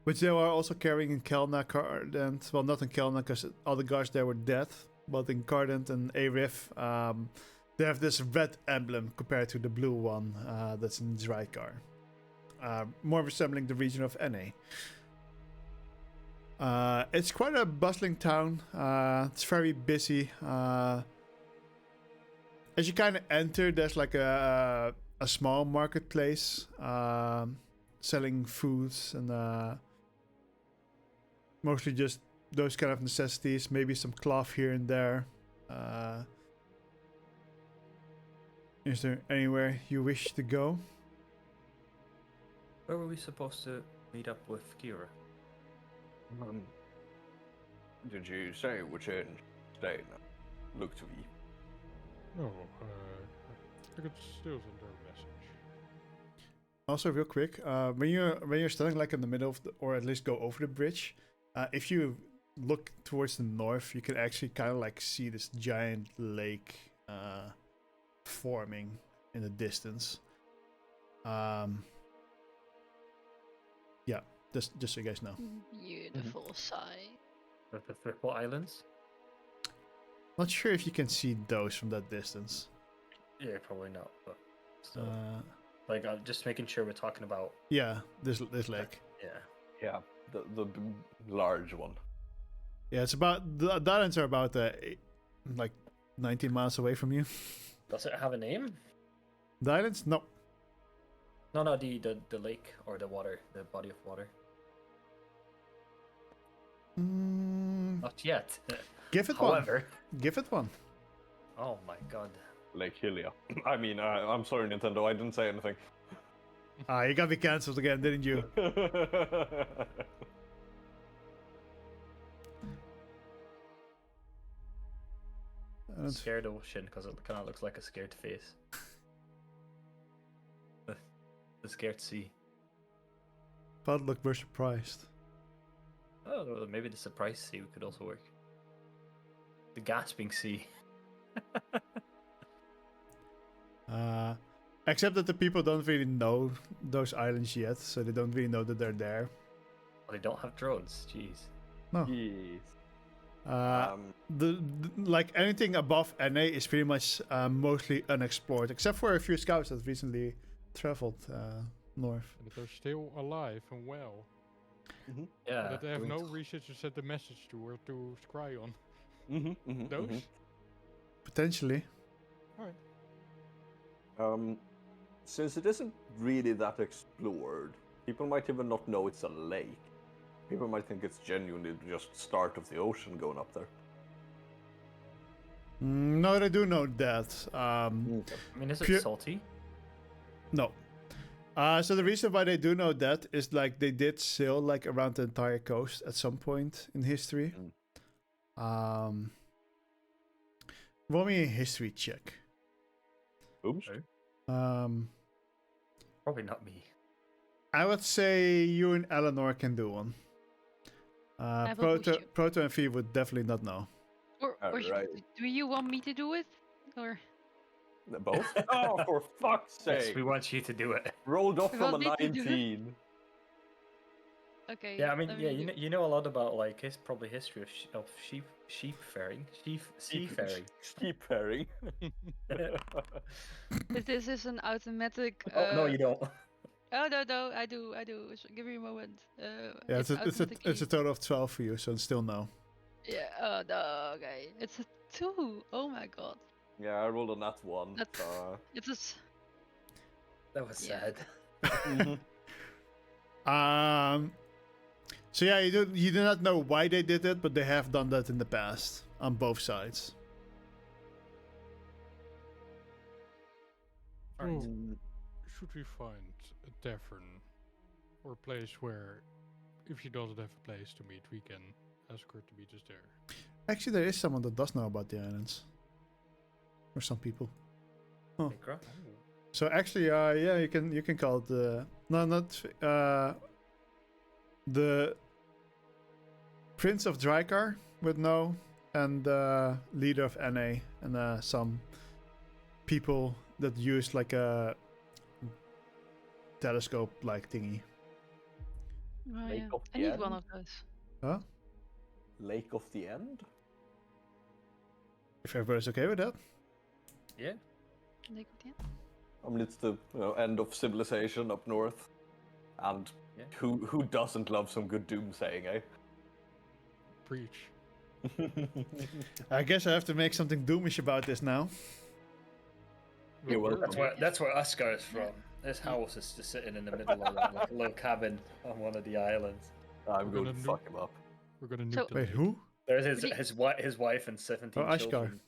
which they are also carrying in Kelna, Cardent. Well, not in Kelna because all the guards there were dead, but in Cardent and Arif, they have this red emblem compared to the blue one that's in Drijkar, more resembling the region of NA. It's quite a bustling town. It's very busy. As you kind of enter, there's like a small marketplace selling foods and mostly just those kind of necessities. Maybe some cloth here and there. Is there anywhere you wish to go? Where were we supposed to meet up with Kira? Did you say which end state look to be? No, I could still send her a message. Also, real quick, when you're standing like in the middle of or at least go over the bridge, if you look towards the north, you can actually kind of like see this giant lake forming in the distance. Yeah, just so you guys know. Beautiful sight. The Triple Islands? Not sure if you can see those from that distance. Yeah, probably not, but still. Like, I'm just making sure we're talking about... Yeah, this lake. Yeah, the large one. Yeah, it's about... The islands are about like 19 miles away from you. Does it have a name? The islands? No. No, the lake or the water, the body of water. Not yet. Give it However. one. Give it one. Oh my god. Lake Hylia. I mean, I'm sorry, Nintendo, I didn't say anything. You got me cancelled again, didn't you? Scared ocean, because it kind of looks like a scared face. The scared sea. But look, we're surprised. Oh, well, maybe the surprise sea could also work. The gasping sea. Except that the people don't really know those islands yet, so they don't really know that they're there. Well, they don't have drones. Jeez. No. Yes. The like anything above NA is pretty much mostly unexplored, except for a few scouts that recently traveled north. And that they're still alive and well. Mm-hmm. Yeah. That they have no reason to send a message to or to scry on. Those? Potentially. Alright. Since it isn't really that explored, people might even not know it's a lake. People might think it's genuinely just start of the ocean going up there. No, they do know that. I mean, is it salty? No. So the reason why they do know that is like they did sail like around the entire coast at some point in history. Roll me a history check. Oops. Probably not me. I would say you and Eleanor can do one. I will push you. Proto and Fee would definitely not know. Or Alright. do you want me to do it? Or Both? Oh, for fuck's Yes, sake! we want you to do it. Rolled off We from a want me to do it? 19. okay. Yeah, I mean, let yeah, me do- you know a lot about like probably history of seafaring. Seafaring. This is an automatic. Oh no, you don't. Oh no, I do. Give me a moment. Yeah, it's automatically- a total of 12 for you, so it's still no. Yeah. Oh no. Okay. It's a 2. Oh my god. Yeah, I rolled a nat 1. It's a. That was Yeah. sad. So yeah, you do not know why they did it, but they have done that in the past on both sides. Oh, should we find a tavern or a place where, if she doesn't have a place to meet, we can ask her to meet us there? Actually, there is someone that does know about the islands. Or some people. Hey, Crow. So actually, yeah, you can call it the Prince of Drakkar would know, and leader of NA, and some people that use like a telescope-like thingy. Oh Lake yeah. of I the need one End? of those. Huh? Lake of the End? If everybody's okay with that. Yeah. Lake of the End? I mean, it's the end of civilization up north. And Yeah. who doesn't love some good doomsaying, eh? Preach. I guess I have to make something doomish about this now. You're welcome. That's where Oscar is from. This house is just sitting in the middle of like a little cabin on one of the islands. I'm We're going to gonna fuck him up. We're gonna nuke So- the Wait, lake. who? There's Really? his wife and 17 Oh, Ashgar. children.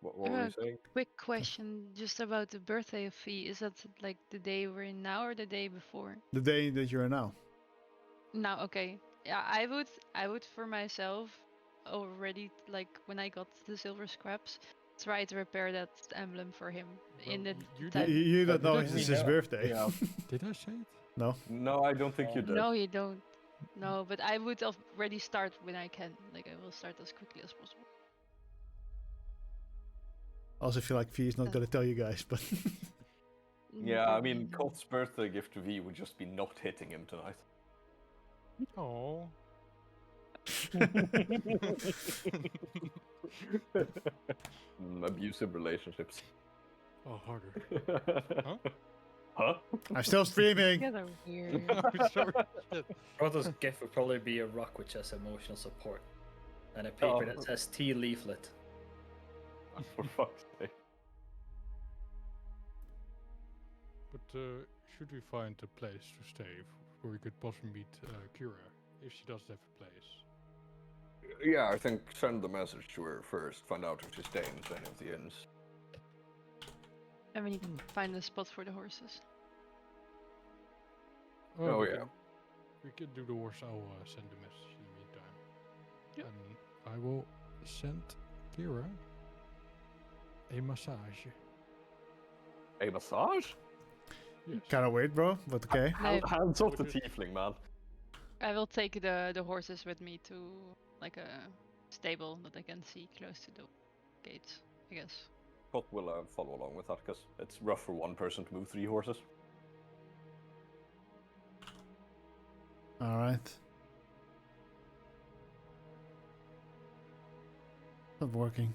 What were you saying? Quick question, just about the birthday of Fee. Is that like the day we're in now or the day before? The day that you are now. Now, okay. Yeah, I would for myself already, like when I got the silver scraps, try to repair that emblem for him in the Well, you time. did. You don't Did know I it's say his that? birthday. Yeah. Did I say it? No. No, I don't think you did. No, you don't. No, but I would already start when I can. Like I will start as quickly as possible. Also feel like V is not gonna tell you guys, but Yeah, I mean, Koth's birthday gift to V would just be not hitting him tonight. Oh. Abusive relationships. Oh, harder. Huh? Huh? I'm still streaming. You guys are weird. I'm sorry. Shit. Brother's gift would probably be a rock with just emotional support and a paper that says tea leaflet. For fuck's sake. But should we find a place to stay where we could possibly meet Kira if she does have a place? Yeah, I think send the message to her first. Find out if she's staying in any of the inns. And we need to find a spot for the horses. Oh, we yeah. can- We can do the horse. I'll send the message in the meantime. Yep. And I will send Kira a massage. A massage? Yes. Kinda weird, bro, but okay. Hands off the Would you- tiefling, man. I will take the horses with me to like a stable that I can see close to the gates, I guess. Koth will follow along with that, because it's rough for one person to move 3 horses. Alright. Not working.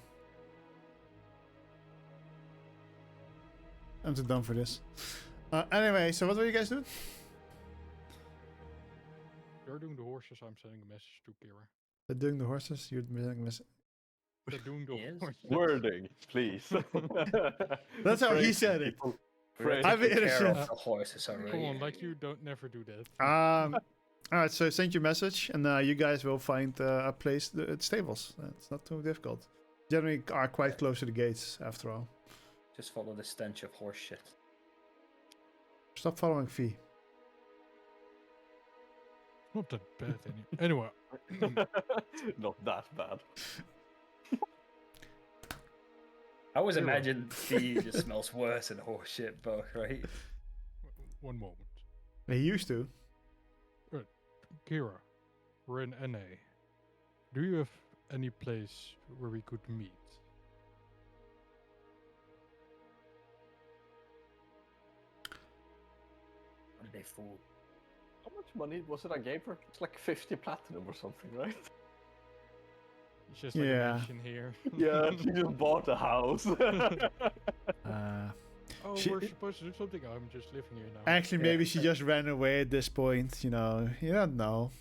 I'm too dumb for this. Anyway, so what were you guys doing? You're doing the horses. I'm sending a message to Kira. They're doing the horses. You're doing this. They're doing the Yes. horses. Wording, please. That's how he Phrase said it. people- We're phrase I've been taking care innocent. of the horses already. Come on, like you don't never do that. Alright, so send your message, and you guys will find a place at stables. It's not too difficult. Generally are quite close to the gates, after all. Just follow the stench of horse shit. Stop following Fee. Not that bad anyway. Not that bad. I always You're right. imagine tea just smells worse than horse shit, but right? One moment. He used to. Kira, we're in NA. Do you have any place where we could meet? What did they fool? How much money was it I gave her? It's like 50 platinum or something, right? It's just like a mansion here. Yeah, she just bought a house. Oh, She- we're supposed to do something. Oh, I'm just living here now. Actually, maybe she just ran away at this point. You know, you don't know.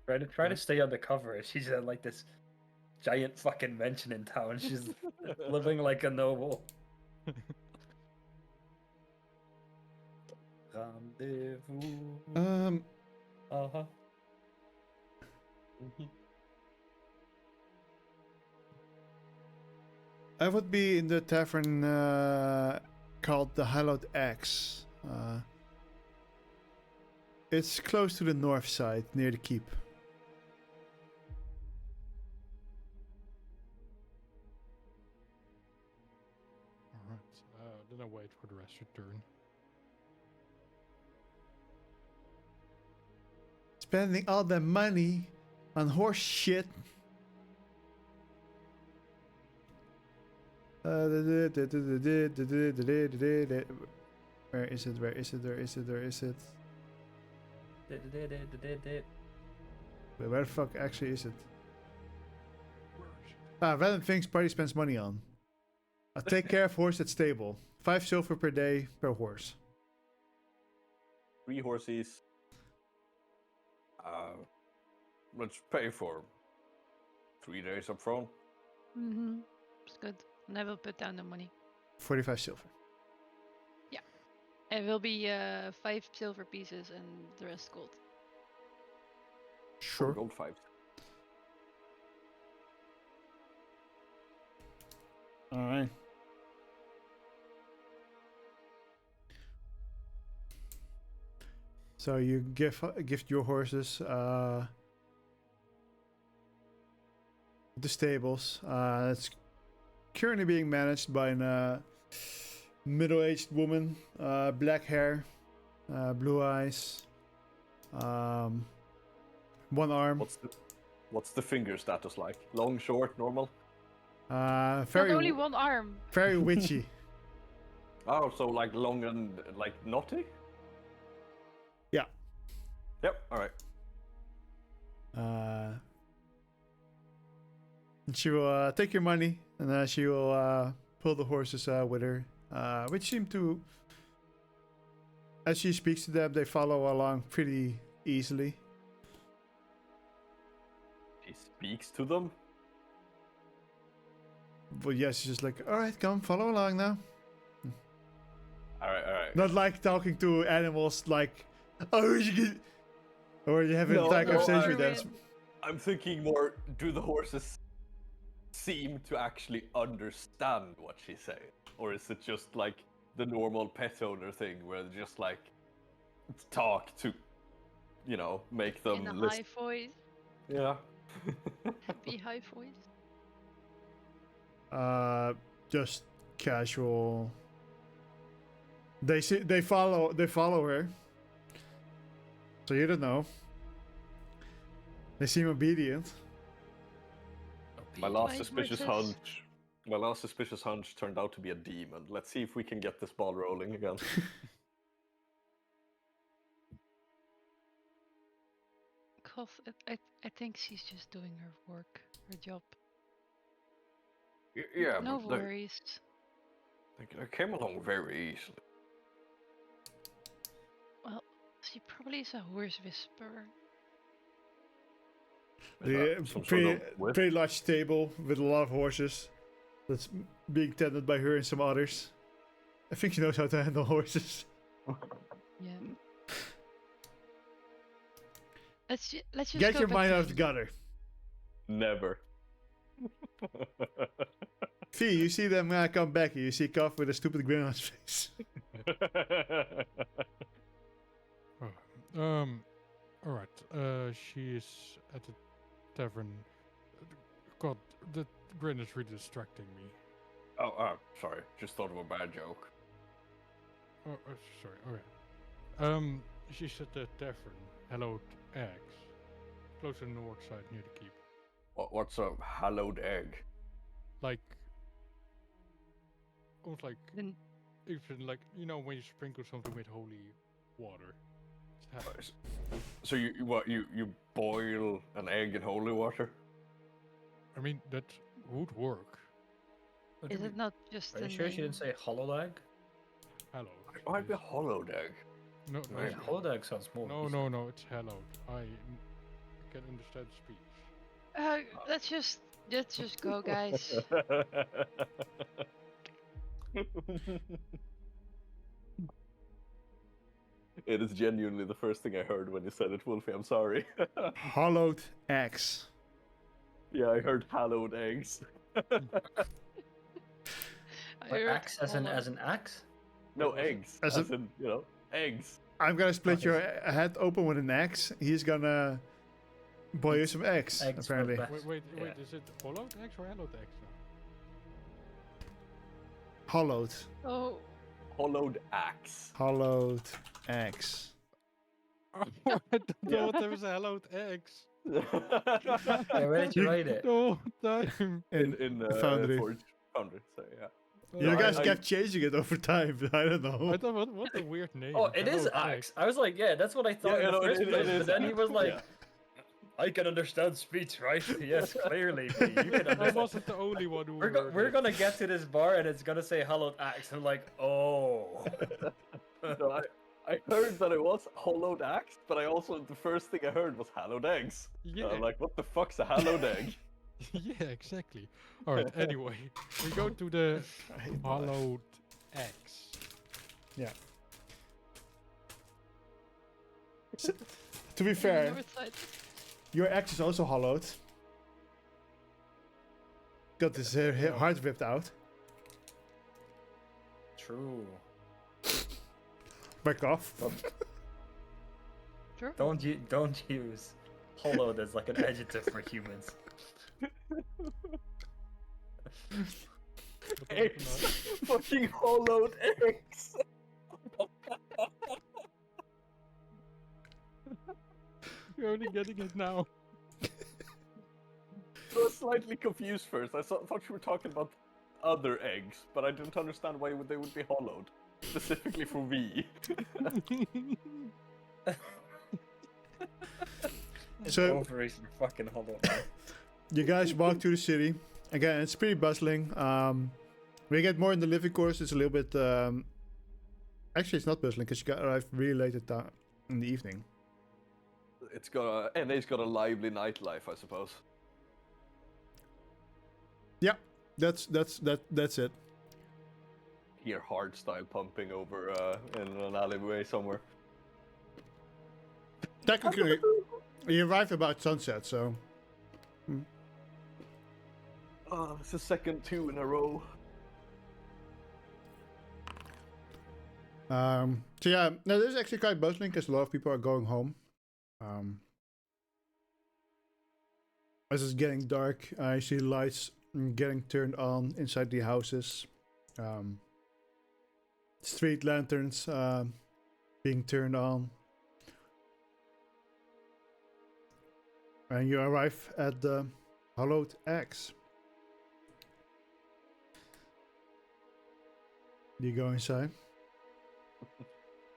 Try to stay undercover. She's at like this giant fucking mansion in town. She's living like a noble. Rendezvous. Uh-huh. I would be in the tavern called the Hallowed Axe. It's close to the north side, near the keep. Alright, then I wait for the rest to turn. Spending all the money on horse shit. Where is it? Where is it? Where is it? Where is it? Wait, where the fuck actually is it? Random things party spends money on. Take care of horse at stable. 5 silver per day per horse. 3 horses. Let's pay for 3 days up front. Mm-hmm. It's good. Never put down the money. 45 silver. It will be 5 silver pieces and the rest gold. Sure. Gold 5. Alright. So you gift your horses the stables. It's currently being managed by a middle-aged woman, black hair, blue eyes, one arm. What's the finger status like? Long, short, normal? Very Not only one arm. very witchy. Oh, so like long and like naughty? Yeah. Yep. All right. And she will take your money, and she will pull the horses with her, which seem to, as she speaks to them, they follow along pretty easily. She speaks to them. But yeah, she's just like, all right, come, follow along now. All right. Not like talking to animals, like, oh, you get, or you have an entire conversation with them. I'm thinking more. Do the horses seem to actually understand what she's saying, or is it just like the normal pet owner thing where they just like talk to, make them In a listen? high voice. Yeah. Happy high voice. Just casual. They follow her. So you don't know. They seem obedient. My last White suspicious horses. hunch turned out to be a demon. Let's see if we can get this ball rolling again. Cause I think she's just doing her work, her job. Yeah, No but worries. they came along very easily. Well, she probably is a horse whisperer. Pretty large stable with a lot of horses that's being tended by her and some others. I think she knows how to handle horses. Yeah. Let's just Get go your back mind to out of the Fee. gutter. Never. Fee, you see them come back here. You see Cuff with a stupid grin on his face. Alright, she is at the tavern. God, the grin is really distracting me. Sorry. Just thought of a bad joke. Sorry, okay. She's at the tavern, Hallowed eggs close to the north side near the keep. What's a hallowed egg? Like, almost like, Then even like, you know, when you sprinkle something with holy water. It's hallowed. So you boil an egg in holy water? I mean, that would work. is it not just Are the you sure she name? didn't say hollow egg? Hallowed. It might be a Yes. hollowed egg. No, no, Right. Yeah, hollow egg sounds more. no, decent. no, it's hallowed. I can understand speech. Let's just go, guys. It is genuinely the first thing I heard when you said it, Wolfie. I'm sorry. Hollowed eggs. Yeah, I heard hallowed eggs. I Like heard axe as hollow. an axe? No, What was it? eggs. As As a- in, you know, eggs. I'm gonna split Okay. your head open with an axe. He's gonna boil you some eggs, Eggs apparently. with Wait, Yeah. is it hollowed eggs or hallowed eggs now? Hollowed. Oh, Hollowed axe. Hollowed eggs. I don't know what there was hallowed eggs. Hey, where did you write it? The whole time. in Foundry. Foundry, so yeah. You No, guys I- kept changing it over time. I don't know. I thought, what a weird name. Oh, it is Hallowed axe. I was like, yeah, that's what I thought Yeah, in the no, first it place. is But then he axe, was like, yeah. I can understand speech, right? Yes, clearly. You can I understand. wasn't the only one who We're gonna get to this bar and it's gonna say hallowed axe. I'm like, oh. No, I heard that it was hollowed axe, but I also the first thing I heard was hallowed eggs. Yeah. I'm like, what the fuck's a hallowed egg? Yeah, exactly. Alright, anyway. We go to the I hate that. hollowed eggs. Yeah. To be fair, north side. your axe is also hollowed. Got his heart ripped out. True. Back off. True. Don't use hollowed as like an adjective for humans. But Eggs. also Fucking hollowed eggs. not- You're only getting it now. I was slightly confused first. I thought you were talking about other eggs, but I didn't understand why they would be hollowed. Specifically for V. So Operation fucking hollow. Man. you guys walk to the city. Again, it's pretty bustling. We get more in the living quarters. It's a little bit. Actually, it's not bustling because you got arrived really late in the evening. It's got a NA's got a lively nightlife, I suppose. Yeah, that's it. Hear hard style pumping over in an alleyway somewhere. Technically, you arrived about sunset, so Oh, it's the second 2 in a row. so yeah, no, this is actually quite bustling because a lot of people are going home. As it's getting dark, I see lights getting turned on inside the houses. Street lanterns being turned on. And you arrive at the hollowed eggs. Do you go inside?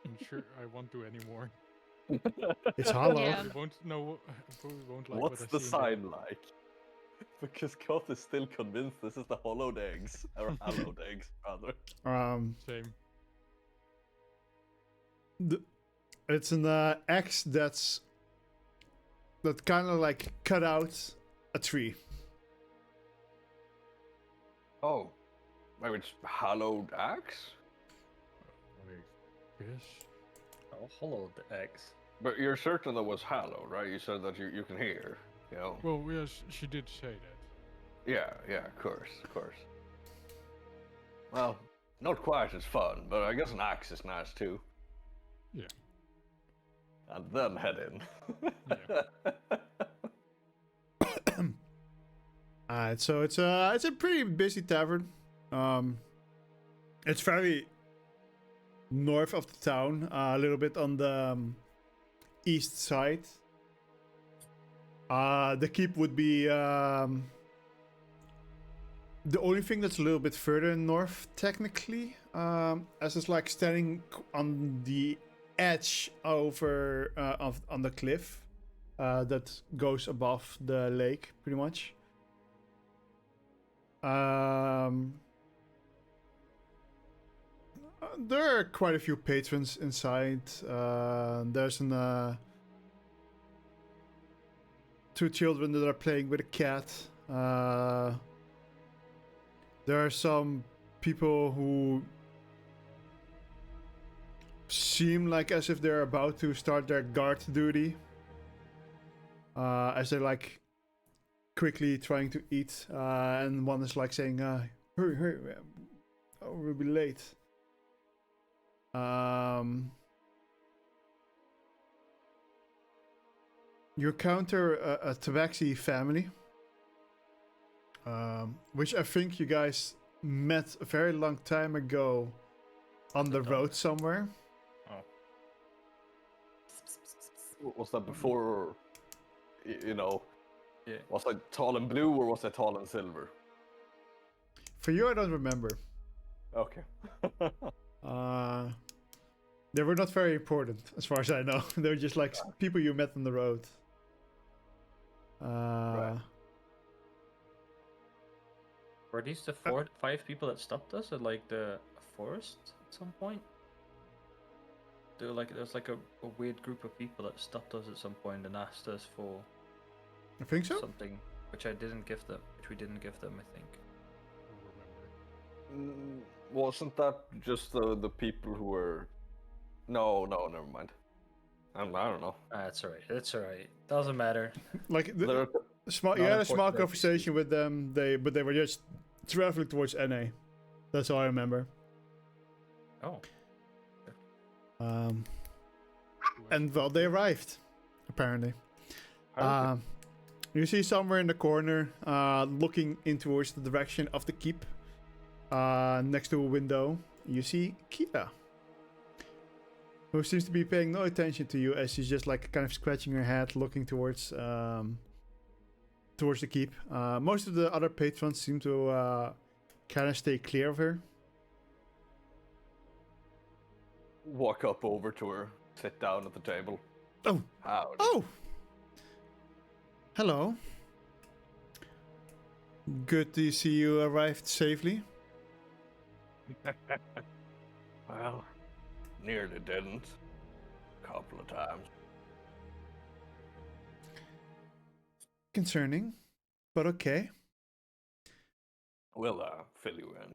I'm sure I won't do anymore. It's hollow. Yeah. We won't know. We won't like What's what I the see in sign like? Because Koth is still convinced this is the hollowed eggs. Or hallowed eggs, rather. Same. It's an X that kind of like cut out a tree. Oh. Maybe it's hallowed axe? Yes. Oh, hollowed eggs. But you're certain that was hallowed, right? You said that you can hear, you know? Well, yes, she did say that. Yeah, of course. Well, not quite as fun, but I guess an axe is nice too. Yeah. And then head in. Alright, so it's a pretty busy tavern. It's very north of the town, a little bit on the east side. The keep would be the only thing that's a little bit further north, technically, as it's like standing on the edge over on the cliff that goes above the lake, pretty much. There are quite a few patrons inside. There's two children that are playing with a cat. There are some people who seem like as if they're about to start their guard duty. As they're like quickly trying to eat. And one is like saying, hurry, oh, we'll be late. You encounter a Tabaxi family, which I think you guys met a very long time ago on the road somewhere. Oh. Was that before, you know, was I tall and blue or was I tall and silver? For you, I don't remember. Okay. They were not very important, as far as I know. They were just like people you met on the road. Right. Were these the 5 people that stopped us at like the forest at some point? There was like a weird group of people that stopped us at some point and asked us for I think so. something which we didn't give them, I think. Wasn't that just the people who were? No, never mind. I don't know. That's alright. Doesn't matter. Like you had a small important conversation with them. They were just traveling towards NA. That's all I remember. Oh. And well, they arrived, apparently. You see somewhere in the corner, looking in towards the direction of the keep, next to a window, you see Kira, who seems to be paying no attention to you as she's just like kind of scratching her head, looking towards the keep. Most of the other patrons seem to kind of stay clear of her. Walk up over to her, sit down at the table. Oh. Howdy. Oh. Hello. Good to see you arrived safely. Well, nearly didn't. A couple of times. Concerning, but okay. We'll fill you in.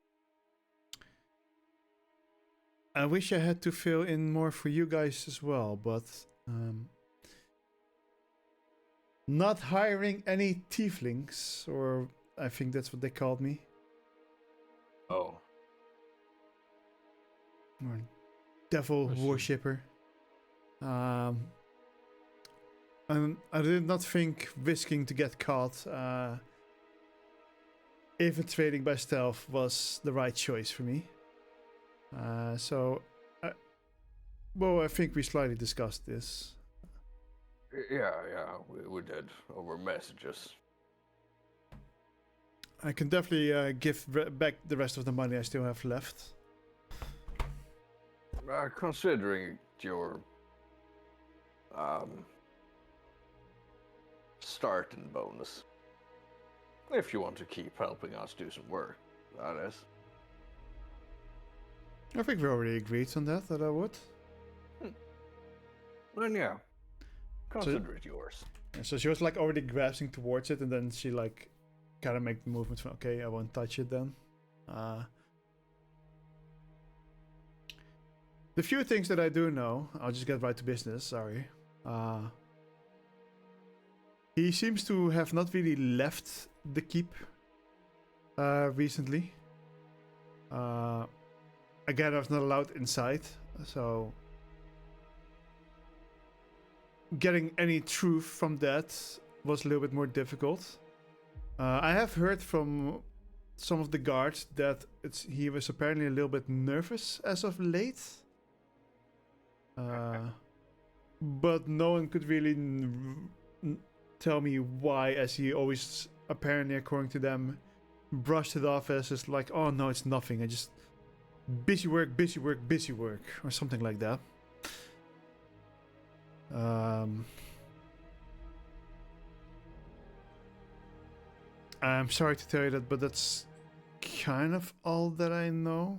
I wish I had to fill in more for you guys as well, but not hiring any tieflings, or I think that's what they called me. Oh. Or devil worshipper. And I did not think risking to get caught, infiltrating by stealth was the right choice for me. I think we slightly discussed this. Yeah, we did over messages. I can definitely give back the rest of the money I still have left. Considering your starting bonus, if you want to keep helping us do some work, that is. I think we already agreed on that I would. Then yeah, consider it yours. Yeah, so she was like already grasping towards it, and then she like kind of make the movement from, okay, I won't touch it then. The few things that I do know, I'll just get right to business, sorry. He seems to have not really left the keep recently. Again, I was not allowed inside, so getting any truth from that was a little bit more difficult. I have heard from some of the guards that he was apparently a little bit nervous as of late. But no one could really tell me why, as he always, apparently according to them, brushed it off as just like, oh no, it's nothing. I just busy work, busy work, busy work, or something like that. I'm sorry to tell you that, but that's kind of all that I know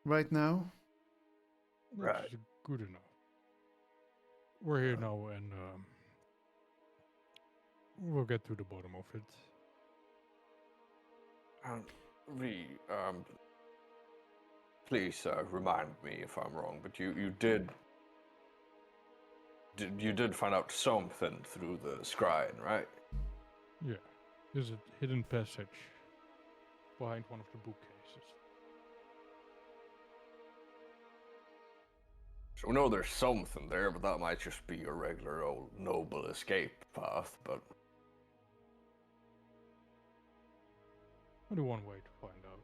right now. Right. That's good enough. We're here now, and we'll get to the bottom of it. Please remind me if I'm wrong, but you did find out something through the scrying, right? Yeah, there's a hidden passage behind one of the bookcases. So we know there's something there, but that might just be your regular old noble escape path, but... Only one way to find out.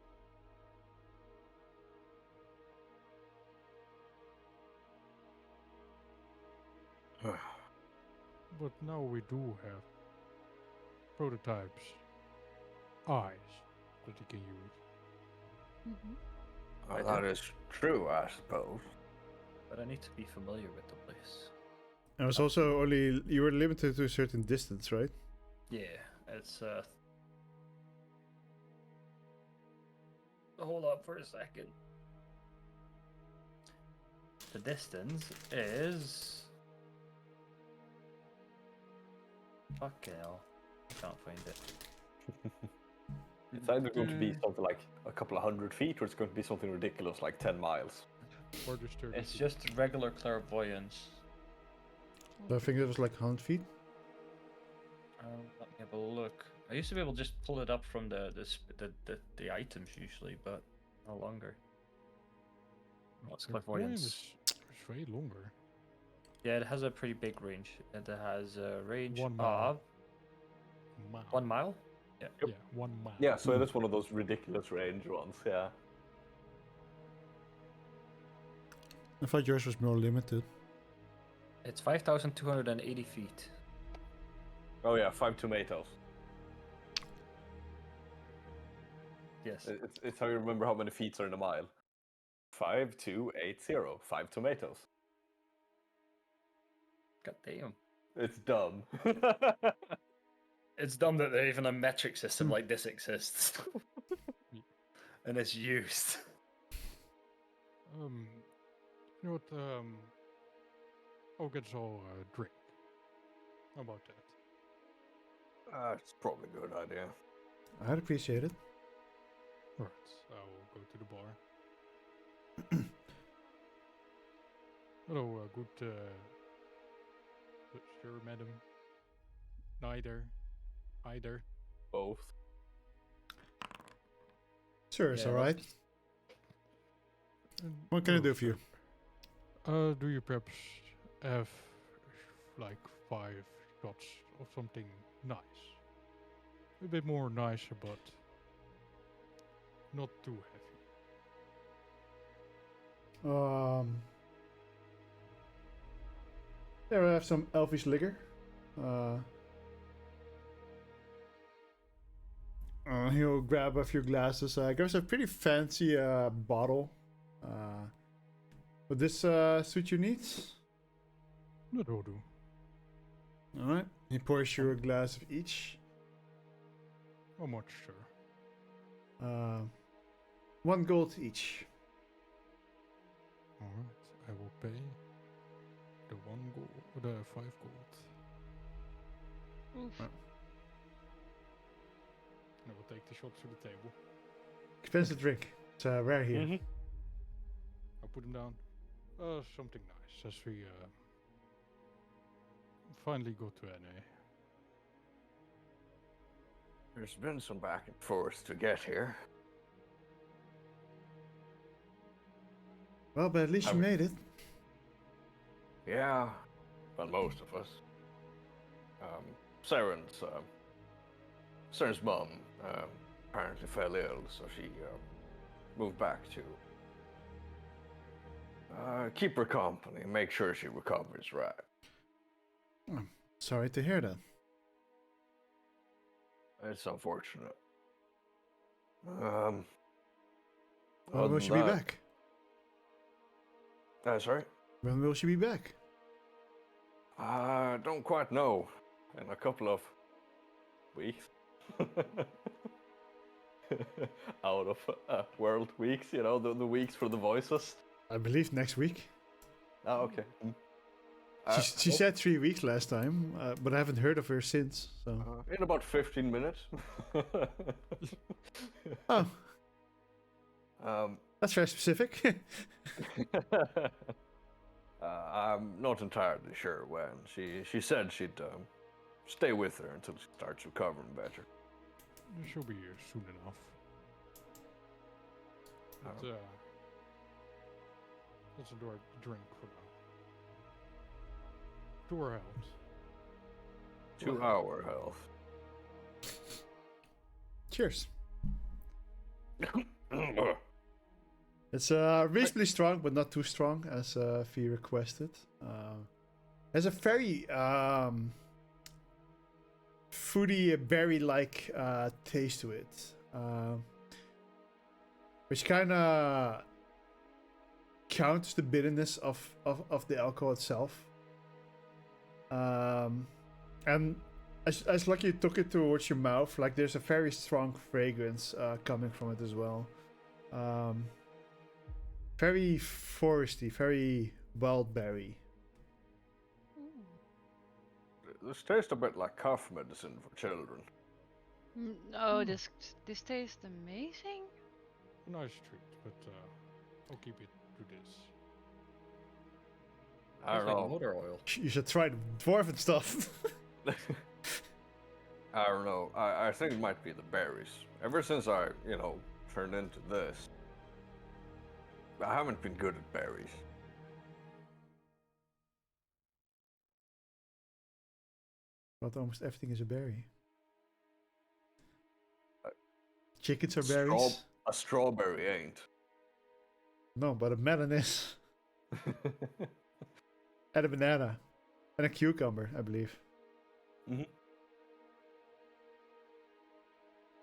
But now we do have prototypes, eyes that you can use. Mm-hmm. That is true, I suppose. But I need to be familiar with the place. And it was also only, you were limited to a certain distance, right? Yeah, it's hold on for a second. The distance is... Fucking hell. I can't find it. It's either going to be something like a couple of 100 feet, or it's going to be something ridiculous like 10 miles. Or just 30 It's feet. just regular clairvoyance. I think it was like 100 feet. Let me have a look. I used to be able to just pull it up from the items usually, but no longer. What's clairvoyance? It's way longer. Yeah, it has a pretty big range. It has a range 1 mile. of 1 mile. Yeah. Yeah, 1 mile. Yeah, so it is one of those ridiculous range ones, yeah. I thought yours was more limited. It's 5,280 feet. Oh yeah, 5 tomatoes. Yes. It's how you remember how many feet are in a mile. 5280, 5 tomatoes. God damn. It's dumb. It's dumb that even a metric system like this exists. And it's used. You know what, I'll get us all a drink. How about that? It's probably a good idea. I'd appreciate it. Right, I'll go to the bar. Hello, good, sir, madam. Neither. Either. Both. Sure, it's Yeah, alright. What can I do for you? Do you perhaps have like 5 shots of something nice? A bit more nicer, but not too heavy. There I have some elfish liquor. He'll grab a few glasses. Grabs a pretty fancy bottle. Would this suit your needs? That'll do. Alright. He pours you a glass of each. How much, sir? 1 gold each. Alright, I will pay the 1 gold, the 5 gold. Oof. I will take the shots to the table. Expensive drink. It's rare here. Mm-hmm. I'll put them down. Something nice as we finally got to NA. There's been some back and forth to get here. Well, but at least you made it. Yeah, well, most of us. Saren's mum apparently fell ill, so she moved back to keep her company and make sure she recovers right. I'm sorry to hear that. It's unfortunate. When Other will than she be that- back? Sorry? When will she be back? I don't quite know. In a couple of weeks. Out of world weeks, you know, the weeks for the voices. I believe next week. Oh, okay. She said 3 weeks last time, but I haven't heard of her since. So. In about 15 minutes. Oh, Um, that's very specific. I'm not entirely sure when. She said she'd stay with her until she starts recovering better. She'll be here soon enough. But, let's do our drink for now. To our health. To our health. Cheers. It's reasonably strong, but not too strong, as Fee requested. Has a very fruity, berry-like taste to it, which kind of counters the bitterness of the alcohol itself. And as like you took it towards your mouth, like there's a very strong fragrance coming from it as well. Very foresty, very wild berry. This tastes a bit like cough medicine for children. Oh, this tastes amazing. A nice treat, but I'll keep it to this. I don't Tastes like know. motor oil. You should try the dwarven stuff. I don't know. I think it might be the berries. Ever since I, turned into this, I haven't been good at berries. But almost everything is a berry. Uh, Chickens are berries. A strawberry ain't. No, but a melon is. And a banana. And a cucumber, I believe. Mhm.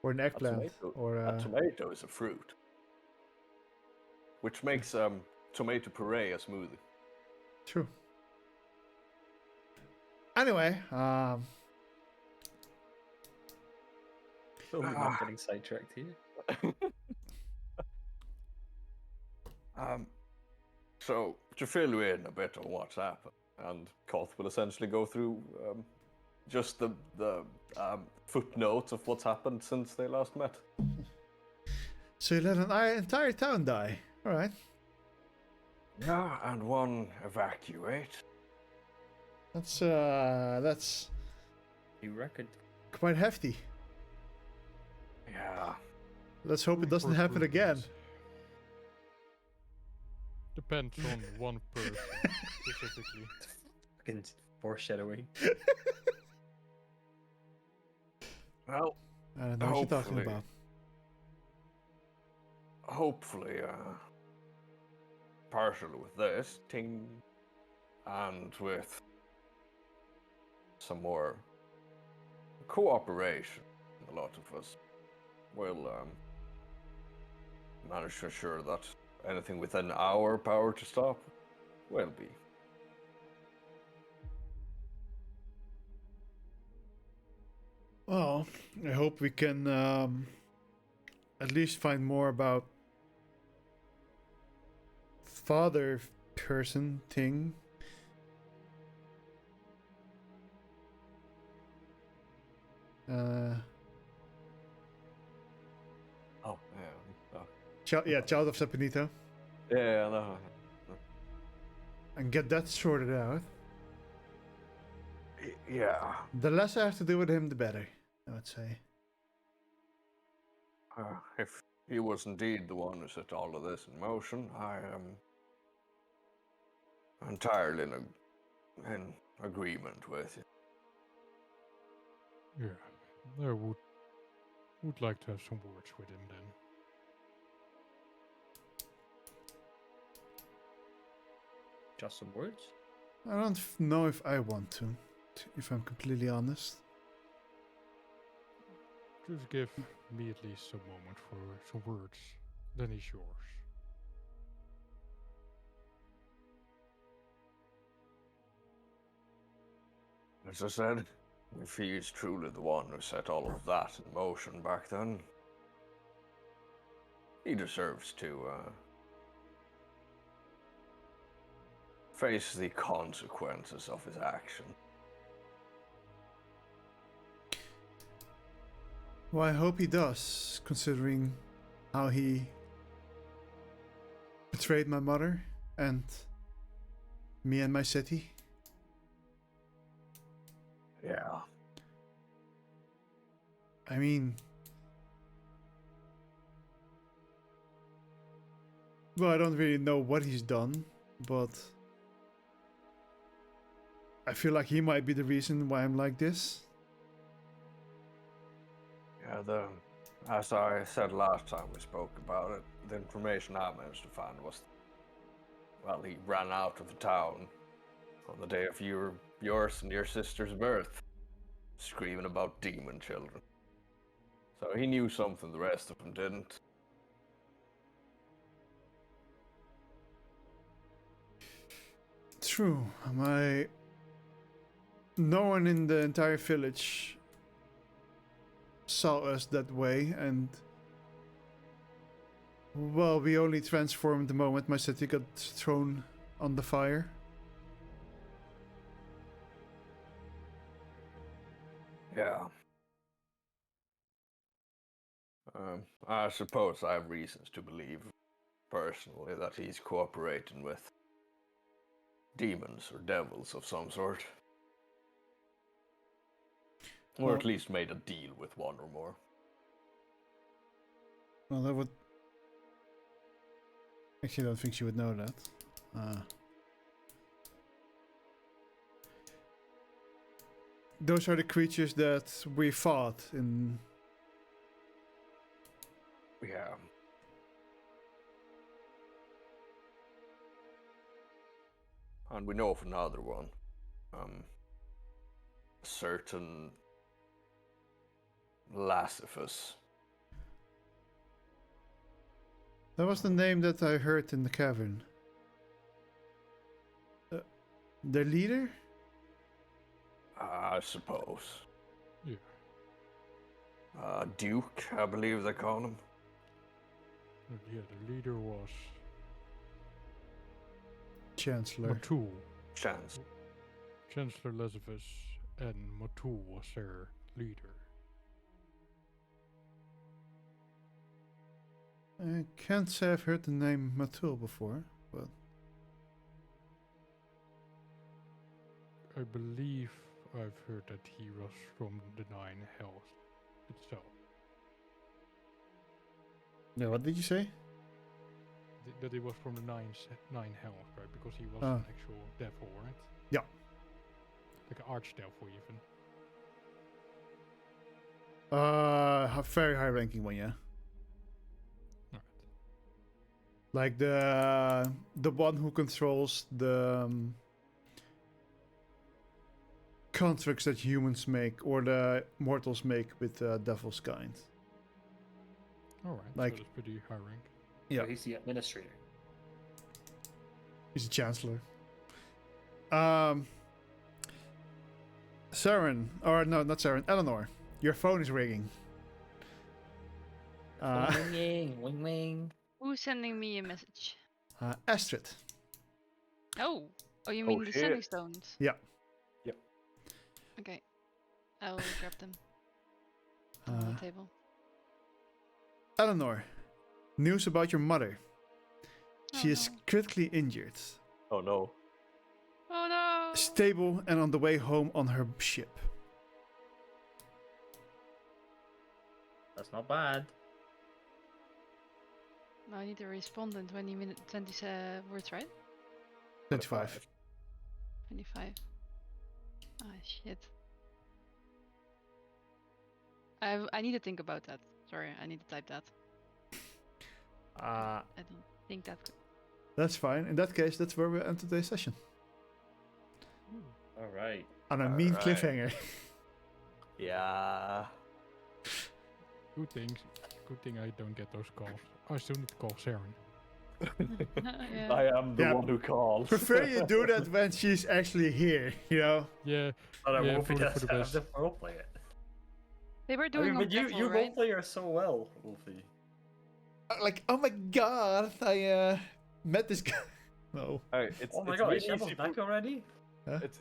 Or an eggplant. Or A tomato is a fruit, which makes tomato puree a smoothie. True. Anyway, So we're not getting sidetracked here. So to fill you in a bit on what's happened, and Koth will essentially go through just the footnotes of what's happened since they last met. so you let an entire town die. Alright. Yeah, and one evacuate. That's You reckon? quite hefty. Yeah. Let's hope it doesn't happen again. Depends on one person specifically. Fucking foreshadowing. Well, I don't know what you're talking Hopefully. about. hopefully, partially with this thing, and with some more cooperation, a lot of us will manage to ensure that anything within our power to stop will be. Well, I hope we can at least find more about father person thing. Oh, yeah. Child of Sapanito. Yeah, no. And get that sorted out. Yeah. The less I have to do with him, the better, I would say. If he was indeed the one who set all of this in motion, I am entirely in agreement with you. Yeah, I would like to have some words with him then. Just some words? I don't know if I want to, if I'm completely honest. Just give me at least a moment for some words. Then it's yours. As I said, if he is truly the one who set all of that in motion back then, he deserves to face the consequences of his action. Well, I hope he does, considering how he betrayed my mother and me and my city. Yeah. I mean, well, I don't really know what he's done, but I feel like he might be the reason why I'm like this. Yeah, as I said last time we spoke about it, the information I managed to find was, well, he ran out of the town on the day of yours and your sister's birth, screaming about demon children. So he knew something the rest of them didn't. True. No one in the entire village saw us that way, and well, we only transformed the moment my city got thrown on the fire. Yeah. I suppose I have reasons to believe, personally, that he's cooperating with demons or devils of some sort. Or at least made a deal with one or more. Well, that would... Actually, I don't think she would know that. Those are the creatures that we fought in... Yeah. And we know of another one. A certain Lassifus. That was the name that I heard in the cavern. Their leader? I suppose. Yeah. Duke, I believe they call him. Yeah, the leader was Chancellor. Matul. Chance. Chancellor Lazarus and Matul was their leader. I can't say I've heard the name Matul before, but... I believe I've heard that he was from the Nine Hells itself. Yeah, what did you say? That he was from the Nine Hells, right? Because he was an actual devil, right? Yeah. Like an archdevil, even. A very high ranking one, yeah. Alright. Like the one who controls the contracts that humans make or the mortals make with devil's kind. Alright, Like- so that's pretty high rank. Yeah. So he's the administrator. He's a chancellor. Saren, or no, not Saren, Eleanor, your phone is ringing. Wing, wing, wing. Who's sending me a message? Astrid. Oh, you mean the shit. sending stones? Yeah. Yep. Okay, I will grab them on Uh, the table. Eleanor, news about your mother. She Oh, is no. critically injured, Oh no. Oh no! stable, and on the way home on her ship. That's not bad. Now I need to respond in 20 minutes, 20 words, right? 25. 25. Ah, shit. I need to think about that. Sorry, I need to type that. I don't think that's good. That's fine. In that case, that's where we end today's session. All right. On a mean Alright. cliffhanger. Yeah. Good thing I don't get those calls. I still need to call Saren. Yeah. I am the Yeah. one who calls. Prefer you do that when she's actually here, you know? Yeah, But Yeah, Wolfie probably does for the have best. to roleplay it. They were I doing mean, on but you battle, right? roleplay her so well, Wolfie. Like, oh my god, I met this guy. No. It's, Oh my it's god, really is Shambles easy back for, already?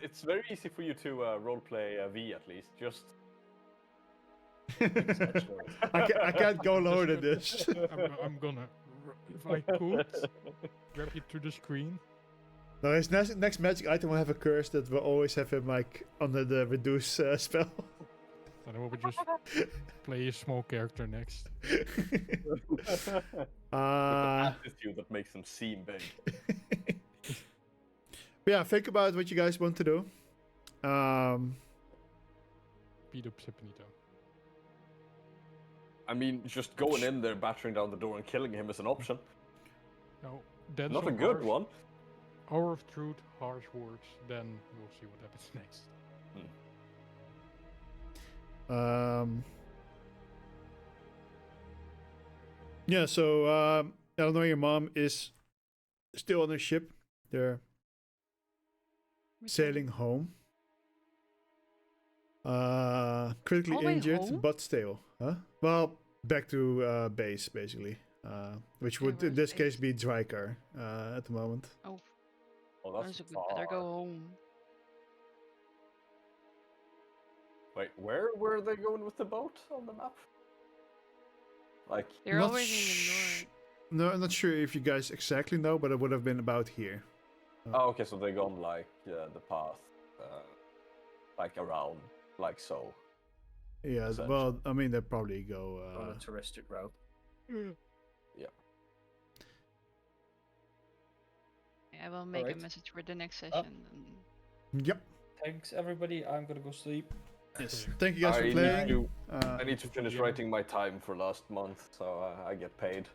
it's very easy for you to roleplay V at least. Just I can't go lower than this. I'm gonna, if I could, grab you to the screen. No, his next magic item will have a curse that will always have him like under the reduce spell. And I will just play a small character next. attitude that makes them seem big. Yeah, think about what you guys want to do. Beat up Sepenito. I mean, just going in there, battering down the door, and killing him is an option. No, then Not a some good harsh- one. Hour of Truth, harsh words, then we'll see what happens next. Yeah, so Eleanor, your mom is still on her ship. They're sailing home. Critically All the way injured, home? but still. Huh? Well, back to base, basically. Which would, in where's this case, base? be Drykar at the moment. Oh, Oh, I that's was like, we better go far. home. Wait, where were they going with the boat on the map? Like, They're Not always in No, I'm not sure if you guys exactly know, but it would have been about here. oh, okay, so they gone like the path, like around, like so. Yeah, Essentially. well, I mean, they probably go. On a touristic route. Yeah. I will make a Alright. message for the next session. Yep. Thanks, everybody. I'm gonna go sleep. Yes. Thank you guys I for need playing. to- I need to finish Yeah. writing my time for last month, so I get paid.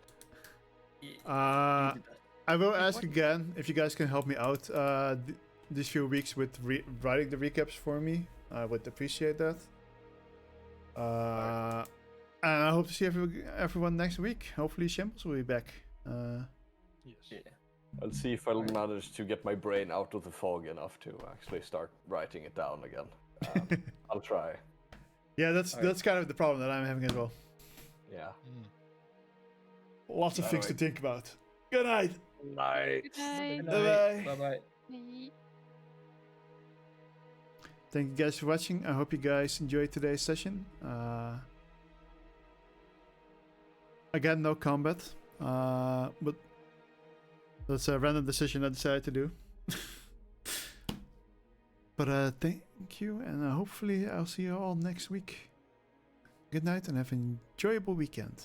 I will ask Important. again if you guys can help me out these few weeks with writing the recaps for me. I would appreciate that. And I hope to see everyone next week. Hopefully, Shambles will be back. Yes. Yeah. I'll see if I'll manage to get my brain out of the fog enough to actually start writing it down again. I'll try. Yeah, that's Alright. kind of the problem that I'm having as well. Yeah. Lots of things to Alright. think about. Good night. Night. Good night. Bye-bye. Bye bye. Bye. Thank you guys for watching. I hope you guys enjoyed today's session. Again, no combat, but that's a random decision I decided to do. But thank you, and hopefully I'll see you all next week. Good night and have an enjoyable weekend.